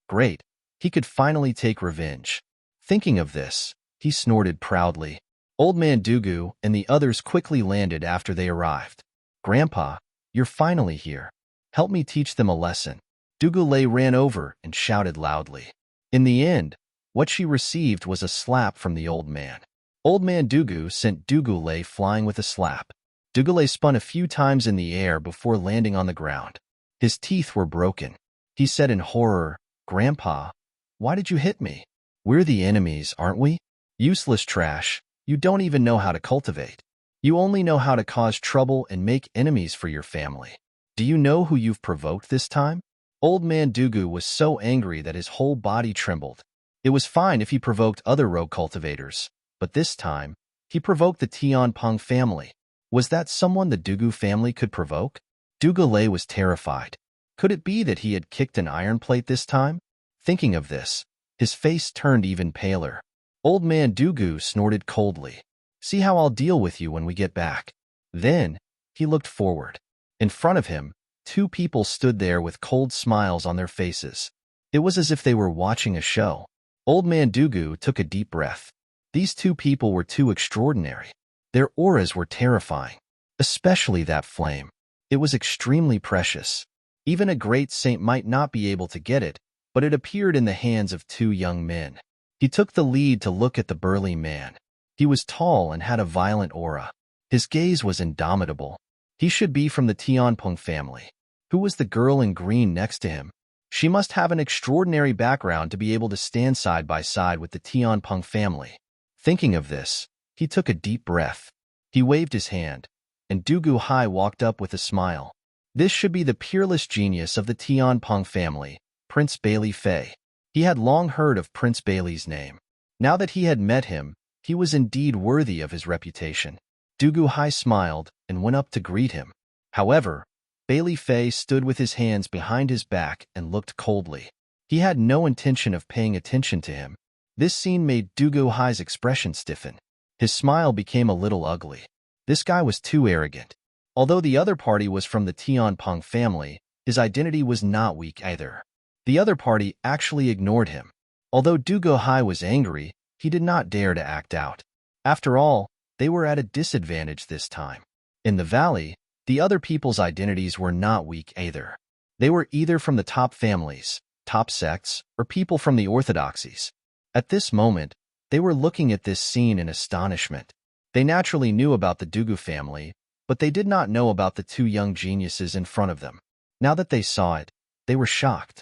Great, he could finally take revenge. Thinking of this, he snorted proudly. Old Man Dugu and the others quickly landed after they arrived. Grandpa, you're finally here. Help me teach them a lesson. Dugu Lei ran over and shouted loudly. In the end, what she received was a slap from the old man. Old Man Dugu sent Dugu Lei flying with a slap. Dugu Lei spun a few times in the air before landing on the ground. His teeth were broken. He said in horror, "Grandpa, why did you hit me? We're the enemies, aren't we? Useless trash, you don't even know how to cultivate. You only know how to cause trouble and make enemies for your family. Do you know who you've provoked this time?" Old Man Dugu was so angry that his whole body trembled. It was fine if he provoked other rogue cultivators, but this time, he provoked the Tianpeng family. Was that someone the Dugu family could provoke? Dugu Lei was terrified. Could it be that he had kicked an iron plate this time? Thinking of this, his face turned even paler. Old Man Dugu snorted coldly. "See how I'll deal with you when we get back." Then, He looked forward. In front of him, two people stood there with cold smiles on their faces. It was as if they were watching a show. Old Man Dugu took a deep breath. These two people were too extraordinary. Their auras were terrifying, especially that flame. It was extremely precious. Even a great saint might not be able to get it, but it appeared in the hands of two young men. He took the lead to look at the burly man. He was tall and had a violent aura. His gaze was indomitable. He should be from the Tianpeng family. Who was the girl in green next to him? She must have an extraordinary background to be able to stand side by side with the Tianpeng family. Thinking of this, he took a deep breath. He waved his hand, and Dugu Hai walked up with a smile. This should be the peerless genius of the Tianpeng family, Prince Bailey Fei. He had long heard of Prince Bailey's name. Now that he had met him, he was indeed worthy of his reputation. Dugu Hai smiled and went up to greet him. However, Bailey Fei stood with his hands behind his back and looked coldly. He had no intention of paying attention to him. This scene made Dugu Hai's expression stiffen. His smile became a little ugly. This guy was too arrogant. Although the other party was from the Tianpeng family, his identity was not weak either. The other party actually ignored him. Although Dugu Hai was angry, he did not dare to act out. After all, they were at a disadvantage this time. In the valley, the other people's identities were not weak either. They were either from the top families, top sects, or people from the orthodoxies. At this moment, they were looking at this scene in astonishment. They naturally knew about the Dugu family, but they did not know about the two young geniuses in front of them. Now that they saw it, they were shocked.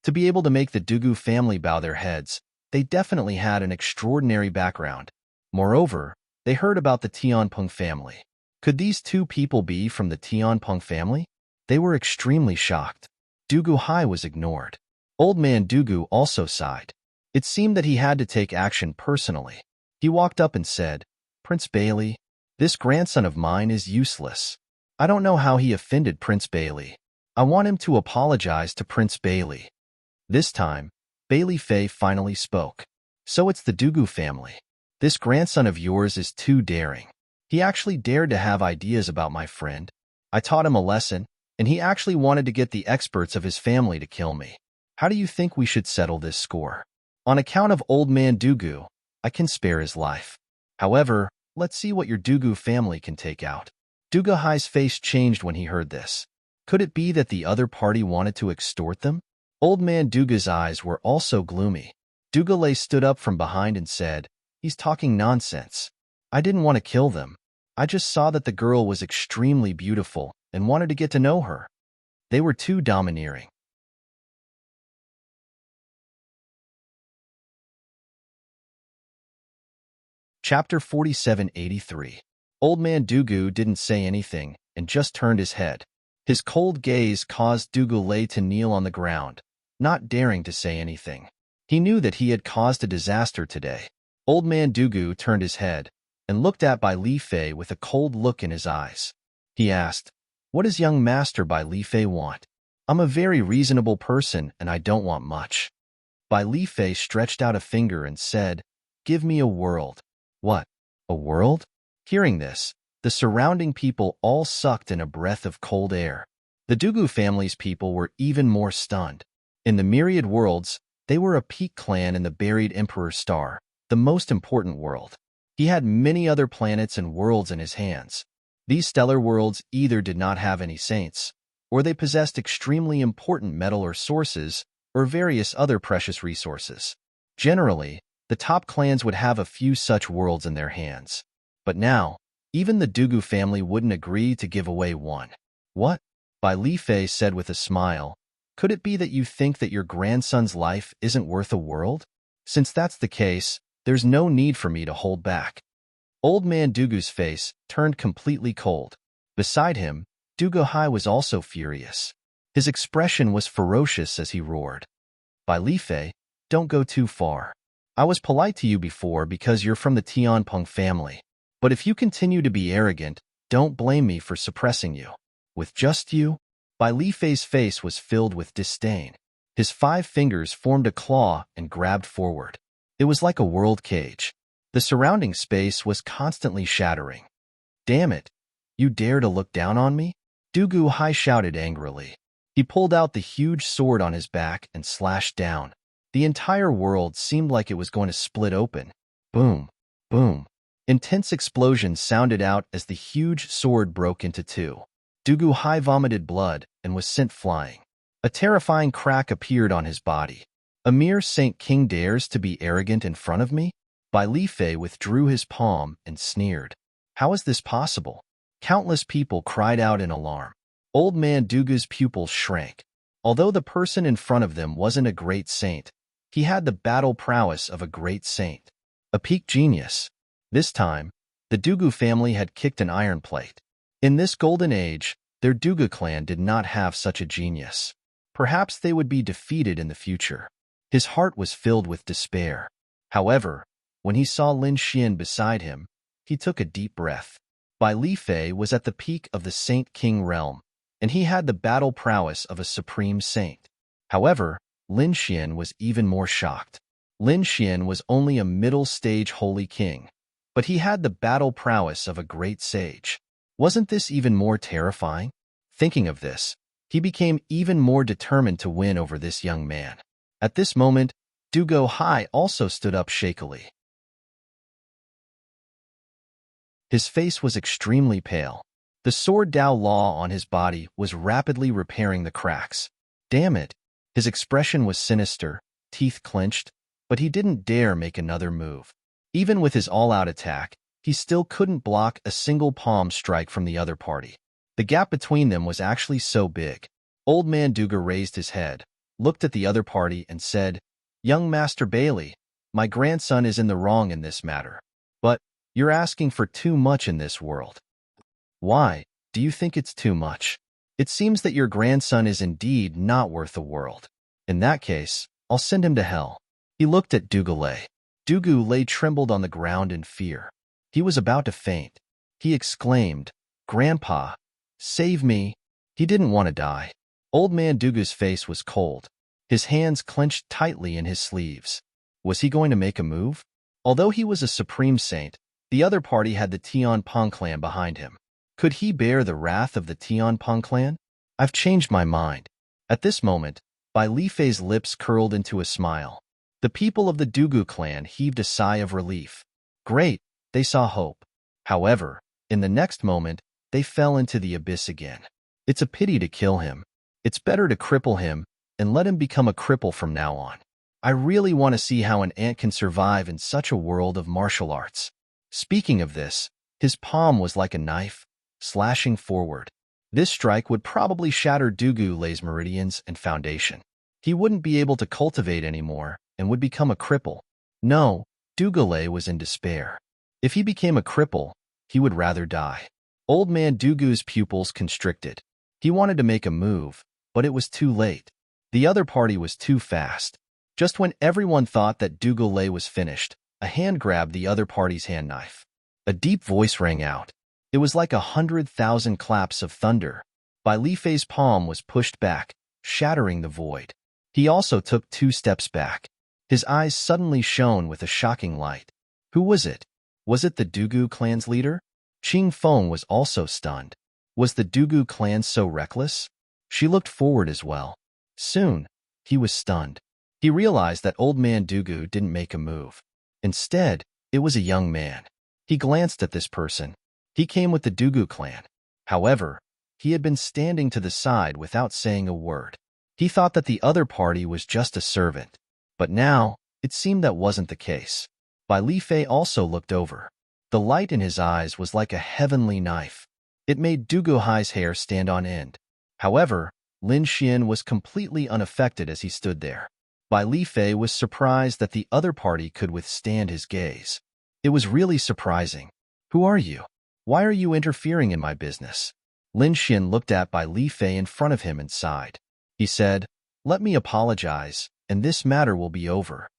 To be able to make the Dugu family bow their heads, they definitely had an extraordinary background. Moreover, they heard about the Tianpeng family. Could these two people be from the Tianpeng family? They were extremely shocked. Dugu Hai was ignored. Old Man Dugu also sighed. It seemed that he had to take action personally. He walked up and said, "Prince Bailey, this grandson of mine is useless. I don't know how he offended Prince Bailey. I want him to apologize to Prince Bailey." This time, Bailey Fei finally spoke. "So it's the Dugu family. This grandson of yours is too daring. He actually dared to have ideas about my friend. I taught him a lesson, and he actually wanted to get the experts of his family to kill me. How do you think we should settle this score? On account of Old Man Dugu, I can spare his life. However, let's see what your Dugu family can take out." Dugu Hai's face changed when he heard this. Could it be that the other party wanted to extort them? Old Man Dugu's eyes were also gloomy. Dugu stood up from behind and said, "He's talking nonsense. I didn't want to kill them. I just saw that the girl was extremely beautiful and wanted to get to know her. They were too domineering." Chapter 4783. Old Man Dugu didn't say anything and just turned his head. His cold gaze caused Dugu to kneel on the ground, not daring to say anything. He knew that he had caused a disaster today. Old Man Dugu turned his head and looked at Bai Li Fei with a cold look in his eyes. He asked, "What does young master Bai Li Fei want? I'm a very reasonable person and I don't want much." Bai Li Fei stretched out a finger and said, "Give me a world." "What? A world?" Hearing this, the surrounding people all sucked in a breath of cold air. The Dugu family's people were even more stunned. In the myriad worlds, they were a peak clan in the buried Emperor Star, the most important world. He had many other planets and worlds in his hands. These stellar worlds either did not have any saints, or they possessed extremely important metal or sources, or various other precious resources. Generally, the top clans would have a few such worlds in their hands. But now, even the Dugu family wouldn't agree to give away one. "What?" Bai Li Fei said with a smile. "Could it be that you think that your grandson's life isn't worth a world? Since that's the case, there's no need for me to hold back." Old Man Dugu's face turned completely cold. Beside him, Dugu Hai was also furious. His expression was ferocious as he roared. "Bai Li Fei, don't go too far. I was polite to you before because you're from the Tianpeng family. But if you continue to be arrogant, don't blame me for suppressing you. With just you?" Bai Li Fei's face was filled with disdain. His 5 fingers formed a claw and grabbed forward. It was like a world cage. The surrounding space was constantly shattering. "Damn it! You dare to look down on me?" Dugu Hai shouted angrily. He pulled out the huge sword on his back and slashed down. The entire world seemed like it was going to split open. Boom! Boom! Intense explosions sounded out as the huge sword broke into two. Dugu Hai vomited blood and was sent flying. A terrifying crack appeared on his body. "A mere Saint King dares to be arrogant in front of me?" Bai Li Fei withdrew his palm and sneered. "How is this possible?" Countless people cried out in alarm. Old man Dugu's pupils shrank. Although the person in front of them wasn't a great saint, he had the battle prowess of a great saint. A peak genius. This time, the Dugu family had kicked an iron plate. In this golden age, their Dugu clan did not have such a genius. Perhaps they would be defeated in the future. His heart was filled with despair. However, when he saw Lin Xian beside him, he took a deep breath. Bai Li Fei was at the peak of the Saint King realm, and he had the battle prowess of a supreme saint. However, Lin Xian was even more shocked. Lin Xian was only a middle-stage holy king, but he had the battle prowess of a great sage. Wasn't this even more terrifying? Thinking of this, he became even more determined to win over this young man. At this moment, Dugu Hai also stood up shakily. His face was extremely pale. The sword Dao Law on his body was rapidly repairing the cracks. Damn it! His expression was sinister, teeth clenched, but he didn't dare make another move. Even with his all-out attack, he still couldn't block a single palm strike from the other party. The gap between them was actually so big. Old man Dugu raised his head, looked at the other party and said, "Young Master Bailey, my grandson is in the wrong in this matter. But you're asking for too much in this world." "Why do you think it's too much? It seems that your grandson is indeed not worth the world. In that case, I'll send him to hell." He looked at Dugu Lei. Dugu Lei trembled on the ground in fear. He was about to faint. He exclaimed, "Grandpa, save me." He didn't want to die. Old man Dugu's face was cold. His hands clenched tightly in his sleeves. Was he going to make a move? Although he was a supreme saint, the other party had the Tian Peng clan behind him. Could he bear the wrath of the Tian Peng clan? "I've changed my mind." At this moment, Bai Li Fei's lips curled into a smile. The people of the Dugu clan heaved a sigh of relief. Great, they saw hope. However, in the next moment, they fell into the abyss again. It's a pity to kill him. It's better to cripple him and let him become a cripple from now on. I really want to see how an ant can survive in such a world of martial arts. Speaking of this, his palm was like a knife, slashing forward. This strike would probably shatter Dugu Lei's meridians and foundation. He wouldn't be able to cultivate anymore and would become a cripple. No, Dugu Lei was in despair. If he became a cripple, he would rather die. Old man Dugu's pupils constricted. He wanted to make a move, but it was too late. The other party was too fast. Just when everyone thought that Dugu Lei was finished, a hand grabbed the other party's hand knife. A deep voice rang out. It was like 100,000 claps of thunder. Bai Li Fei's palm was pushed back, shattering the void. He also took 2 steps back. His eyes suddenly shone with a shocking light. Who was it? Was it the Dugu clan's leader? Qing Feng was also stunned. Was the Dugu clan so reckless? She looked forward as well. Soon, he was stunned. He realized that old man Dugu didn't make a move. Instead, it was a young man. He glanced at this person. He came with the Dugu clan. However, he had been standing to the side without saying a word. He thought that the other party was just a servant. But now, it seemed that wasn't the case. Bai Li Fei also looked over. The light in his eyes was like a heavenly knife. It made Dugu Hai's hair stand on end. However, Lin Xian was completely unaffected as he stood there. Bai Li Fei was surprised that the other party could withstand his gaze. It was really surprising. "Who are you? Why are you interfering in my business?" Lin Xian looked at Bai Li Fei in front of him and sighed. He said, "Let me apologize, and this matter will be over."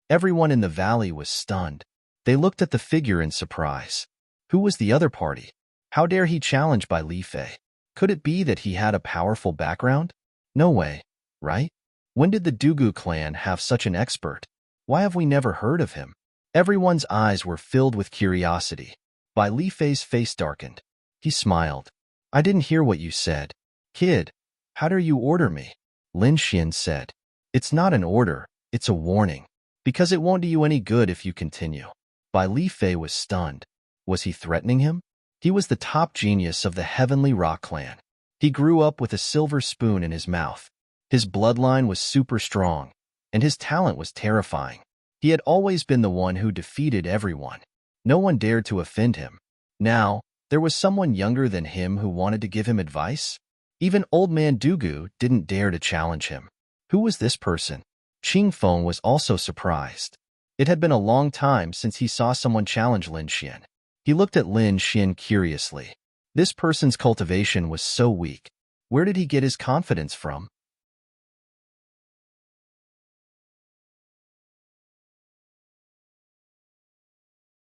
Everyone in the valley was stunned. They looked at the figure in surprise. Who was the other party? How dare he challenge Bai Li Fei? Could it be that he had a powerful background? No way, right? When did the Dugu clan have such an expert? Why have we never heard of him? Everyone's eyes were filled with curiosity. Bai Li Fei's face darkened. He smiled. I didn't hear what you said. Kid, how dare you order me? Lin Xian said. It's not an order, it's a warning. Because it won't do you any good if you continue. Bai Li Fei was stunned. Was he threatening him? He was the top genius of the Heavenly Rock clan. He grew up with a silver spoon in his mouth. His bloodline was super strong, and his talent was terrifying. He had always been the one who defeated everyone. No one dared to offend him. Now, there was someone younger than him who wanted to give him advice? Even old man Dugu didn't dare to challenge him. Who was this person? Qing Feng was also surprised. It had been a long time since he saw someone challenge Lin Xian. He looked at Lin Xian curiously. This person's cultivation was so weak. Where did he get his confidence from?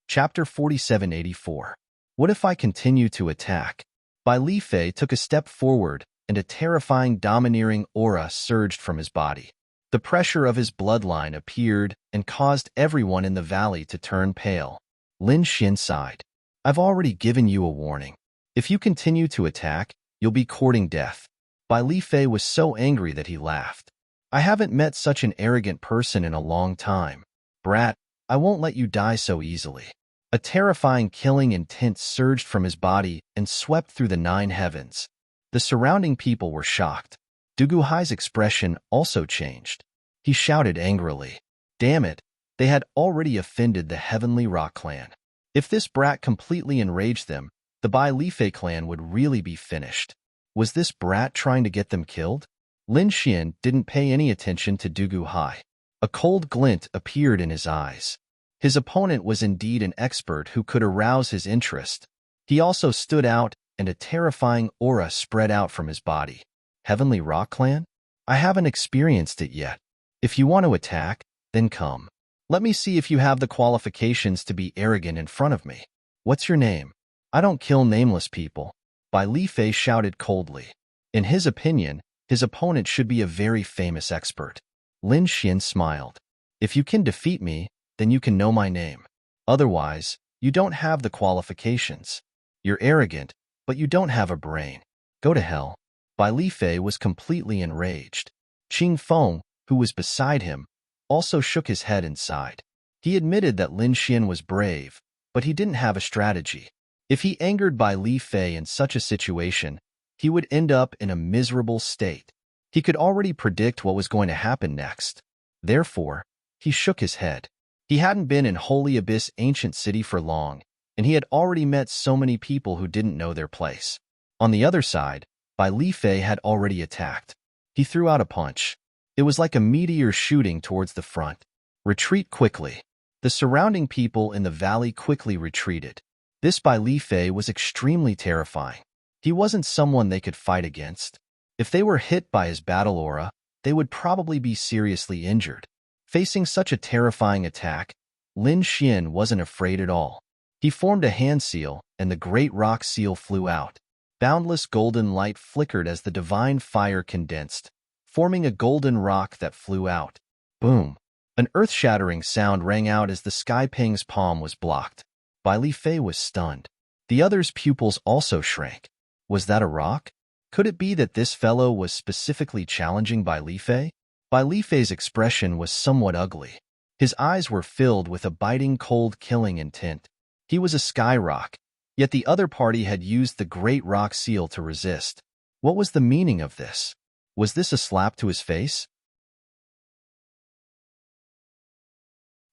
Chapter 4784. What if I continue to attack? Bai Li Fei took a step forward, and a terrifying domineering aura surged from his body. The pressure of his bloodline appeared and caused everyone in the valley to turn pale. Lin Xian sighed. I've already given you a warning. If you continue to attack, you'll be courting death. Bai Li Fei was so angry that he laughed. I haven't met such an arrogant person in a long time. Brat, I won't let you die so easily. A terrifying killing intent surged from his body and swept through the 9 heavens. The surrounding people were shocked. Dugu Hai's expression also changed. He shouted angrily. Damn it, they had already offended the Heavenly Rock clan. If this brat completely enraged them, the Bai Li Fei clan would really be finished. Was this brat trying to get them killed? Lin Xian didn't pay any attention to Dugu Hai. A cold glint appeared in his eyes. His opponent was indeed an expert who could arouse his interest. He also stood out, and a terrifying aura spread out from his body. Heavenly Rock Clan? I haven't experienced it yet. If you want to attack, then come. Let me see if you have the qualifications to be arrogant in front of me. What's your name? I don't kill nameless people. Bai Li Fei shouted coldly. In his opinion, his opponent should be a very famous expert. Lin Xian smiled. If you can defeat me, then you can know my name. Otherwise, you don't have the qualifications. You're arrogant, but you don't have a brain. Go to hell. Bai Li Fei was completely enraged. Qing Feng, who was beside him, also shook his head and sighed. He admitted that Lin Xian was brave, but he didn't have a strategy. If he angered Bai Li Fei in such a situation, he would end up in a miserable state. He could already predict what was going to happen next. Therefore, he shook his head. He hadn't been in Holy Abyss Ancient City for long, and he had already met so many people who didn't know their place. On the other side, Bai Li Fei had already attacked. He threw out a punch. It was like a meteor shooting towards the front. Retreat quickly. The surrounding people in the valley quickly retreated. This Bai Li Fei was extremely terrifying. He wasn't someone they could fight against. If they were hit by his battle aura, they would probably be seriously injured. Facing such a terrifying attack, Lin Xian wasn't afraid at all. He formed a hand seal, and the great rock seal flew out. Boundless golden light flickered as the divine fire condensed, forming a golden rock that flew out. Boom! An earth-shattering sound rang out as the Sky Ping's palm was blocked. Bai Li Fei was stunned. The other's pupils also shrank. Was that a rock? Could it be that this fellow was specifically challenging Bai Li Fei? Bai Li Fei's expression was somewhat ugly. His eyes were filled with a biting cold killing intent. He was a sky rock, yet the other party had used the great rock seal to resist. What was the meaning of this? Was this a slap to his face?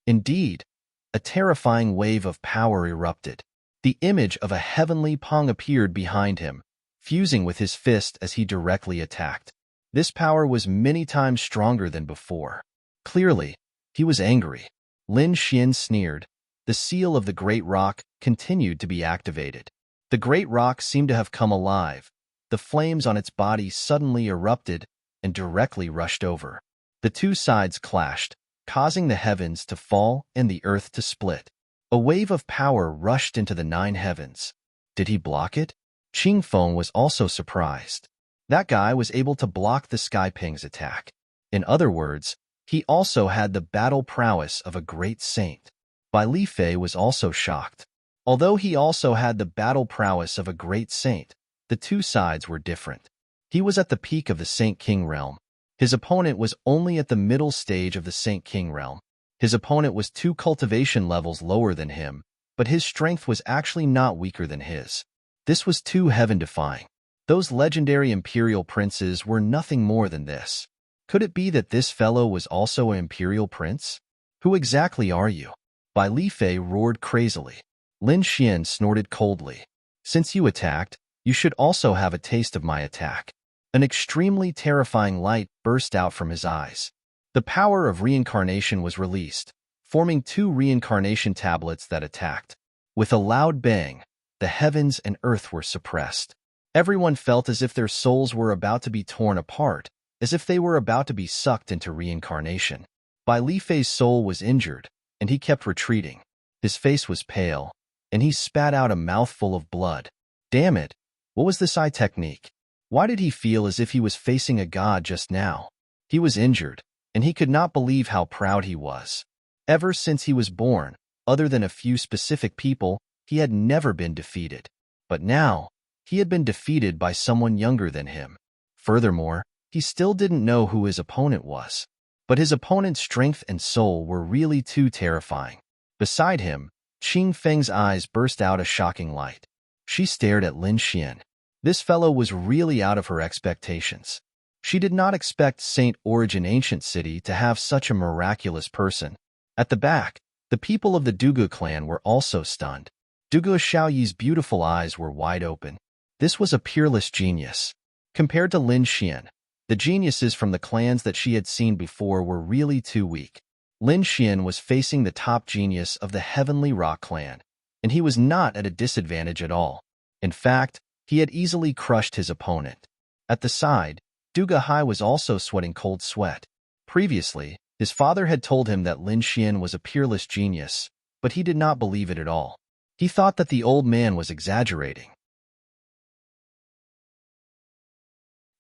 Indeed, a terrifying wave of power erupted. The image of a heavenly Pong appeared behind him, fusing with his fist as he directly attacked. This power was many times stronger than before. Clearly, he was angry. Lin Xian sneered. The seal of the great rock continued to be activated. The great rock seemed to have come alive. The flames on its body suddenly erupted and directly rushed over. The two sides clashed, causing the heavens to fall and the earth to split. A wave of power rushed into the 9 heavens. Did he block it? Qing Feng was also surprised. That guy was able to block the Sky Ping's attack. In other words, He also had the battle prowess of a great saint. Bai Li Fei was also shocked. Although he also had the battle prowess of a great saint, the two sides were different. He was at the peak of the Saint King realm. His opponent was only at the middle stage of the Saint King realm. His opponent was 2 cultivation levels lower than him, but his strength was actually not weaker than his. This was too heaven-defying. Those legendary imperial princes were nothing more than this. Could it be that this fellow was also an imperial prince? Who exactly are you? Bai Li Fei roared crazily. Lin Xian snorted coldly. Since you attacked, you should also have a taste of my attack. An extremely terrifying light burst out from his eyes. The power of reincarnation was released, forming 2 reincarnation tablets that attacked. With a loud bang, the heavens and earth were suppressed. Everyone felt as if their souls were about to be torn apart, as if they were about to be sucked into reincarnation. Bai Li Fei's soul was injured, and he kept retreating. His face was pale, and he spat out a mouthful of blood. Damn it! What was this eye technique? Why did he feel as if he was facing a god just now? He was injured, and he could not believe how proud he was. Ever since he was born, other than a few specific people, he had never been defeated. But now, he had been defeated by someone younger than him. Furthermore, he still didn't know who his opponent was. But his opponent's strength and soul were really too terrifying. Beside him, Qing Feng's eyes burst out a shocking light. She stared at Lin Xian. This fellow was really out of her expectations. She did not expect Saint Origin Ancient City to have such a miraculous person. At the back, the people of the Dugu clan were also stunned. Dugu Xiaoyi's beautiful eyes were wide open. This was a peerless genius. Compared to Lin Xian, the geniuses from the clans that she had seen before were really too weak. Lin Xian was facing the top genius of the Heavenly Rock clan, and he was not at a disadvantage at all. In fact, he had easily crushed his opponent. At the side, Duga Hai was also sweating cold sweat. Previously, his father had told him that Lin Xian was a peerless genius, but he did not believe it at all. He thought that the old man was exaggerating.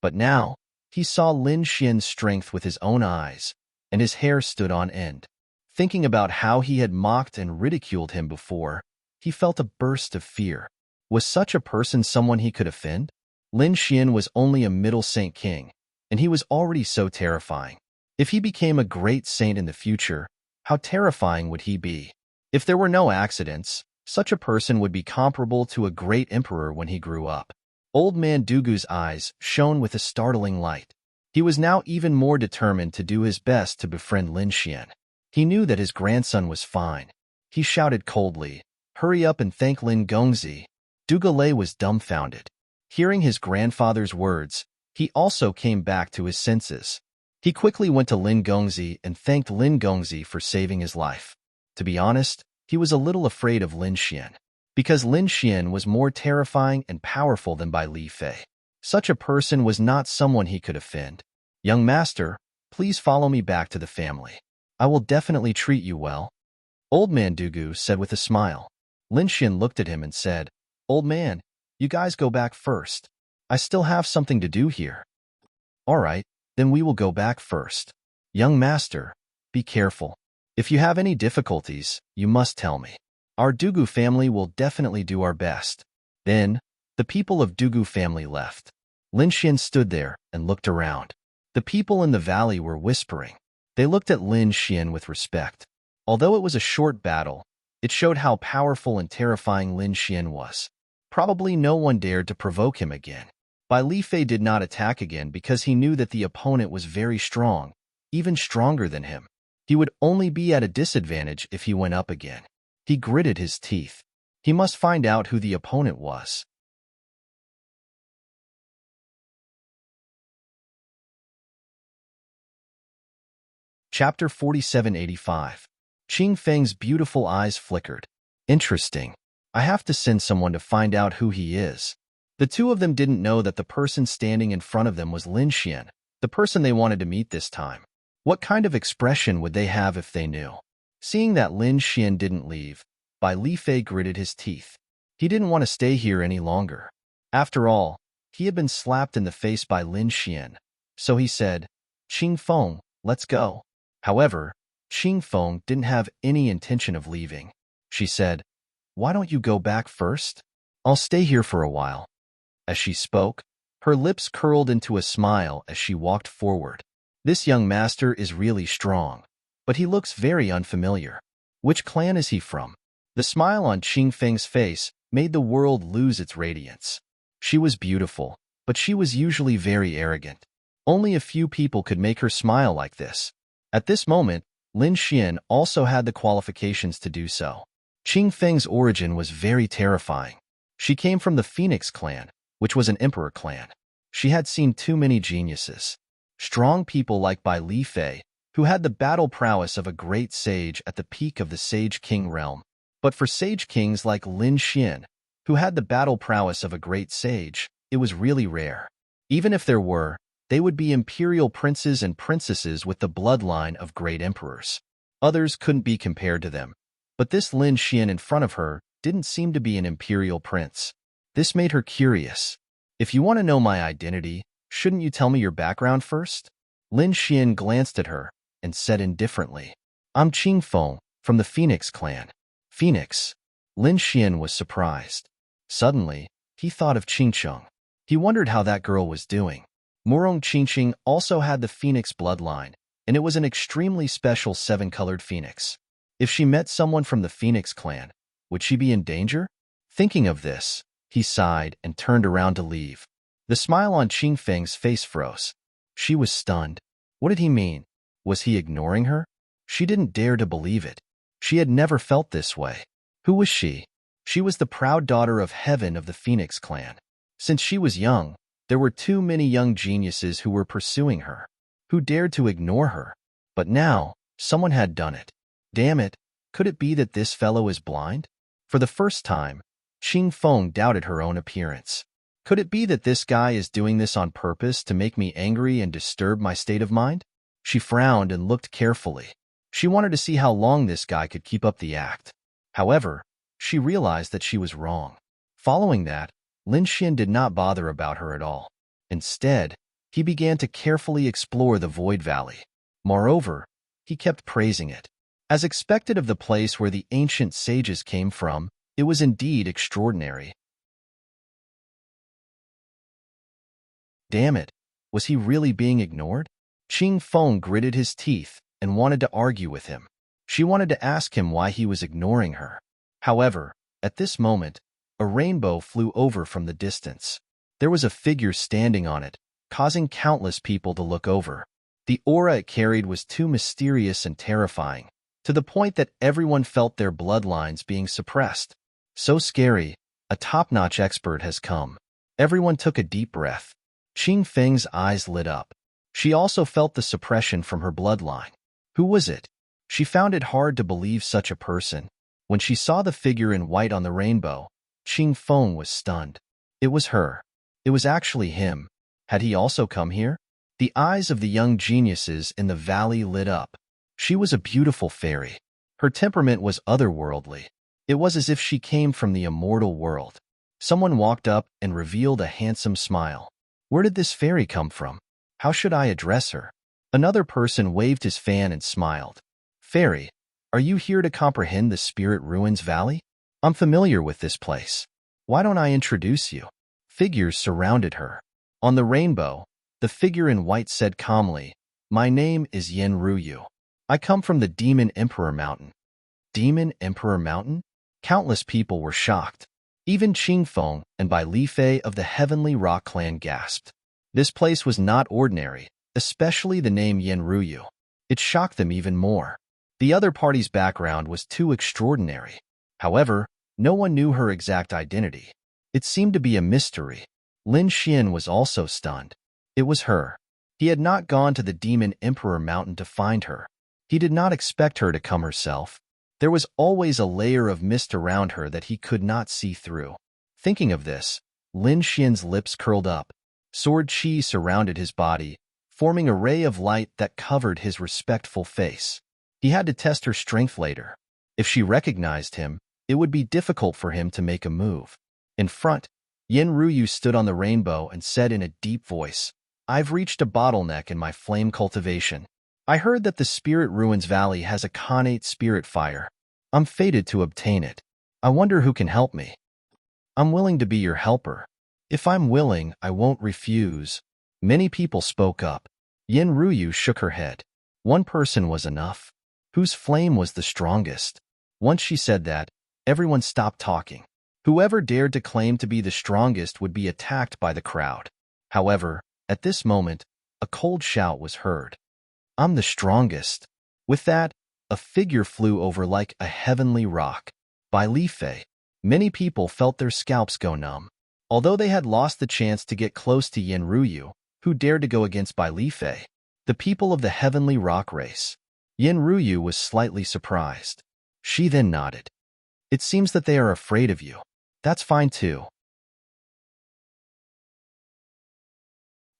But now, he saw Lin Xian's strength with his own eyes, and his hair stood on end. Thinking about how he had mocked and ridiculed him before, he felt a burst of fear. Was such a person someone he could offend? Lin Xian was only a middle Saint King, and he was already so terrifying. If he became a great saint in the future, how terrifying would he be? If there were no accidents, such a person would be comparable to a great emperor when he grew up. Old man Dugu's eyes shone with a startling light. He was now even more determined to do his best to befriend Lin Xian. He knew that his grandson was fine. He shouted coldly, "Hurry up and thank Lin Gongzi." Dugu Lei was dumbfounded. Hearing his grandfather's words, he also came back to his senses. He quickly went to Lin Gongzi and thanked Lin Gongzi for saving his life. To be honest, he was a little afraid of Lin Xian, because Lin Xian was more terrifying and powerful than Bai Li Fei. Such a person was not someone he could offend. "Young master, please follow me back to the family. I will definitely treat you well." Old man Dugu said with a smile. Lin Xian looked at him and said, "Old man, you guys go back first. I still have something to do here." "All right, then we will go back first. Young master, be careful. If you have any difficulties, you must tell me. Our Dugu family will definitely do our best." Then, the people of Dugu family left. Lin Xian stood there and looked around. The people in the valley were whispering. They looked at Lin Xian with respect. Although it was a short battle, it showed how powerful and terrifying Lin Xian was. Probably no one dared to provoke him again. Bai Li Fei did not attack again because he knew that the opponent was very strong, even stronger than him. He would only be at a disadvantage if he went up again. He gritted his teeth. He must find out who the opponent was. Chapter 4785. Qing Feng's beautiful eyes flickered. Interesting. I have to send someone to find out who he is. The two of them didn't know that the person standing in front of them was Lin Xian, the person they wanted to meet this time. What kind of expression would they have if they knew? Seeing that Lin Xian didn't leave, Bai Li Fei gritted his teeth. He didn't want to stay here any longer. After all, he had been slapped in the face by Lin Xian. So he said, "Qing Feng, let's go." However, Qing Feng didn't have any intention of leaving. She said, "Why don't you go back first? I'll stay here for a while." As she spoke, her lips curled into a smile as she walked forward. This young master is really strong, but he looks very unfamiliar. Which clan is he from? The smile on Qing Feng's face made the world lose its radiance. She was beautiful, but she was usually very arrogant. Only a few people could make her smile like this. At this moment, Lin Xian also had the qualifications to do so. Qing Feng's origin was very terrifying. She came from the Phoenix clan, which was an emperor clan. She had seen too many geniuses. Strong people like Bai Li Fei, who had the battle prowess of a great sage at the peak of the Sage King realm. But for sage kings like Lin Xian, who had the battle prowess of a great sage, it was really rare. Even if there were, they would be imperial princes and princesses with the bloodline of great emperors. Others couldn't be compared to them. But this Lin Xian in front of her didn't seem to be an imperial prince. This made her curious. "If you want to know my identity, shouldn't you tell me your background first?" Lin Xian glanced at her and said indifferently, "I'm Qing Feng from the Phoenix clan." Phoenix? Lin Xian was surprised. Suddenly, he thought of Qingcheng. He wondered how that girl was doing. Murong Qingqing also had the Phoenix bloodline, and it was an extremely special seven-colored phoenix. If she met someone from the Phoenix clan, would she be in danger? Thinking of this, he sighed and turned around to leave. The smile on Qing Feng's face froze. She was stunned. What did he mean? Was he ignoring her? She didn't dare to believe it. She had never felt this way. Who was she? She was the proud daughter of Heaven of the Phoenix clan. Since she was young, there were too many young geniuses who were pursuing her, who dared to ignore her. But now, someone had done it. Damn it, could it be that this fellow is blind? For the first time, Qing Feng doubted her own appearance. Could it be that this guy is doing this on purpose to make me angry and disturb my state of mind? She frowned and looked carefully. She wanted to see how long this guy could keep up the act. However, she realized that she was wrong. Following that, Lin Xian did not bother about her at all. Instead, he began to carefully explore the Void Valley. Moreover, he kept praising it. As expected of the place where the ancient sages came from, it was indeed extraordinary. Damn it, was he really being ignored? Qing Feng gritted his teeth and wanted to argue with him. She wanted to ask him why he was ignoring her. However, at this moment, a rainbow flew over from the distance. There was a figure standing on it, causing countless people to look over. The aura it carried was too mysterious and terrifying, to the point that everyone felt their bloodlines being suppressed. So scary, a top-notch expert has come. Everyone took a deep breath. Qing Feng's eyes lit up. She also felt the suppression from her bloodline. Who was it? She found it hard to believe such a person. When she saw the figure in white on the rainbow, Qing Feng was stunned. It was her. It was actually him. Had he also come here? The eyes of the young geniuses in the valley lit up. She was a beautiful fairy. Her temperament was otherworldly. It was as if she came from the immortal world. Someone walked up and revealed a handsome smile. Where did this fairy come from? How should I address her? Another person waved his fan and smiled. Fairy, are you here to comprehend the Spirit Ruins Valley? I'm familiar with this place. Why don't I introduce you? Figures surrounded her. On the rainbow, the figure in white said calmly, My name is Yen Ruyu. I come from the Demon Emperor Mountain. Demon Emperor Mountain? Countless people were shocked. Even Qing Feng and Bai Li Fei of the Heavenly Rock clan gasped. This place was not ordinary, especially the name Yen Ruyu. It shocked them even more. The other party's background was too extraordinary. However, no one knew her exact identity. It seemed to be a mystery. Lin Xian was also stunned. It was her. He had not gone to the Demon Emperor Mountain to find her. He did not expect her to come herself. There was always a layer of mist around her that he could not see through. Thinking of this, Lin Xian's lips curled up. Sword chi surrounded his body, forming a ray of light that covered his respectful face. He had to test her strength later. If she recognized him, it would be difficult for him to make a move. In front, Yen Ruyu stood on the rainbow and said in a deep voice, I've reached a bottleneck in my flame cultivation. I heard that the Spirit Ruins Valley has a connate spirit fire. I'm fated to obtain it. I wonder who can help me. I'm willing to be your helper. If I'm willing, I won't refuse. Many people spoke up. Yin Ruyu shook her head. One person was enough. Whose flame was the strongest? Once she said that, everyone stopped talking. Whoever dared to claim to be the strongest would be attacked by the crowd. However, at this moment, a cold shout was heard. I'm the strongest. With that, a figure flew over like a heavenly rock. By Li Fei, many people felt their scalps go numb. Although they had lost the chance to get close to Yin Ruyu, who dared to go against Bai Li Fei, the people of the heavenly rock race, Yin Ruyu was slightly surprised. She then nodded. It seems that they are afraid of you. That's fine too.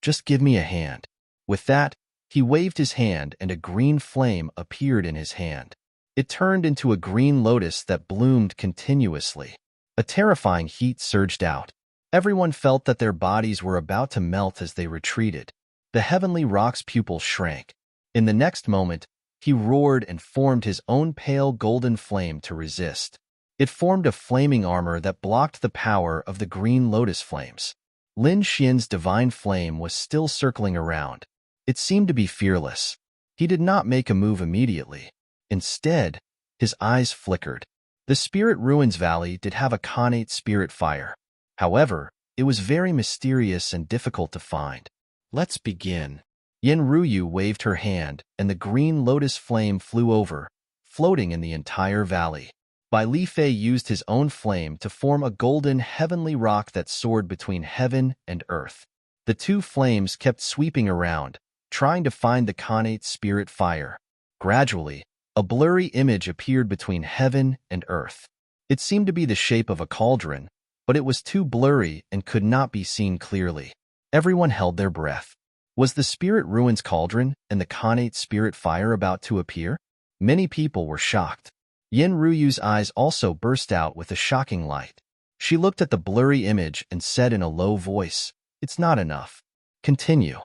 Just give me a hand. With that, he waved his hand and a green flame appeared in his hand. It turned into a green lotus that bloomed continuously. A terrifying heat surged out. Everyone felt that their bodies were about to melt as they retreated. The heavenly rock's pupils shrank. In the next moment, he roared and formed his own pale golden flame to resist. It formed a flaming armor that blocked the power of the green lotus flames. Lin Xian's divine flame was still circling around. It seemed to be fearless. He did not make a move immediately. Instead, his eyes flickered. The Spirit Ruins Valley did have a connate spirit fire. However, it was very mysterious and difficult to find. Let's begin. Yin Ruyu waved her hand, and the green lotus flame flew over, floating in the entire valley. Bai Li Fei used his own flame to form a golden heavenly rock that soared between heaven and earth. The two flames kept sweeping around, trying to find the connate spirit fire. Gradually, a blurry image appeared between heaven and earth. It seemed to be the shape of a cauldron, but it was too blurry and could not be seen clearly. Everyone held their breath. Was the Spirit Ruins cauldron and the connate spirit fire about to appear? Many people were shocked. Yin Ruyu's eyes also burst out with a shocking light. She looked at the blurry image and said in a low voice, "It's not enough. Continue."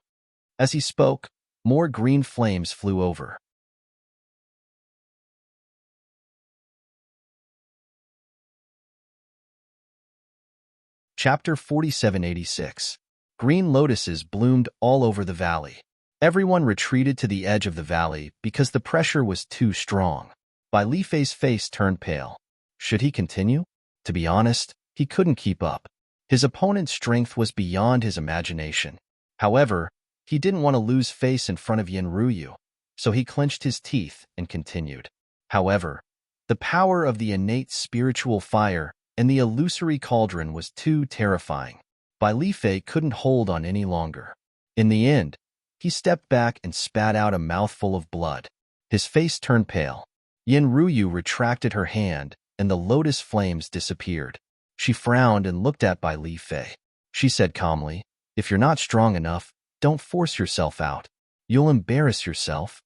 As he spoke, more green flames flew over. Chapter 4786. Green lotuses bloomed all over the valley. Everyone retreated to the edge of the valley because the pressure was too strong. Bai Li Fei's face turned pale. Should he continue? To be honest, he couldn't keep up. His opponent's strength was beyond his imagination. However, he didn't want to lose face in front of Yin Ruyu, so he clenched his teeth and continued. However, the power of the innate spiritual fire and the illusory cauldron was too terrifying. Bai Li Fei couldn't hold on any longer. In the end, he stepped back and spat out a mouthful of blood. His face turned pale. Yin Ruyu retracted her hand, and the lotus flames disappeared. She frowned and looked at Bai Li Fei. She said calmly, "If you're not strong enough, don't force yourself out. You'll embarrass yourself."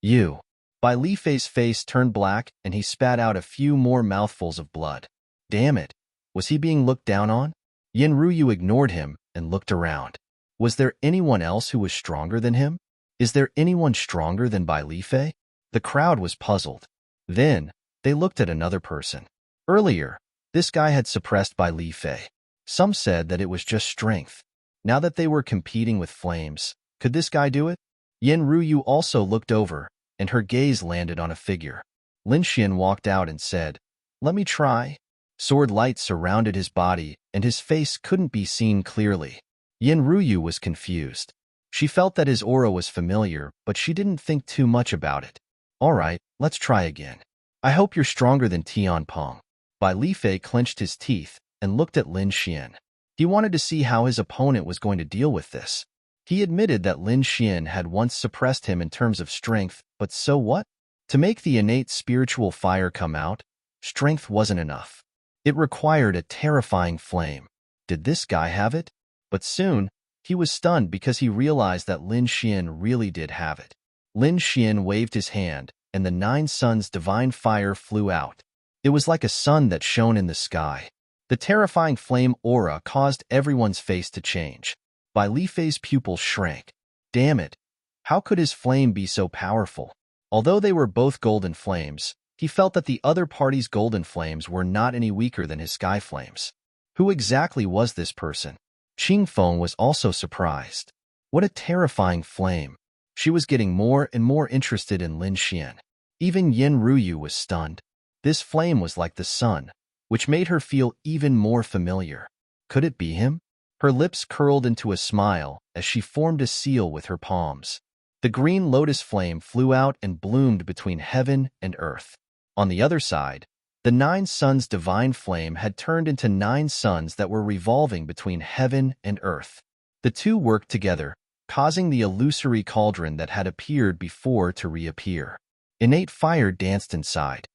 You. Bai Li Fei's face turned black, and he spat out a few more mouthfuls of blood. Damn it. Was he being looked down on? Yin Ruyu ignored him and looked around. Was there anyone else who was stronger than him? Is there anyone stronger than Bai Li Fei? The crowd was puzzled. Then, they looked at another person. Earlier, this guy had suppressed Bai Li Fei. Some said that it was just strength. Now that they were competing with flames, could this guy do it? Yin Ruyu also looked over, and her gaze landed on a figure. Lin Xian walked out and said, "Let me try." Sword light surrounded his body, and his face couldn't be seen clearly. Yin Ruyu was confused. She felt that his aura was familiar, but she didn't think too much about it. All right, let's try again. I hope you're stronger than Tian Peng. Bai Li Fei clenched his teeth and looked at Lin Xian. He wanted to see how his opponent was going to deal with this. He admitted that Lin Xian had once suppressed him in terms of strength, but so what? To make the innate spiritual fire come out, strength wasn't enough. It required a terrifying flame. Did this guy have it? But soon, he was stunned because he realized that Lin Xian really did have it. Lin Xian waved his hand, and the 9 suns' divine fire flew out. It was like a sun that shone in the sky. The terrifying flame aura caused everyone's face to change. Bai Li Fei's pupils shrank. Damn it. How could his flame be so powerful? Although they were both golden flames, he felt that the other party's golden flames were not any weaker than his sky flames. Who exactly was this person? Qingfeng was also surprised. What a terrifying flame. She was getting more and more interested in Lin Xian. Even Yin Ruyu was stunned. This flame was like the sun, which made her feel even more familiar. Could it be him? Her lips curled into a smile as she formed a seal with her palms. The green lotus flame flew out and bloomed between heaven and earth. On the other side, the 9 suns' divine flame had turned into 9 suns that were revolving between heaven and earth. The two worked together, causing the illusory cauldron that had appeared before to reappear. Innate fire danced inside.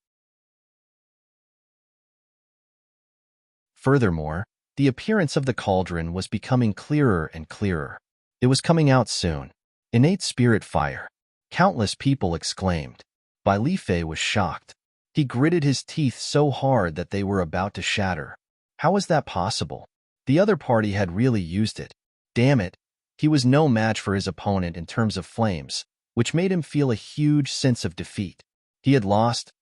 Furthermore, the appearance of the cauldron was becoming clearer and clearer. It was coming out soon. Innate spirit fire. Countless people exclaimed. Bai Lifei was shocked. He gritted his teeth so hard that they were about to shatter. How was that possible? The other party had really used it. Damn it, he was no match for his opponent in terms of flames, which made him feel a huge sense of defeat. He had lost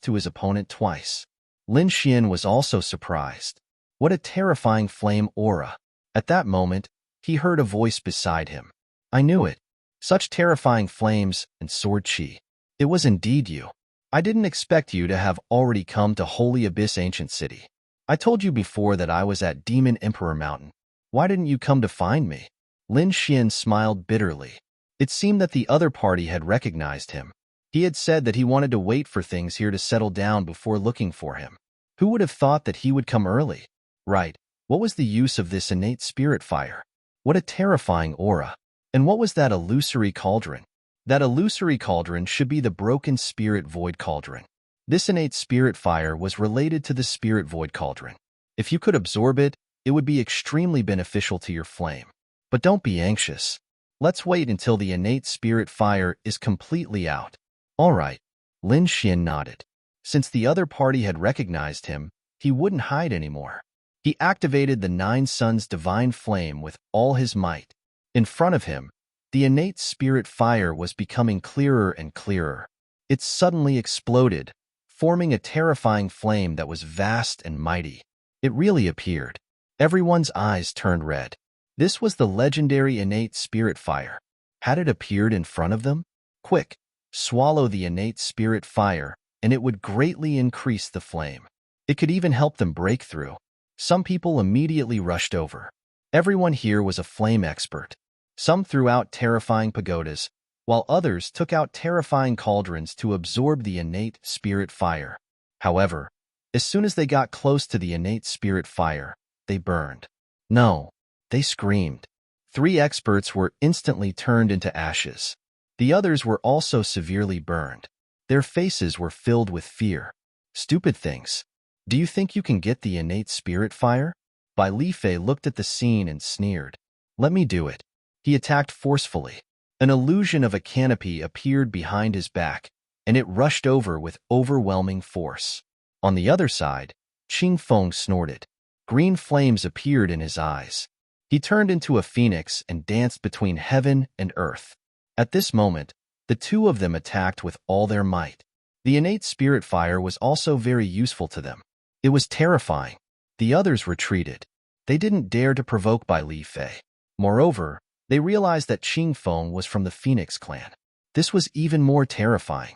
to his opponent twice. Lin Xian was also surprised. What a terrifying flame aura. At that moment, he heard a voice beside him. I knew it. Such terrifying flames and sword chi. It was indeed you. I didn't expect you to have already come to Holy Abyss Ancient City. I told you before that I was at Demon Emperor Mountain. Why didn't you come to find me? Lin Xian smiled bitterly. It seemed that the other party had recognized him. He had said that he wanted to wait for things here to settle down before looking for him. Who would have thought that he would come early? Right, what was the use of this innate spirit fire? What a terrifying aura. And what was that illusory cauldron? That illusory cauldron should be the broken spirit void cauldron. This innate spirit fire was related to the spirit void cauldron. If you could absorb it, it would be extremely beneficial to your flame. But don't be anxious. Let's wait until the innate spirit fire is completely out. All right. Lin Xian nodded. Since the other party had recognized him, he wouldn't hide anymore. He activated the 9 suns' divine flame with all his might. In front of him, the innate spirit fire was becoming clearer and clearer. It suddenly exploded, forming a terrifying flame that was vast and mighty. It really appeared. Everyone's eyes turned red. This was the legendary innate spirit fire. Had it appeared in front of them? Quick, swallow the innate spirit fire, and it would greatly increase the flame. It could even help them break through. Some people immediately rushed over. Everyone here was a flame expert. Some threw out terrifying pagodas, while others took out terrifying cauldrons to absorb the innate spirit fire. However, as soon as they got close to the innate spirit fire, they burned. No, they screamed. 3 experts were instantly turned into ashes. The others were also severely burned. Their faces were filled with fear. Stupid things. Do you think you can get the innate spirit fire? Bai Lifei looked at the scene and sneered. Let me do it. He attacked forcefully. An illusion of a canopy appeared behind his back, and it rushed over with overwhelming force. On the other side, Qingfeng snorted. Green flames appeared in his eyes. He turned into a phoenix and danced between heaven and earth. At this moment, the two of them attacked with all their might. The innate spirit fire was also very useful to them. It was terrifying. The others retreated. They didn't dare to provoke Bai Lifei. Moreover, they realized that Qingfeng was from the Phoenix clan. This was even more terrifying.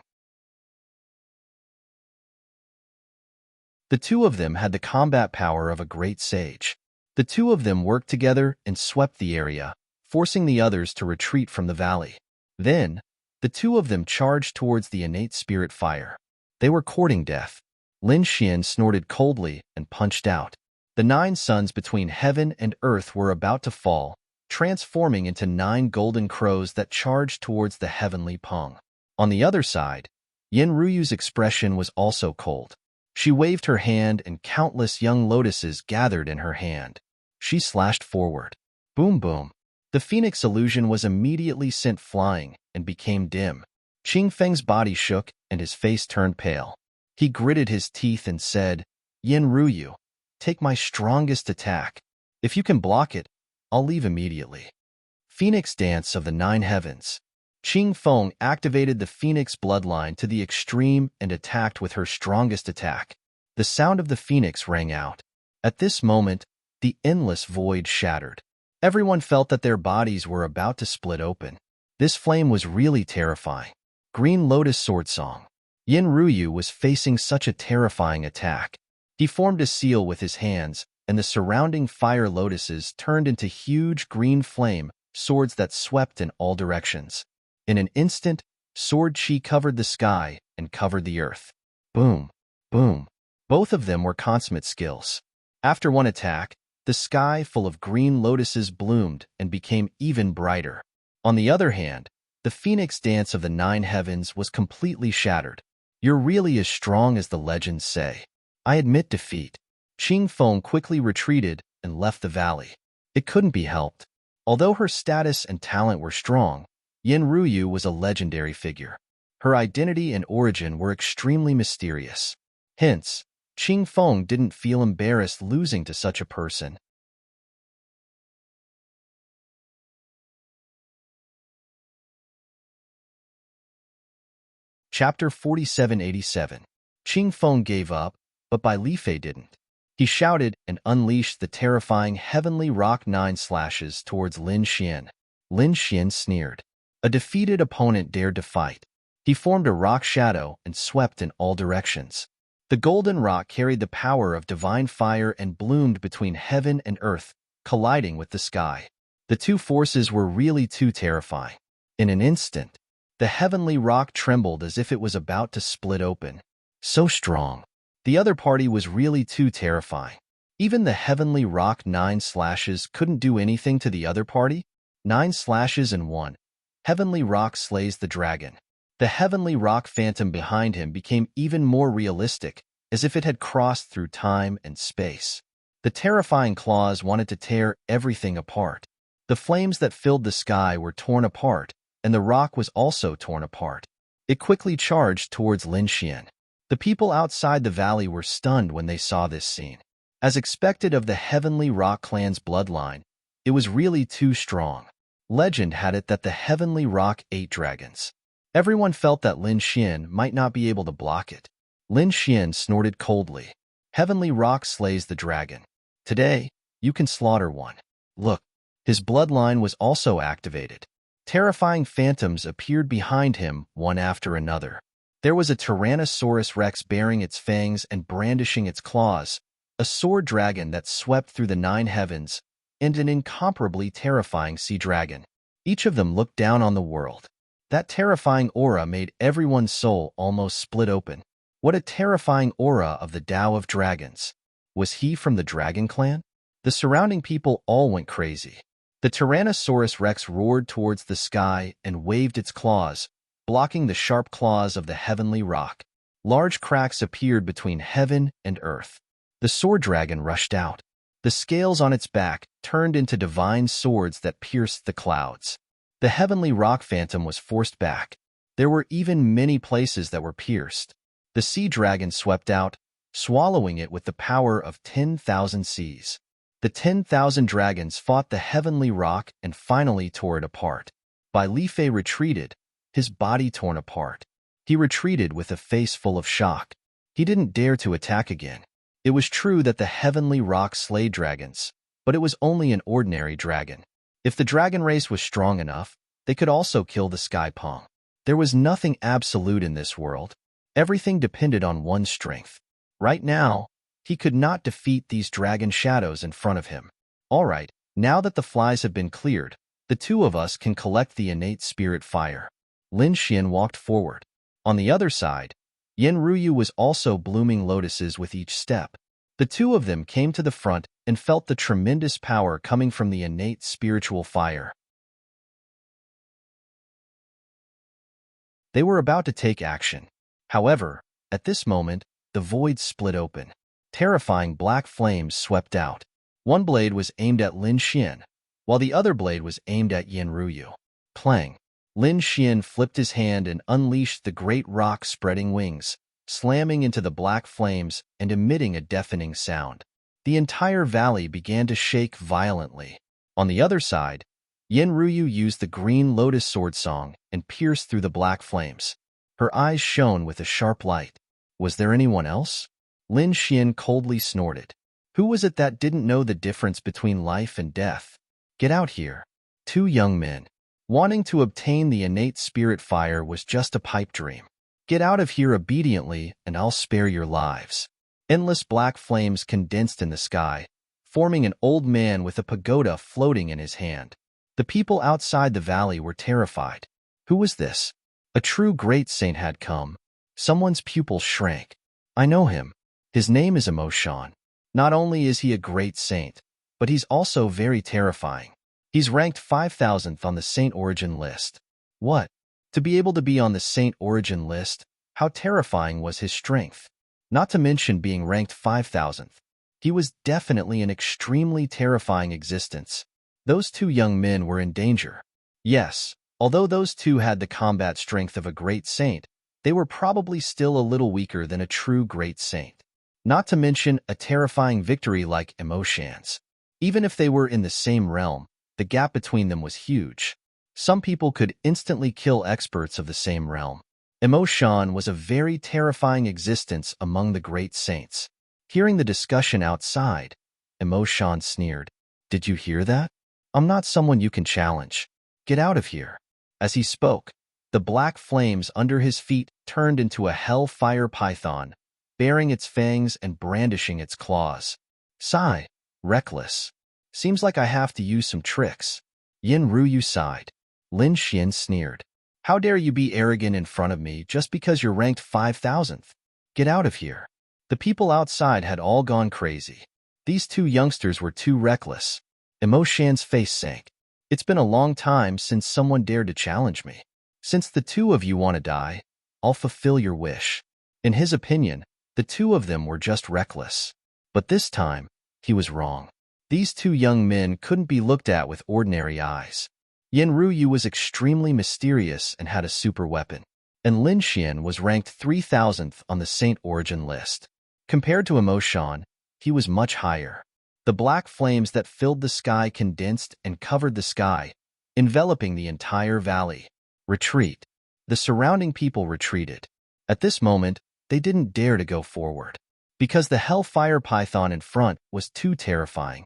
The two of them had the combat power of a great sage. The two of them worked together and swept the area, forcing the others to retreat from the valley. Then, the two of them charged towards the innate spirit fire. They were courting death. Lin Xian snorted coldly and punched out. The 9 suns between heaven and earth were about to fall, transforming into 9 golden crows that charged towards the heavenly Peng. On the other side, Yin Ruyu's expression was also cold. She waved her hand and countless young lotuses gathered in her hand. She slashed forward. Boom boom. The phoenix illusion was immediately sent flying and became dim. Qingfeng's body shook and his face turned pale. He gritted his teeth and said, Yin Ruyu, take my strongest attack. If you can block it, I'll leave immediately. Phoenix Dance of the 9 Heavens. Qing Feng activated the phoenix bloodline to the extreme and attacked with her strongest attack. The sound of the phoenix rang out. At this moment, the endless void shattered. Everyone felt that their bodies were about to split open. This flame was really terrifying. Green Lotus Sword Song. Yin Ruyu was facing such a terrifying attack. He formed a seal with his hands, and the surrounding fire lotuses turned into huge green flame swords that swept in all directions. In an instant, sword chi covered the sky and covered the earth. Boom, boom. Both of them were consummate skills. After one attack, the sky full of green lotuses bloomed and became even brighter. On the other hand, the phoenix dance of the 9 heavens was completely shattered. You're really as strong as the legends say. I admit defeat. Qing Feng quickly retreated and left the valley. It couldn't be helped. Although her status and talent were strong, Yin Ruyu was a legendary figure. Her identity and origin were extremely mysterious. Hence, Qing Feng didn't feel embarrassed losing to such a person. Chapter 4787. Qing Feng gave up, but Bai Lifei didn't. He shouted and unleashed the terrifying heavenly rock 9 slashes towards Lin Xian. Lin Xian sneered. A defeated opponent dared to fight. He formed a rock shadow and swept in all directions. The golden rock carried the power of divine fire and bloomed between heaven and earth, colliding with the sky. The two forces were really too terrifying. In an instant, the heavenly rock trembled as if it was about to split open. So strong. The other party was really too terrifying. Even the heavenly rock 9 slashes couldn't do anything to the other party. 9 slashes and 1. Heavenly rock slays the dragon. The heavenly rock phantom behind him became even more realistic, as if it had crossed through time and space. The terrifying claws wanted to tear everything apart. The flames that filled the sky were torn apart, and the rock was also torn apart. It quickly charged towards Lin Xian. The people outside the valley were stunned when they saw this scene. As expected of the Heavenly Rock clan's bloodline, it was really too strong. Legend had it that the Heavenly Rock ate dragons. Everyone felt that Lin Xian might not be able to block it. Lin Xian snorted coldly. Heavenly Rock slays the dragon. Today, you can slaughter one. Look, his bloodline was also activated. Terrifying phantoms appeared behind him, one after another. There was a Tyrannosaurus Rex bearing its fangs and brandishing its claws, a sword dragon that swept through the 9 heavens, and an incomparably terrifying sea dragon. Each of them looked down on the world. That terrifying aura made everyone's soul almost split open. What a terrifying aura of the Tao of Dragons. Was he from the Dragon Clan? The surrounding people all went crazy. The Tyrannosaurus Rex roared towards the sky and waved its claws, blocking the sharp claws of the heavenly rock. Large cracks appeared between heaven and earth. The sword dragon rushed out. The scales on its back turned into divine swords that pierced the clouds. The heavenly rock phantom was forced back. There were even many places that were pierced. The sea dragon swept out, swallowing it with the power of 10,000 seas. The 10,000 dragons fought the heavenly rock and finally tore it apart. Bai Lifei retreated, his body torn apart. He retreated with a face full of shock. He didn't dare to attack again. It was true that the heavenly rock slayed dragons, but it was only an ordinary dragon. If the dragon race was strong enough, they could also kill the Sky Pong. There was nothing absolute in this world. Everything depended on one's strength. Right now, he could not defeat these dragon shadows in front of him. All right, now that the flies have been cleared, the two of us can collect the innate spirit fire. Lin Xian walked forward. On the other side, Yin Ruyu was also blooming lotuses with each step. The two of them came to the front and felt the tremendous power coming from the innate spiritual fire. They were about to take action. However, at this moment, the void split open. Terrifying black flames swept out. One blade was aimed at Lin Xian, while the other blade was aimed at Yin Ruyu. Clang! Lin Xian flipped his hand and unleashed the great rock spreading wings, slamming into the black flames and emitting a deafening sound. The entire valley began to shake violently. On the other side, Yen Ruyu used the green lotus sword song and pierced through the black flames. Her eyes shone with a sharp light. Was there anyone else? Lin Xian coldly snorted. Who was it that didn't know the difference between life and death? Get out here. Two young men. Wanting to obtain the innate spirit fire was just a pipe dream. Get out of here obediently, and I'll spare your lives. Endless black flames condensed in the sky, forming an old man with a pagoda floating in his hand. The people outside the valley were terrified. Who was this? A true great saint had come. Someone's pupils shrank. I know him. His name is Emotion. Not only is he a great saint, but he's also very terrifying. He's ranked 5,000th on the saint origin list. What? To be able to be on the saint origin list, how terrifying was his strength? Not to mention being ranked 5,000th. He was definitely an extremely terrifying existence. Those two young men were in danger. Yes, although those two had the combat strength of a great saint, they were probably still a little weaker than a true great saint. Not to mention a terrifying victory like Emotion's. Even if they were in the same realm, the gap between them was huge. Some people could instantly kill experts of the same realm. Emotion was a very terrifying existence among the great saints. Hearing the discussion outside, Emotion sneered. Did you hear that? I'm not someone you can challenge. Get out of here. As he spoke, the black flames under his feet turned into a hellfire python, baring its fangs and brandishing its claws. Sigh, reckless. Seems like I have to use some tricks. Yin Ruyu sighed. Lin Xian sneered. How dare you be arrogant in front of me just because you're ranked 5,000th? Get out of here. The people outside had all gone crazy. These two youngsters were too reckless. Emotion's face sank. It's been a long time since someone dared to challenge me. Since the two of you want to die, I'll fulfill your wish. In his opinion, the two of them were just reckless. But this time, he was wrong. These two young men couldn't be looked at with ordinary eyes. Yen Ruyu was extremely mysterious and had a super weapon, and Lin Xian was ranked 3,000th on the saint origin list. Compared to Emotion, he was much higher. The black flames that filled the sky condensed and covered the sky, enveloping the entire valley. Retreat. The surrounding people retreated. At this moment, they didn't dare to go forward, because the hellfire python in front was too terrifying.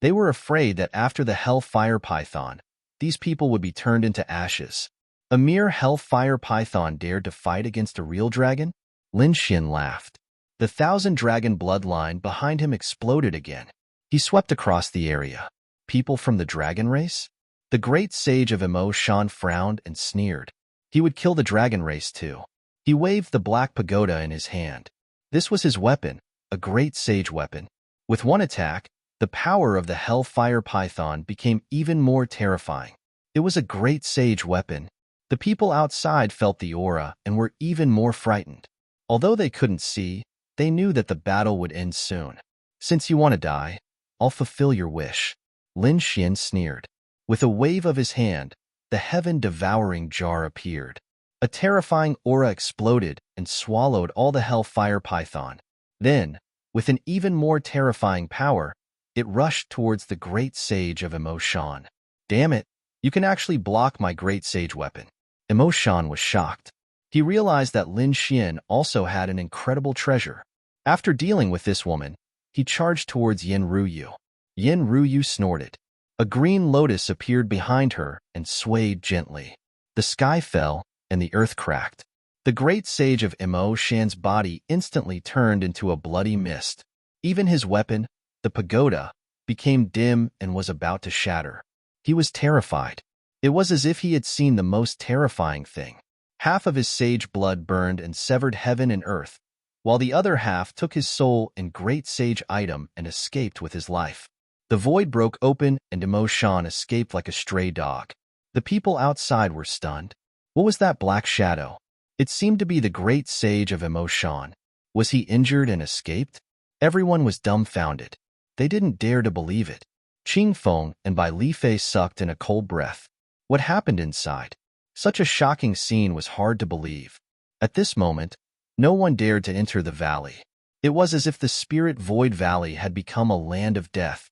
They were afraid that after the hellfire python, these people would be turned into ashes. A mere hellfire python dared to fight against a real dragon? Lin Xian laughed. The 1,000-dragon bloodline behind him exploded again. He swept across the area. People from the dragon race? The great sage of Emotion frowned and sneered. He would kill the dragon race too. He waved the black pagoda in his hand. This was his weapon, a great sage weapon. With one attack, the power of the hellfire python became even more terrifying. It was a great sage weapon. The people outside felt the aura and were even more frightened. Although they couldn't see, they knew that the battle would end soon. Since you want to die, I'll fulfill your wish. Lin Xian sneered. With a wave of his hand, the heaven-devouring jar appeared. A terrifying aura exploded and swallowed all the hellfire python. Then, with an even more terrifying power, it rushed towards the great sage of Emotion. Damn it, you can actually block my great sage weapon. Emotion was shocked. He realized that Lin Xian also had an incredible treasure. After dealing with this woman, he charged towards Yen Ruyu. Yen Ruyu snorted. A green lotus appeared behind her and swayed gently. The sky fell, and the earth cracked. The great sage of Emotion's body instantly turned into a bloody mist. Even his weapon, the pagoda, became dim and was about to shatter. He was terrified. It was as if he had seen the most terrifying thing. Half of his sage blood burned and severed heaven and earth, while the other half took his soul and great sage item and escaped with his life. The void broke open and Emotion escaped like a stray dog. The people outside were stunned. What was that black shadow? It seemed to be the great sage of Emotion. Was he injured and escaped? Everyone was dumbfounded. They didn't dare to believe it. Qing Feng and Bai Li Fei sucked in a cold breath. What happened inside? Such a shocking scene was hard to believe. At this moment, no one dared to enter the valley. It was as if the spirit void valley had become a land of death.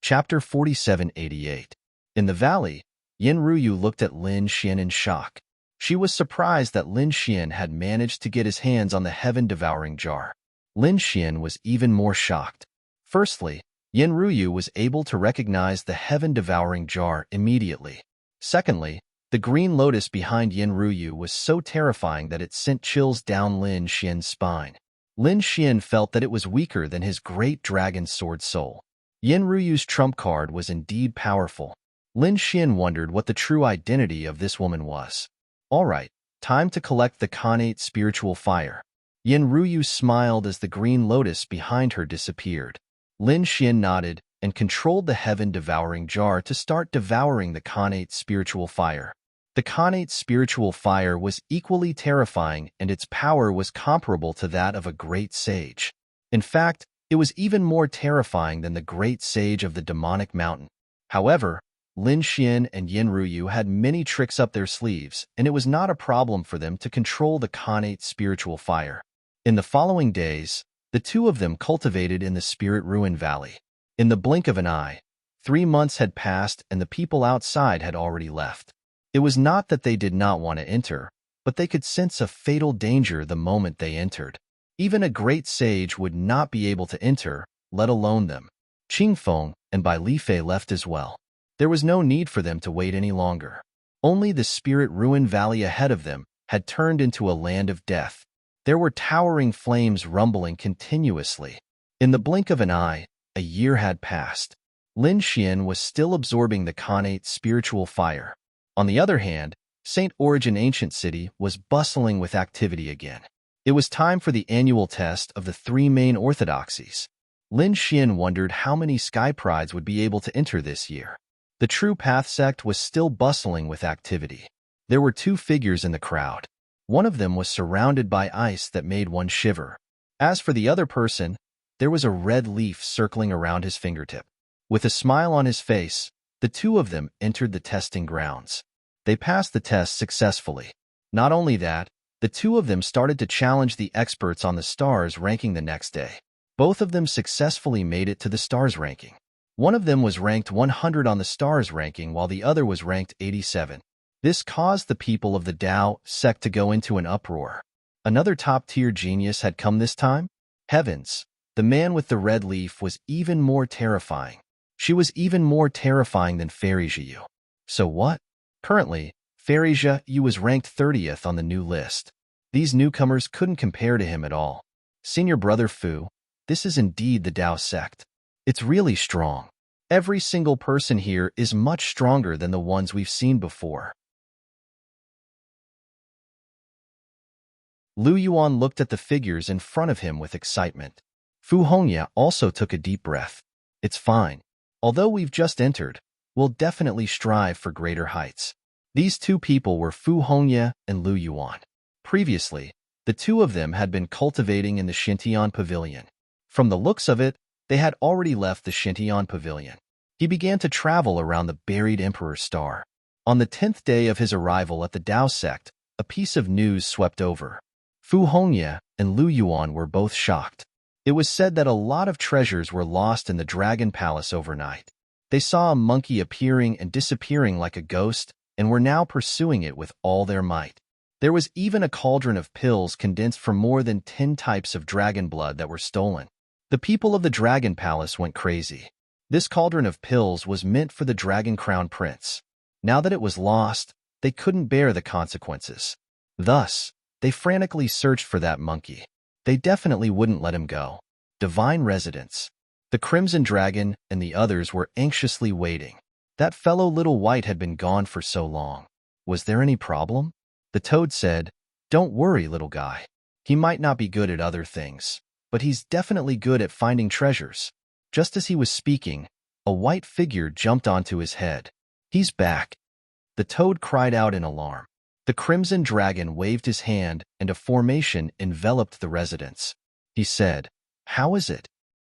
Chapter 4788. In the valley, Yin Ruyu looked at Lin Xian in shock. She was surprised that Lin Xian had managed to get his hands on the heaven-devouring jar. Lin Xian was even more shocked. Firstly, Yin Ruyu was able to recognize the heaven-devouring jar immediately. Secondly, the green lotus behind Yin Ruyu was so terrifying that it sent chills down Lin Xian's spine. Lin Xian felt that it was weaker than his great dragon sword soul. Yin Ruyu's trump card was indeed powerful. Lin Xian wondered what the true identity of this woman was. All right, time to collect the Khanate spiritual fire. Yin Ruyu smiled as the green lotus behind her disappeared. Lin Xian nodded and controlled the heaven-devouring jar to start devouring the Khanate spiritual fire. The Khanate spiritual fire was equally terrifying, and its power was comparable to that of a great sage. In fact, it was even more terrifying than the great sage of the demonic mountain. However, Lin Xian and Yin Ruyu had many tricks up their sleeves, and it was not a problem for them to control the Khanate spiritual fire. In the following days, the two of them cultivated in the Spirit Ruin Valley. In the blink of an eye, 3 months had passed and the people outside had already left. It was not that they did not want to enter, but they could sense a fatal danger the moment they entered. Even a great sage would not be able to enter, let alone them. Qingfeng and Bai Lifei left as well. There was no need for them to wait any longer. Only the Spirit Ruin Valley ahead of them had turned into a land of death. There were towering flames rumbling continuously. In the blink of an eye, a year had passed. Lin Xian was still absorbing the Khanate spiritual fire. On the other hand, St. Origin Ancient City was bustling with activity again. It was time for the annual test of the 3 main orthodoxies. Lin Xian wondered how many Sky Prides would be able to enter this year. The True Path sect was still bustling with activity. There were 2 figures in the crowd. One of them was surrounded by ice that made one shiver. As for the other person, there was a red leaf circling around his fingertip. With a smile on his face, the 2 of them entered the testing grounds. They passed the test successfully. Not only that, the 2 of them started to challenge the experts on the stars ranking the next day. Both of them successfully made it to the stars ranking. One of them was ranked 100 on the stars ranking while the other was ranked 87. This caused the people of the Tao sect to go into an uproar. Another top-tier genius had come this time? Heavens! The man with the red leaf was even more terrifying. She was even more terrifying than Fairy Zhiyu. So what? Currently, Fairy Zhiyu was ranked 30th on the new list. These newcomers couldn't compare to him at all. Senior Brother Fu, this is indeed the Tao sect. It's really strong. Every single person here is much stronger than the ones we've seen before. Lu Yuan looked at the figures in front of him with excitement. Fu Hongya also took a deep breath. It's fine. Although we've just entered, we'll definitely strive for greater heights. These 2 people were Fu Hongya and Lu Yuan. Previously, the 2 of them had been cultivating in the Xintian Pavilion. From the looks of it, they had already left the Xintian Pavilion. He began to travel around the buried Emperor Star. On the 10th day of his arrival at the Tao sect, a piece of news swept over. Fu Hongya and Lu Yuan were both shocked. It was said that a lot of treasures were lost in the Dragon Palace overnight. They saw a monkey appearing and disappearing like a ghost and were now pursuing it with all their might. There was even a cauldron of pills condensed from more than 10 types of dragon blood that were stolen. The people of the Dragon Palace went crazy. This cauldron of pills was meant for the Dragon Crown Prince. Now that it was lost, they couldn't bear the consequences. Thus, they frantically searched for that monkey. They definitely wouldn't let him go. Divine Residence. The Crimson Dragon and the others were anxiously waiting. That fellow Little White had been gone for so long. Was there any problem? The Toad said, "Don't worry, little guy. He might not be good at other things, but he's definitely good at finding treasures." Just as he was speaking, a white figure jumped onto his head. "He's back." The Toad cried out in alarm. The Crimson Dragon waved his hand and a formation enveloped the residence. He said, "How is it?"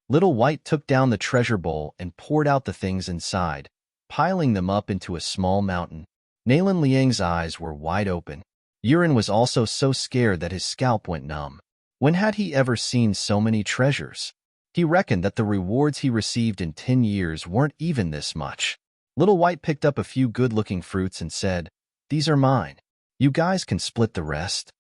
Little White took down the treasure bowl and poured out the things inside, piling them up into a small mountain. Nalan Liang's eyes were wide open. Yuren was also so scared that his scalp went numb. When had he ever seen so many treasures? He reckoned that the rewards he received in 10 years weren't even this much. Little White picked up a few good-looking fruits and said, "These are mine. You guys can split the rest."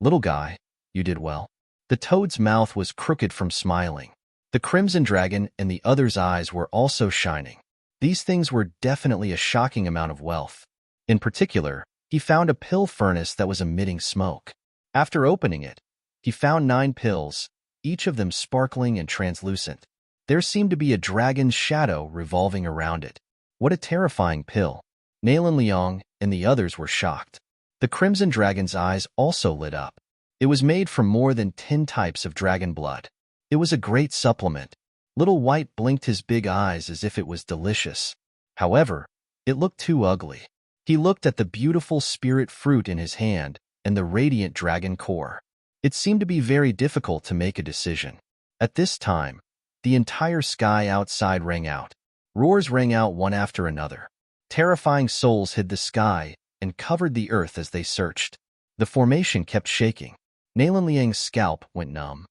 Little guy, you did well. The toad's mouth was crooked from smiling. The crimson dragon and the other's eyes were also shining. These things were definitely a shocking amount of wealth. In particular, he found a pill furnace that was emitting smoke. After opening it, he found 9 pills, each of them sparkling and translucent. There seemed to be a dragon's shadow revolving around it. What a terrifying pill. Nail and Liang and the others were shocked. The crimson dragon's eyes also lit up. It was made from more than 10 types of dragon blood. It was a great supplement. Little White blinked his big eyes as if it was delicious. However, it looked too ugly. He looked at the beautiful spirit fruit in his hand and the radiant dragon core. It seemed to be very difficult to make a decision. At this time, the entire sky outside rang out. Roars rang out one after another. Terrifying souls hid the sky and covered the earth as they searched. The formation kept shaking. Nalan Liang's scalp went numb.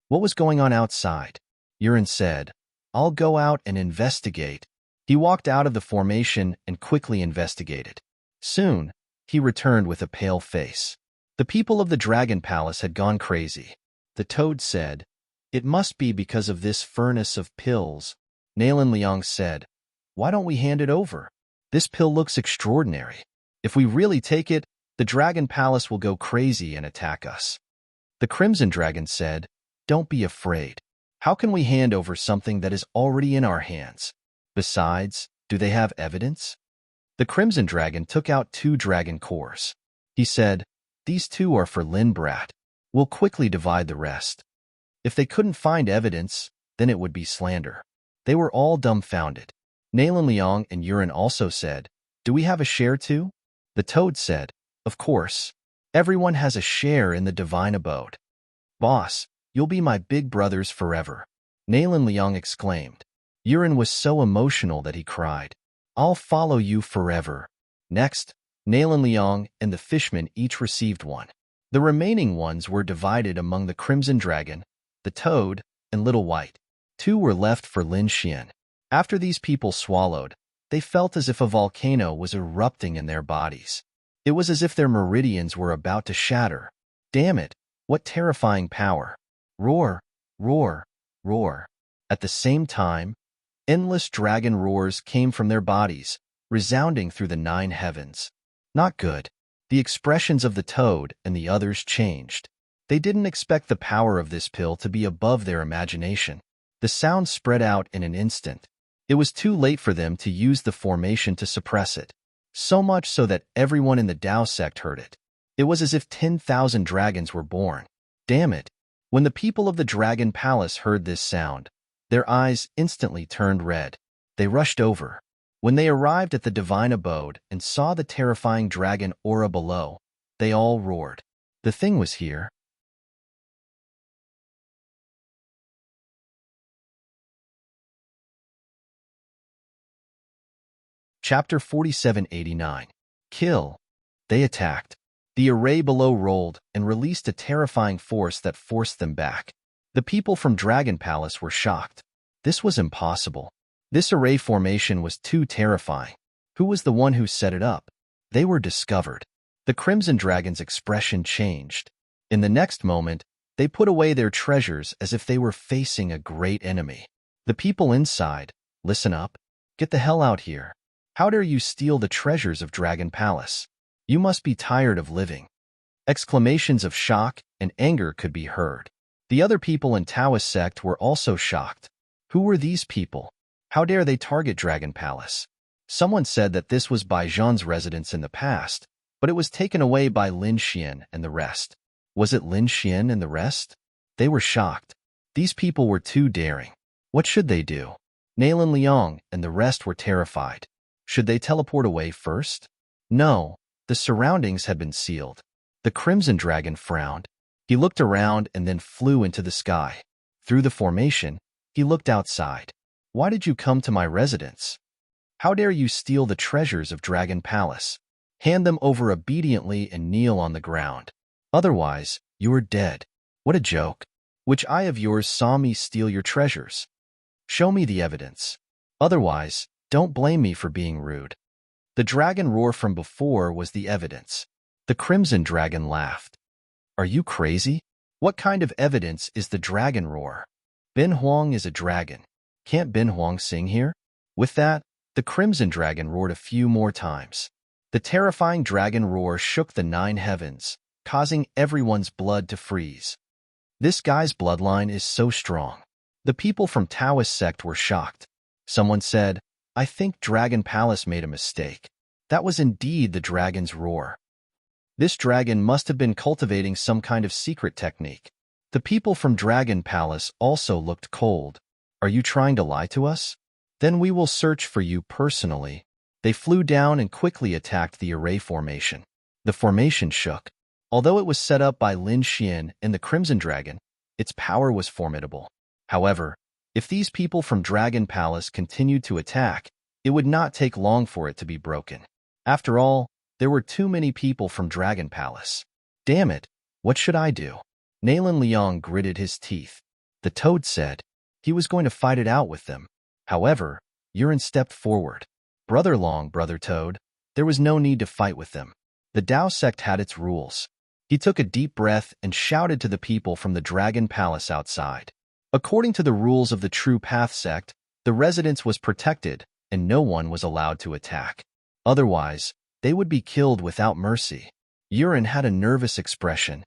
What was going on outside? Yuren said, "I'll go out and investigate." He walked out of the formation and quickly investigated. Soon, he returned with a pale face. The people of the Dragon Palace had gone crazy. The toad said, "It must be because of this furnace of pills." Nalan Liang said, "Why don't we hand it over? This pill looks extraordinary. If we really take it, the Dragon Palace will go crazy and attack us." The Crimson Dragon said, "Don't be afraid. How can we hand over something that is already in our hands? Besides, do they have evidence?" The Crimson Dragon took out 2 dragon cores. He said, "These 2 are for Lin Brat. We'll quickly divide the rest." If they couldn't find evidence, then it would be slander. They were all dumbfounded. Nalan Liang and Yuren also said, "Do we have a share too?" The toad said, "Of course. Everyone has a share in the divine abode." "Boss, you'll be my big brothers forever," Nalan Liang exclaimed. Yuren was so emotional that he cried, "I'll follow you forever." Next, Nalan Liang and the fishmen each received one. The remaining ones were divided among the Crimson Dragon, the Toad, and Little White. 2 were left for Lin Xian. After these people swallowed, they felt as if a volcano was erupting in their bodies. It was as if their meridians were about to shatter. Damn it, what terrifying power. Roar, roar, roar. At the same time, endless dragon roars came from their bodies, resounding through the 9 heavens. Not good. The expressions of the toad and the others changed. They didn't expect the power of this pill to be above their imagination. The sound spread out in an instant. It was too late for them to use the formation to suppress it. So much so that everyone in the Tao sect heard it. It was as if 10,000 dragons were born. Damn it. When the people of the Dragon Palace heard this sound, their eyes instantly turned red. They rushed over. When they arrived at the divine abode and saw the terrifying dragon aura below, they all roared. The thing was here. Chapter 4789. Kill. They attacked. The array below rolled and released a terrifying force that forced them back. The people from Dragon Palace were shocked. This was impossible. This array formation was too terrifying. Who was the one who set it up? They were discovered. The Crimson Dragon's expression changed. In the next moment, they put away their treasures as if they were facing a great enemy. The people inside, listen up. Get the hell out here. How dare you steal the treasures of Dragon Palace? You must be tired of living. Exclamations of shock and anger could be heard. The other people in Taoist sect were also shocked. Who were these people? How dare they target Dragon Palace? Someone said that this was Bai Zhan's residence in the past, but it was taken away by Lin Xian and the rest. Was it Lin Xian and the rest? They were shocked. These people were too daring. What should they do? Nalan Liang and the rest were terrified. Should they teleport away first? No, the surroundings had been sealed. The Crimson Dragon frowned. He looked around and then flew into the sky. Through the formation, he looked outside. Why did you come to my residence? How dare you steal the treasures of Dragon Palace? Hand them over obediently and kneel on the ground. Otherwise, You are dead. What a joke. Which eye of yours saw me steal your treasures? Show me the evidence. Otherwise, don't blame me for being rude. The dragon roar from before was the evidence. The crimson dragon laughed. Are you crazy? What kind of evidence is the dragon roar? Ben Huang is a dragon. Can't Ben Huang sing here? With that, the crimson dragon roared a few more times. The terrifying dragon roar shook the 9 heavens, causing everyone's blood to freeze. This guy's bloodline is so strong. The people from Taoist sect were shocked. Someone said, I think Dragon Palace made a mistake. That was indeed the dragon's roar. This dragon must have been cultivating some kind of secret technique. The people from Dragon Palace also looked cold. Are you trying to lie to us? Then we will search for you personally. They flew down and quickly attacked the array formation. The formation shook. Although it was set up by Lin Xian and the Crimson Dragon, its power was formidable. However, if these people from Dragon Palace continued to attack, it would not take long for it to be broken. After all, there were too many people from Dragon Palace. Damn it, what should I do? Nalan Liang gritted his teeth. The toad said he was going to fight it out with them. However, Yuren stepped forward. Brother Long, Brother Toad, there was no need to fight with them. The Tao sect had its rules. He took a deep breath and shouted to the people from the Dragon Palace outside. According to the rules of the True Path sect, the residence was protected and no one was allowed to attack. Otherwise, they would be killed without mercy. Yuren had a nervous expression.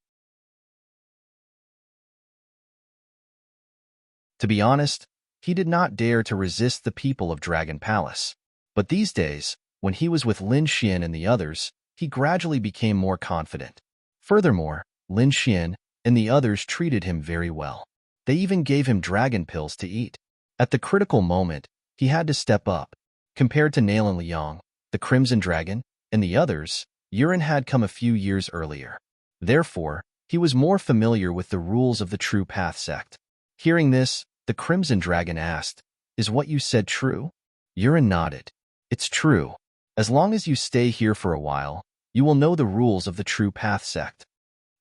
To be honest, he did not dare to resist the people of Dragon Palace. But these days, when he was with Lin Xian and the others, he gradually became more confident. Furthermore, Lin Xian and the others treated him very well. They even gave him dragon pills to eat. At the critical moment, he had to step up. Compared to Nalan Liang, the Crimson Dragon, and the others, Yuren had come a few years earlier. Therefore, he was more familiar with the rules of the True Path sect. Hearing this, the Crimson Dragon asked, Is what you said true? Yuren nodded. It's true. As long as you stay here for a while, you will know the rules of the True Path sect.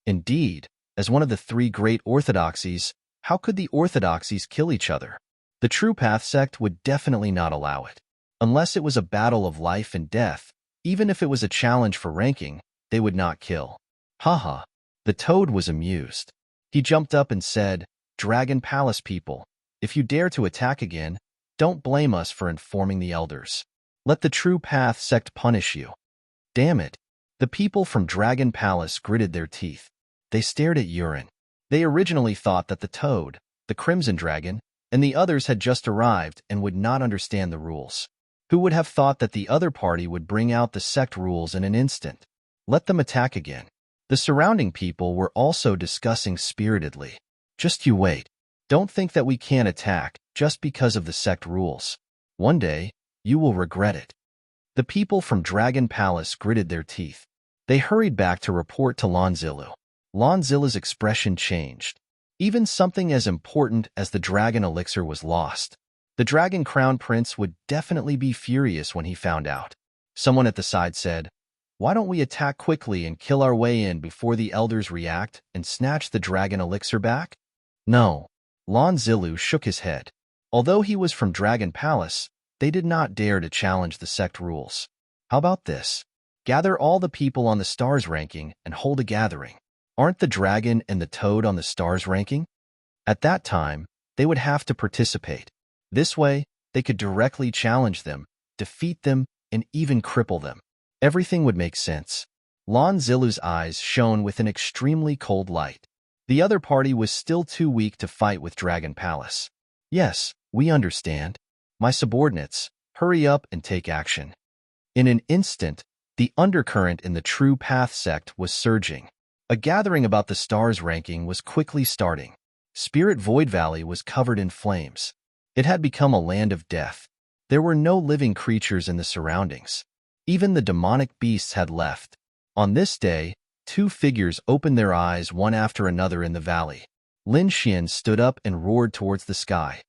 Indeed, as one of the 3 great orthodoxies, how could the orthodoxies kill each other? The True Path sect would definitely not allow it. Unless it was a battle of life and death, even if it was a challenge for ranking, they would not kill. Haha. The toad was amused. He jumped up and said, Dragon Palace people, if you dare to attack again, don't blame us for informing the elders. Let the True Path sect punish you. Damn it. The people from Dragon Palace gritted their teeth. They stared at Yuren. They originally thought that the toad, the Crimson Dragon, and the others had just arrived and would not understand the rules. Who would have thought that the other party would bring out the sect rules in an instant? Let them attack again. The surrounding people were also discussing spiritedly. Just you wait. Don't think that we can't attack just because of the sect rules. One day, you will regret it. The people from Dragon Palace gritted their teeth. They hurried back to report to Lan Zilu. Lan Zilu's expression changed. Even something as important as the dragon elixir was lost. The Dragon Crown Prince would definitely be furious when he found out. Someone at the side said, Why don't we attack quickly and kill our way in before the elders react and snatch the dragon elixir back? No. Lan Zilu shook his head. Although he was from Dragon Palace, they did not dare to challenge the sect rules. How about this? Gather all the people on the stars ranking and hold a gathering. Aren't the dragon and the toad on the stars ranking? At that time, they would have to participate. This way, they could directly challenge them, defeat them, and even cripple them. Everything would make sense. Lan Zilu's eyes shone with an extremely cold light. The other party was still too weak to fight with Dragon Palace. Yes, we understand. My subordinates, hurry up and take action. In an instant, the undercurrent in the True Path sect was surging. A gathering about the stars ranking was quickly starting. Spirit Void Valley was covered in flames. It had become a land of death. There were no living creatures in the surroundings. Even the demonic beasts had left. On this day, 2 figures opened their eyes one after another in the valley. Lin Xian stood up and roared towards the sky.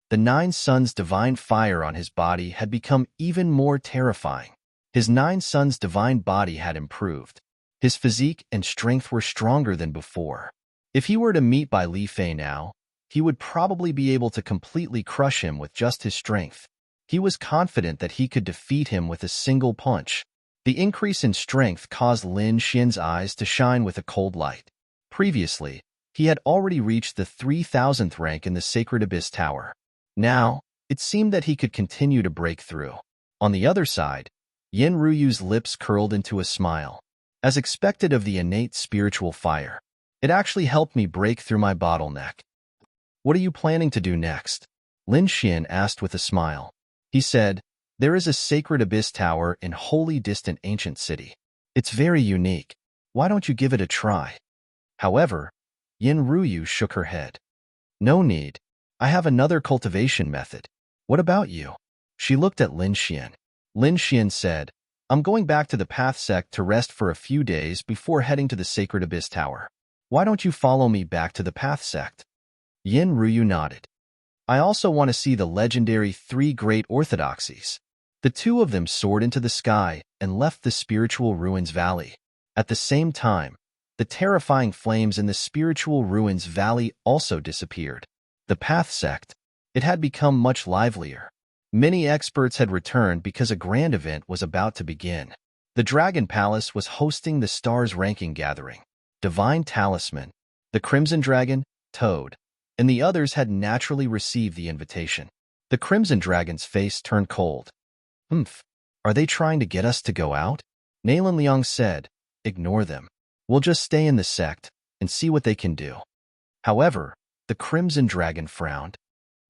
The 9 suns' divine fire on his body had become even more terrifying. His 9 sons' divine body had improved. His physique and strength were stronger than before. If he were to meet by Li Fei now, he would probably be able to completely crush him with just his strength. He was confident that he could defeat him with a single punch. The increase in strength caused Lin Xian's eyes to shine with a cold light. Previously, he had already reached the 3,000th rank in the Sacred Abyss Tower. Now, it seemed that he could continue to break through. On the other side, Yin Ruyu's lips curled into a smile. As expected of the innate spiritual fire, it actually helped me break through my bottleneck. What are you planning to do next? Lin Xian asked with a smile. He said, there is a Sacred Abyss Tower in wholly distant ancient city. It's very unique. Why don't you give it a try? However, Yin Ruyu shook her head. No need. I have another cultivation method. What about you? She looked at Lin Xian. Lin Xian said, I'm going back to the Path Sect to rest for a few days before heading to the Sacred Abyss Tower. Why don't you follow me back to the Path Sect? Yin Ruyu nodded. I also want to see the legendary 3 Great Orthodoxies. The 2 of them soared into the sky and left the spiritual ruins valley. At the same time, the terrifying flames in the spiritual ruins valley also disappeared. The Path Sect, it had become much livelier. Many experts had returned because a grand event was about to begin. The Dragon Palace was hosting the Stars ranking gathering. Divine Talisman, the Crimson Dragon, Toad, and the others had naturally received the invitation. The Crimson Dragon's face turned cold. Are they trying to get us to go out? Nalan Liang said, ignore them. We'll just stay in the sect and see what they can do. However, the Crimson Dragon frowned.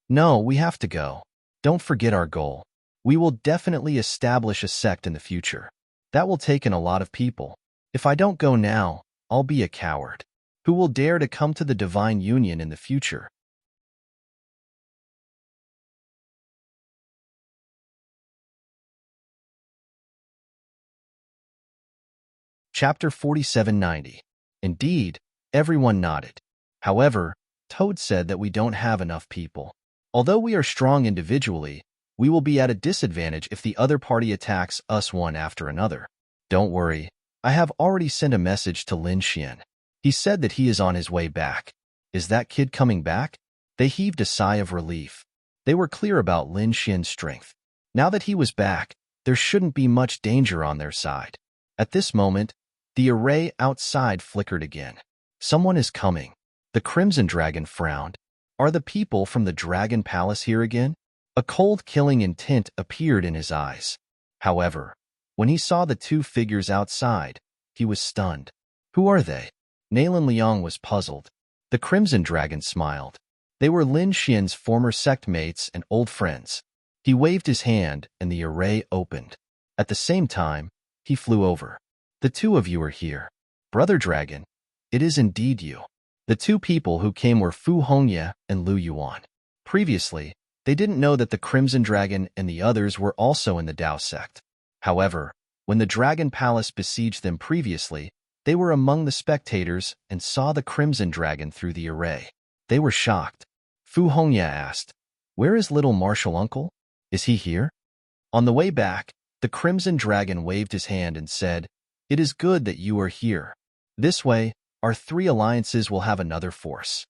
No, we have to go. Don't forget our goal. We will definitely establish a sect in the future. That will take in a lot of people. If I don't go now, I'll be a coward. Who will dare to come to the Divine Union in the future? Chapter 4790. Indeed, everyone nodded. However, Toad said that we don't have enough people. Although we are strong individually, we will be at a disadvantage if the other party attacks us one after another. Don't worry, I have already sent a message to Lin Xian. He said that he is on his way back. Is that kid coming back? They heaved a sigh of relief. They were clear about Lin Xian's strength. Now that he was back, there shouldn't be much danger on their side. At this moment, the array outside flickered again. Someone is coming. The Crimson Dragon frowned. Are the people from the Dragon Palace here again? A cold killing intent appeared in his eyes. However, when he saw the 2 figures outside, he was stunned. Who are they? Nalan Liang was puzzled. The Crimson Dragon smiled. They were Lin Xian's former sect mates and old friends. He waved his hand and the array opened. At the same time, he flew over. The 2 of you are here. Brother Dragon, it is indeed you. The 2 people who came were Fu Hongye and Lu Yuan. Previously, they didn't know that the Crimson Dragon and the others were also in the Dao sect. However, when the Dragon Palace besieged them previously, they were among the spectators and saw the Crimson Dragon through the array. They were shocked. Fu Hongye asked, where is little martial uncle? Is he here? On the way back, the Crimson Dragon waved his hand and said, it is good that you are here. This way, our 3 alliances will have another force.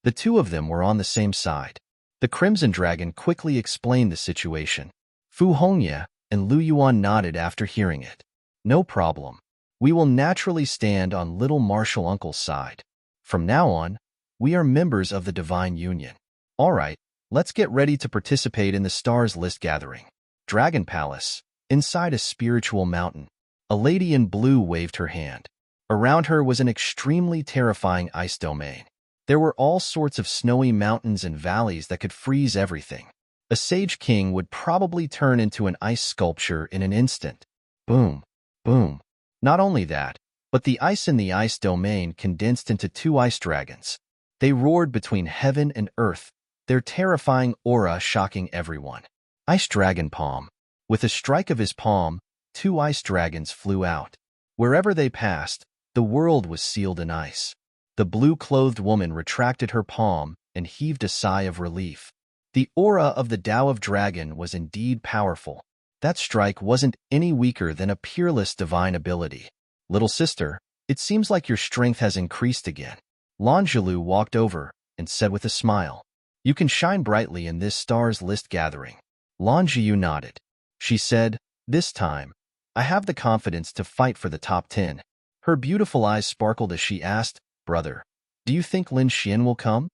The 2 of them were on the same side. The Crimson Dragon quickly explained the situation. Fu Hongye and Lu Yuan nodded after hearing it. No problem. We will naturally stand on little martial uncle's side. From now on, we are members of the Divine Union. All right, let's get ready to participate in the Stars List gathering. Dragon Palace, inside a spiritual mountain. A lady in blue waved her hand. Around her was an extremely terrifying ice domain. There were all sorts of snowy mountains and valleys that could freeze everything. A Sage King would probably turn into an ice sculpture in an instant. Boom, boom. Not only that, but the ice in the ice domain condensed into 2 ice dragons. They roared between heaven and earth, their terrifying aura shocking everyone. Ice Dragon Palm. With a strike of his palm, 2 ice dragons flew out. Wherever they passed, the world was sealed in ice. The blue-clothed woman retracted her palm and heaved a sigh of relief. The aura of the Tao of Dragon was indeed powerful. That strike wasn't any weaker than a peerless divine ability. Little sister, it seems like your strength has increased again. L'Angelou walked over and said with a smile, "You can shine brightly in this stars list gathering." L'Angelou nodded. She said, "This time, I have the confidence to fight for the top 10. Her beautiful eyes sparkled as she asked, "Brother, do you think Lin Xian will come?"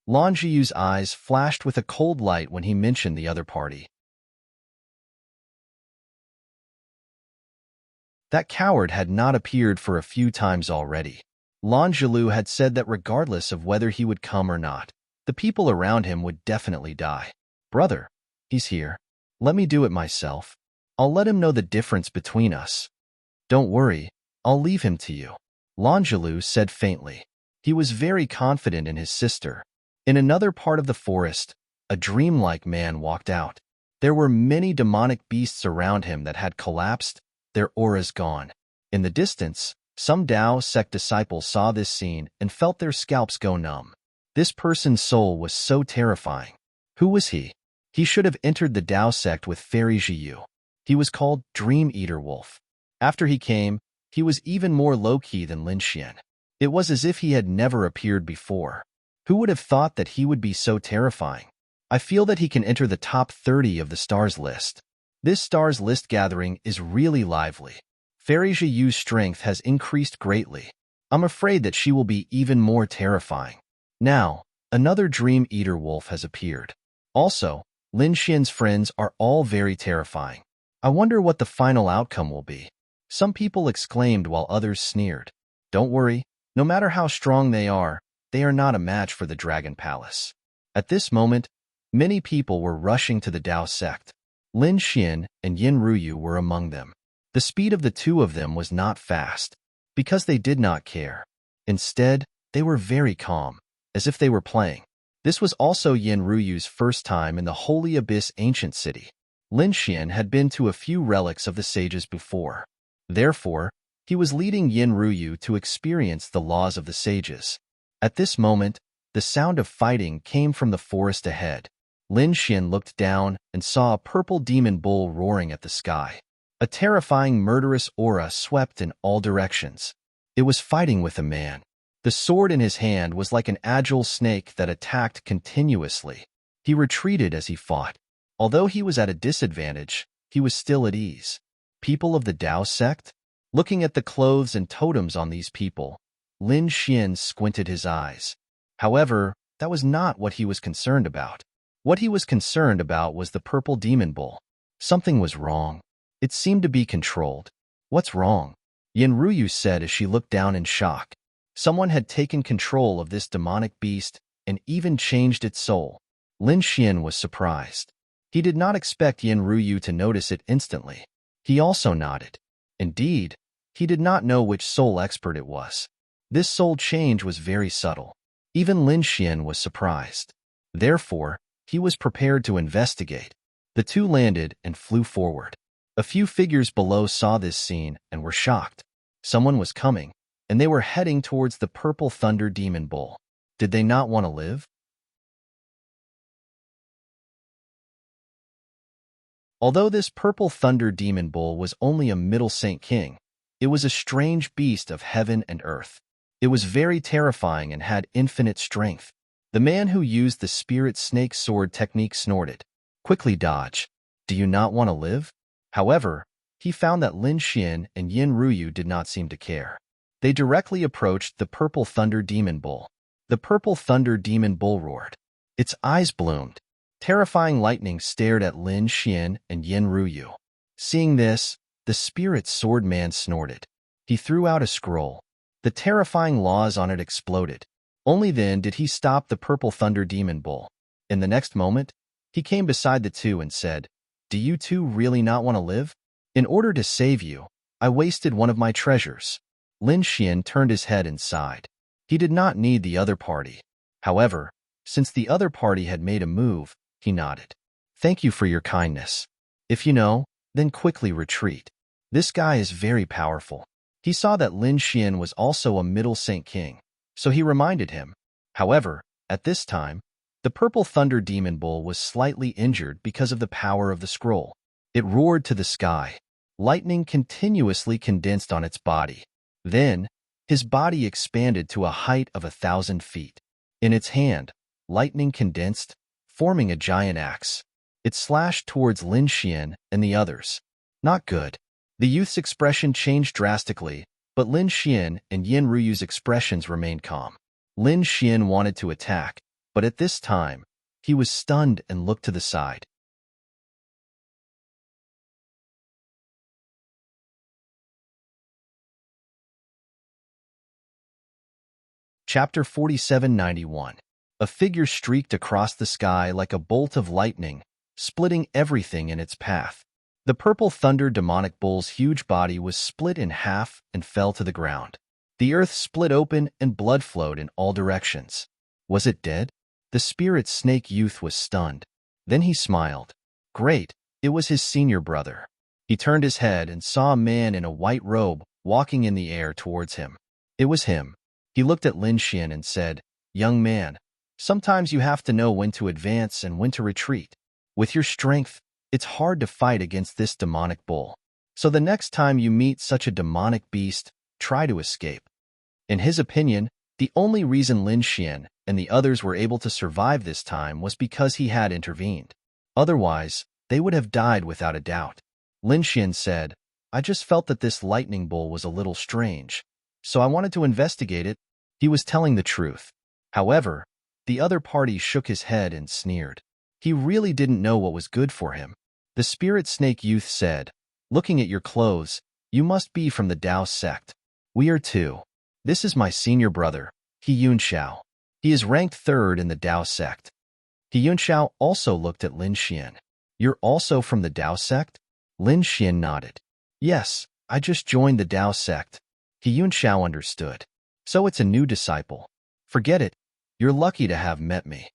L'Angelou's eyes flashed with a cold light when he mentioned the other party. That coward had not appeared for a few times already. L'Angelou had said that regardless of whether he would come or not, the people around him would definitely die. "Brother, he's here. Let me do it myself. I'll let him know the difference between us." "Don't worry, I'll leave him to you," L'Angelou said faintly. He was very confident in his sister. In another part of the forest, a dreamlike man walked out. There were many demonic beasts around him that had collapsed, their auras gone. In the distance, some Tao sect disciples saw this scene and felt their scalps go numb. This person's soul was so terrifying. Who was he? He should have entered the Tao sect with Fairy Jiyu. He was called Dream Eater Wolf. After he came, he was even more low-key than Lin Xian. It was as if he had never appeared before. Who would have thought that he would be so terrifying? I feel that he can enter the top 30 of the stars list. This stars list gathering is really lively. Fairy Jiyu's strength has increased greatly. I'm afraid that she will be even more terrifying. Now, another Dream Eater Wolf has appeared. Also, Lin Xian's friends are all very terrifying. I wonder what the final outcome will be. Some people exclaimed while others sneered. Don't worry, no matter how strong they are not a match for the Dragon Palace. At this moment, many people were rushing to the Tao sect. Lin Xian and Yin Ruyu were among them. The speed of the two of them was not fast, because they did not care. Instead, they were very calm, as if they were playing. This was also Yin Ruyu's first time in the Holy Abyss ancient city. Lin Xian had been to a few relics of the sages before. Therefore, he was leading Yin Ruyu to experience the laws of the sages. At this moment, the sound of fighting came from the forest ahead. Lin Xian looked down and saw a purple demon bull roaring at the sky. A terrifying murderous aura swept in all directions. It was fighting with a man. The sword in his hand was like an agile snake that attacked continuously. He retreated as he fought. Although he was at a disadvantage, he was still at ease. People of the Tao sect? Looking at the clothes and totems on these people, Lin Xian squinted his eyes. However, that was not what he was concerned about. What he was concerned about was the purple demon bull. Something was wrong. It seemed to be controlled. What's wrong? Yin Ruyu said as she looked down in shock. Someone had taken control of this demonic beast and even changed its soul. Lin Xian was surprised. He did not expect Yin Ruyu to notice it instantly. He also nodded. Indeed, he did not know which soul expert it was. This soul change was very subtle. Even Lin Xian was surprised. Therefore, he was prepared to investigate. The two landed and flew forward. A few figures below saw this scene and were shocked. Someone was coming, and they were heading towards the purple thunder demon bull. Did they not want to live? Although this purple thunder demon bull was only a middle Saint King, it was a strange beast of heaven and earth. It was very terrifying and had infinite strength. The man who used the spirit snake sword technique snorted. Quickly dodge. Do you not want to live? However, he found that Lin Xian and Yin Ruyu did not seem to care. They directly approached the purple thunder demon bull. The purple thunder demon bull roared. Its eyes bloomed. Terrifying lightning stared at Lin Xian and Yin Ruyu. Seeing this, the spirit sword man snorted. He threw out a scroll. The terrifying laws on it exploded. Only then did he stop the purple thunder demon bull. In the next moment, he came beside the two and said, "Do you two really not want to live? In order to save you, I wasted one of my treasures." Lin Xian turned his head and sighed. He did not need the other party. However, since the other party had made a move, he nodded. "Thank you for your kindness. If you know, then quickly retreat. This guy is very powerful." He saw that Lin Xian was also a middle Saint King, so he reminded him. However, at this time, the purple thunder demon bull was slightly injured because of the power of the scroll. It roared to the sky. Lightning continuously condensed on its body. Then, his body expanded to a height of 1,000 feet. In its hand, lightning condensed, forming a giant axe. It slashed towards Lin Xian and the others. Not good. The youth's expression changed drastically, but Lin Xian and Yin Ruyu's expressions remained calm. Lin Xian wanted to attack, but at this time, he was stunned and looked to the side. Chapter 4791. A figure streaked across the sky like a bolt of lightning, splitting everything in its path. The purple thunder demonic bull's huge body was split in half and fell to the ground. The earth split open and blood flowed in all directions. Was it dead? The spirit snake youth was stunned. Then he smiled. Great, it was his senior brother. He turned his head and saw a man in a white robe walking in the air towards him. It was him. He looked at Lin Xian and said, "Young man, sometimes you have to know when to advance and when to retreat. With your strength, it's hard to fight against this demonic bull. So the next time you meet such a demonic beast, try to escape." In his opinion, the only reason Lin Xian and the others were able to survive this time was because he had intervened. Otherwise, they would have died without a doubt. Lin Xian said, "I just felt that this lightning bull was a little strange, so I wanted to investigate it." He was telling the truth. However, the other party shook his head and sneered. He really didn't know what was good for him. The spirit snake youth said, "Looking at your clothes, you must be from the Dao sect. We are too. This is my senior brother, He Yunxiao. He is ranked 3rd in the Dao sect." He Yunxiao also looked at Lin Xian. "You're also from the Dao sect?" Lin Xian nodded. "Yes, I just joined the Dao sect." He Yunxiao understood. "So it's a new disciple. Forget it. You're lucky to have met me.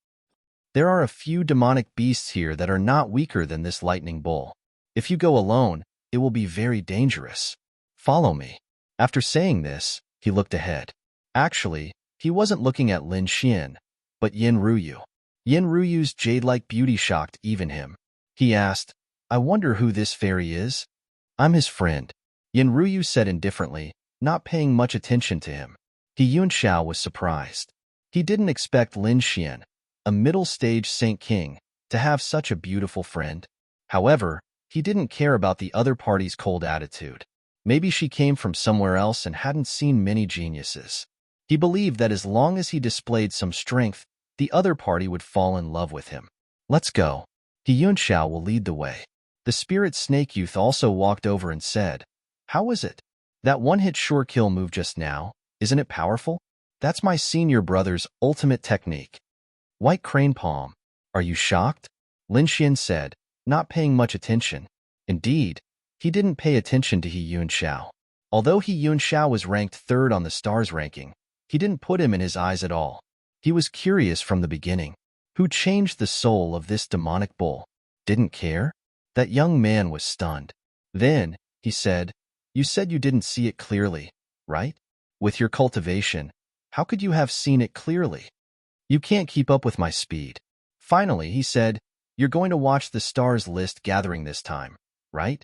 There are a few demonic beasts here that are not weaker than this lightning bull. If you go alone, it will be very dangerous. Follow me." After saying this, he looked ahead. Actually, he wasn't looking at Lin Xian, but Yin Ruyu. Yin Ruyu's jade-like beauty shocked even him. He asked, "I wonder who this fairy is?" "I'm his friend," Yin Ruyu said indifferently, not paying much attention to him. He Yunxiao was surprised. He didn't expect Lin Xian, a middle-stage Saint King, to have such a beautiful friend. However, he didn't care about the other party's cold attitude. Maybe she came from somewhere else and hadn't seen many geniuses. He believed that as long as he displayed some strength, the other party would fall in love with him. "Let's go. He Yunxiao will lead the way." The spirit snake youth also walked over and said, "How is it? That one-hit sure kill move just now, isn't it powerful? That's my senior brother's ultimate technique." "White crane palm, are you shocked?" Lin Xian said, not paying much attention. Indeed, he didn't pay attention to He Yunxiao. Although He Yunxiao was ranked 3rd on the stars ranking, he didn't put him in his eyes at all. He was curious from the beginning. Who changed the soul of this demonic bull? Didn't care? That young man was stunned. Then, he said, "You said you didn't see it clearly, right? With your cultivation, how could you have seen it clearly? You can't keep up with my speed." Finally, he said, "You're going to watch the stars list gathering this time, right?"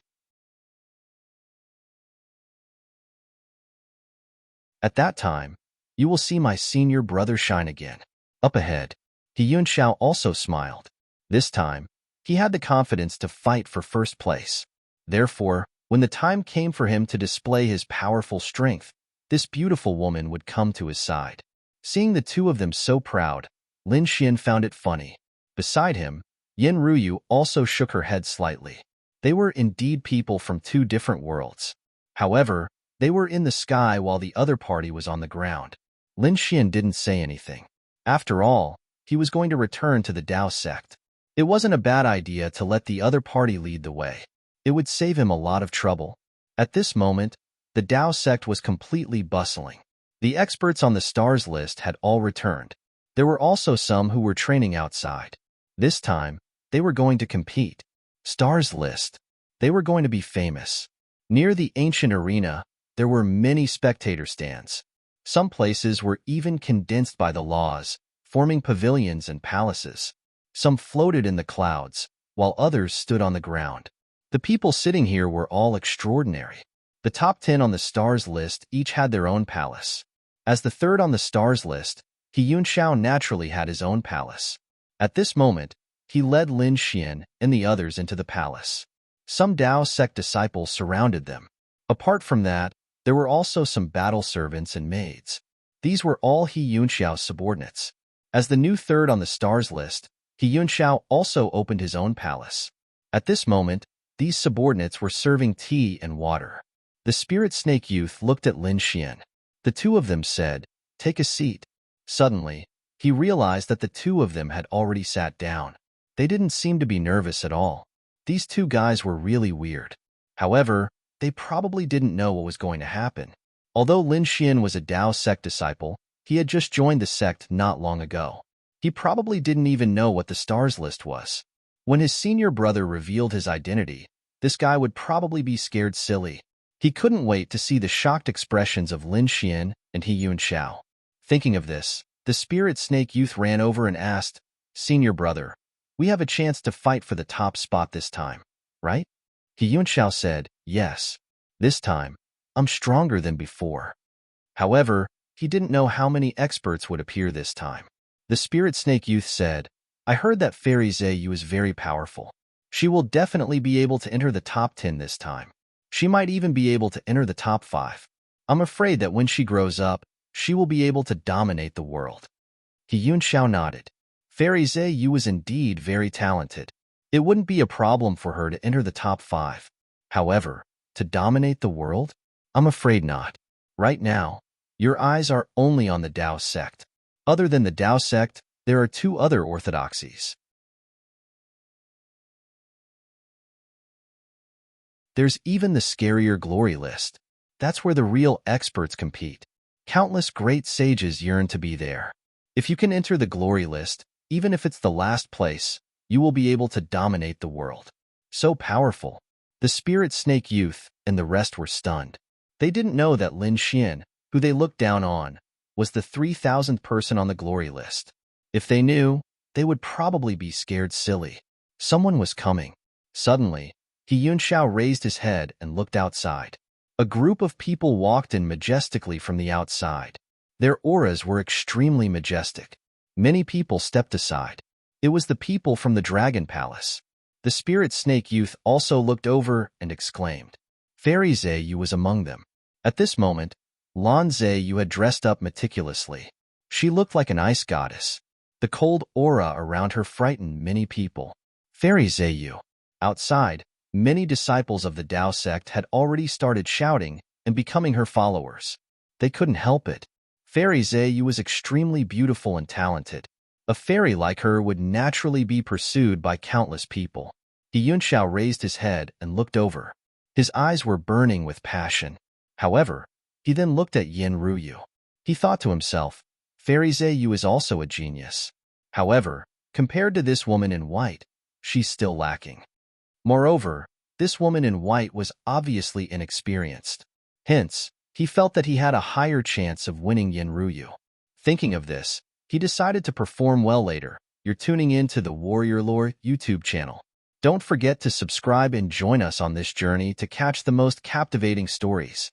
At that time, you will see my senior brother shine again. Up ahead, He Yunxiao also smiled. This time, he had the confidence to fight for first place. Therefore, when the time came for him to display his powerful strength, this beautiful woman would come to his side. Seeing the two of them so proud, Lin Xian found it funny. Beside him, Yin Ruyu also shook her head slightly. They were indeed people from 2 different worlds. However, they were in the sky while the other party was on the ground. Lin Xian didn't say anything. After all, he was going to return to the Dao sect. It wasn't a bad idea to let the other party lead the way. It would save him a lot of trouble. At this moment, the Dao sect was completely bustling. The experts on the stars list had all returned. There were also some who were training outside. This time, they were going to compete. Stars list. They were going to be famous. Near the ancient arena, there were many spectator stands. Some places were even condensed by the laws, forming pavilions and palaces. Some floated in the clouds, while others stood on the ground. The people sitting here were all extraordinary. The top 10 on the stars list each had their own palace. As the third on the stars list, He Yunxiao naturally had his own palace. At this moment, he led Lin Xian and the others into the palace. Some Dao sect disciples surrounded them. Apart from that, there were also some battle servants and maids. These were all He Yunxiao's subordinates. As the new third on the stars list, He Yunxiao also opened his own palace. At this moment, these subordinates were serving tea and water. The spirit snake youth looked at Lin Xian. The two of them said, "Take a seat." Suddenly, he realized that the two of them had already sat down. They didn't seem to be nervous at all. These two guys were really weird. However, they probably didn't know what was going to happen. Although Lin Xian was a Dao sect disciple, he had just joined the sect not long ago. He probably didn't even know what the stars list was. When his senior brother revealed his identity, this guy would probably be scared silly. He couldn't wait to see the shocked expressions of Lin Xian and He Yunxiao. Thinking of this, the spirit snake youth ran over and asked, "Senior brother, we have a chance to fight for the top spot this time, right?" He Yunxiao said, "Yes. This time, I'm stronger than before." However, he didn't know how many experts would appear this time. The spirit snake youth said, "I heard that Fairy Zheyu is very powerful. She will definitely be able to enter the top 10 this time. She might even be able to enter the top 5. I'm afraid that when she grows up, she will be able to dominate the world." He Yunxiao nodded. Fairy Zheyu was indeed very talented. It wouldn't be a problem for her to enter the top 5. However, to dominate the world? I'm afraid not. Right now, your eyes are only on the Dao sect. Other than the Dao sect, there are 2 other orthodoxies. There's even the scarier glory list. That's where the real experts compete. Countless great sages yearn to be there. If you can enter the glory list, even if it's the last place, you will be able to dominate the world. So powerful. The spirit snake youth and the rest were stunned. They didn't know that Lin Xian, who they looked down on, was the 3,000th person on the glory list. If they knew, they would probably be scared silly. Someone was coming. Suddenly, He Yunxiao raised his head and looked outside. A group of people walked in majestically from the outside. Their auras were extremely majestic. Many people stepped aside. It was the people from the Dragon Palace. The spirit snake youth also looked over and exclaimed. Fairy Zheyu was among them. At this moment, Lan Zheyu had dressed up meticulously. She looked like an ice goddess. The cold aura around her frightened many people. Fairy Zheyu. Outside, many disciples of the Dao sect had already started shouting and becoming her followers. They couldn't help it. Fairy Zheyu was extremely beautiful and talented. A fairy like her would naturally be pursued by countless people. He Yunxiao raised his head and looked over. His eyes were burning with passion. However, he then looked at Yin Ruyu. He thought to himself, Fairy Zheyu is also a genius. However, compared to this woman in white, she's still lacking. Moreover, this woman in white was obviously inexperienced. Hence, he felt that he had a higher chance of winning Yin Ruyu. Thinking of this, he decided to perform well later. You're tuning in to the Warrior Lore YouTube channel. Don't forget to subscribe and join us on this journey to catch the most captivating stories.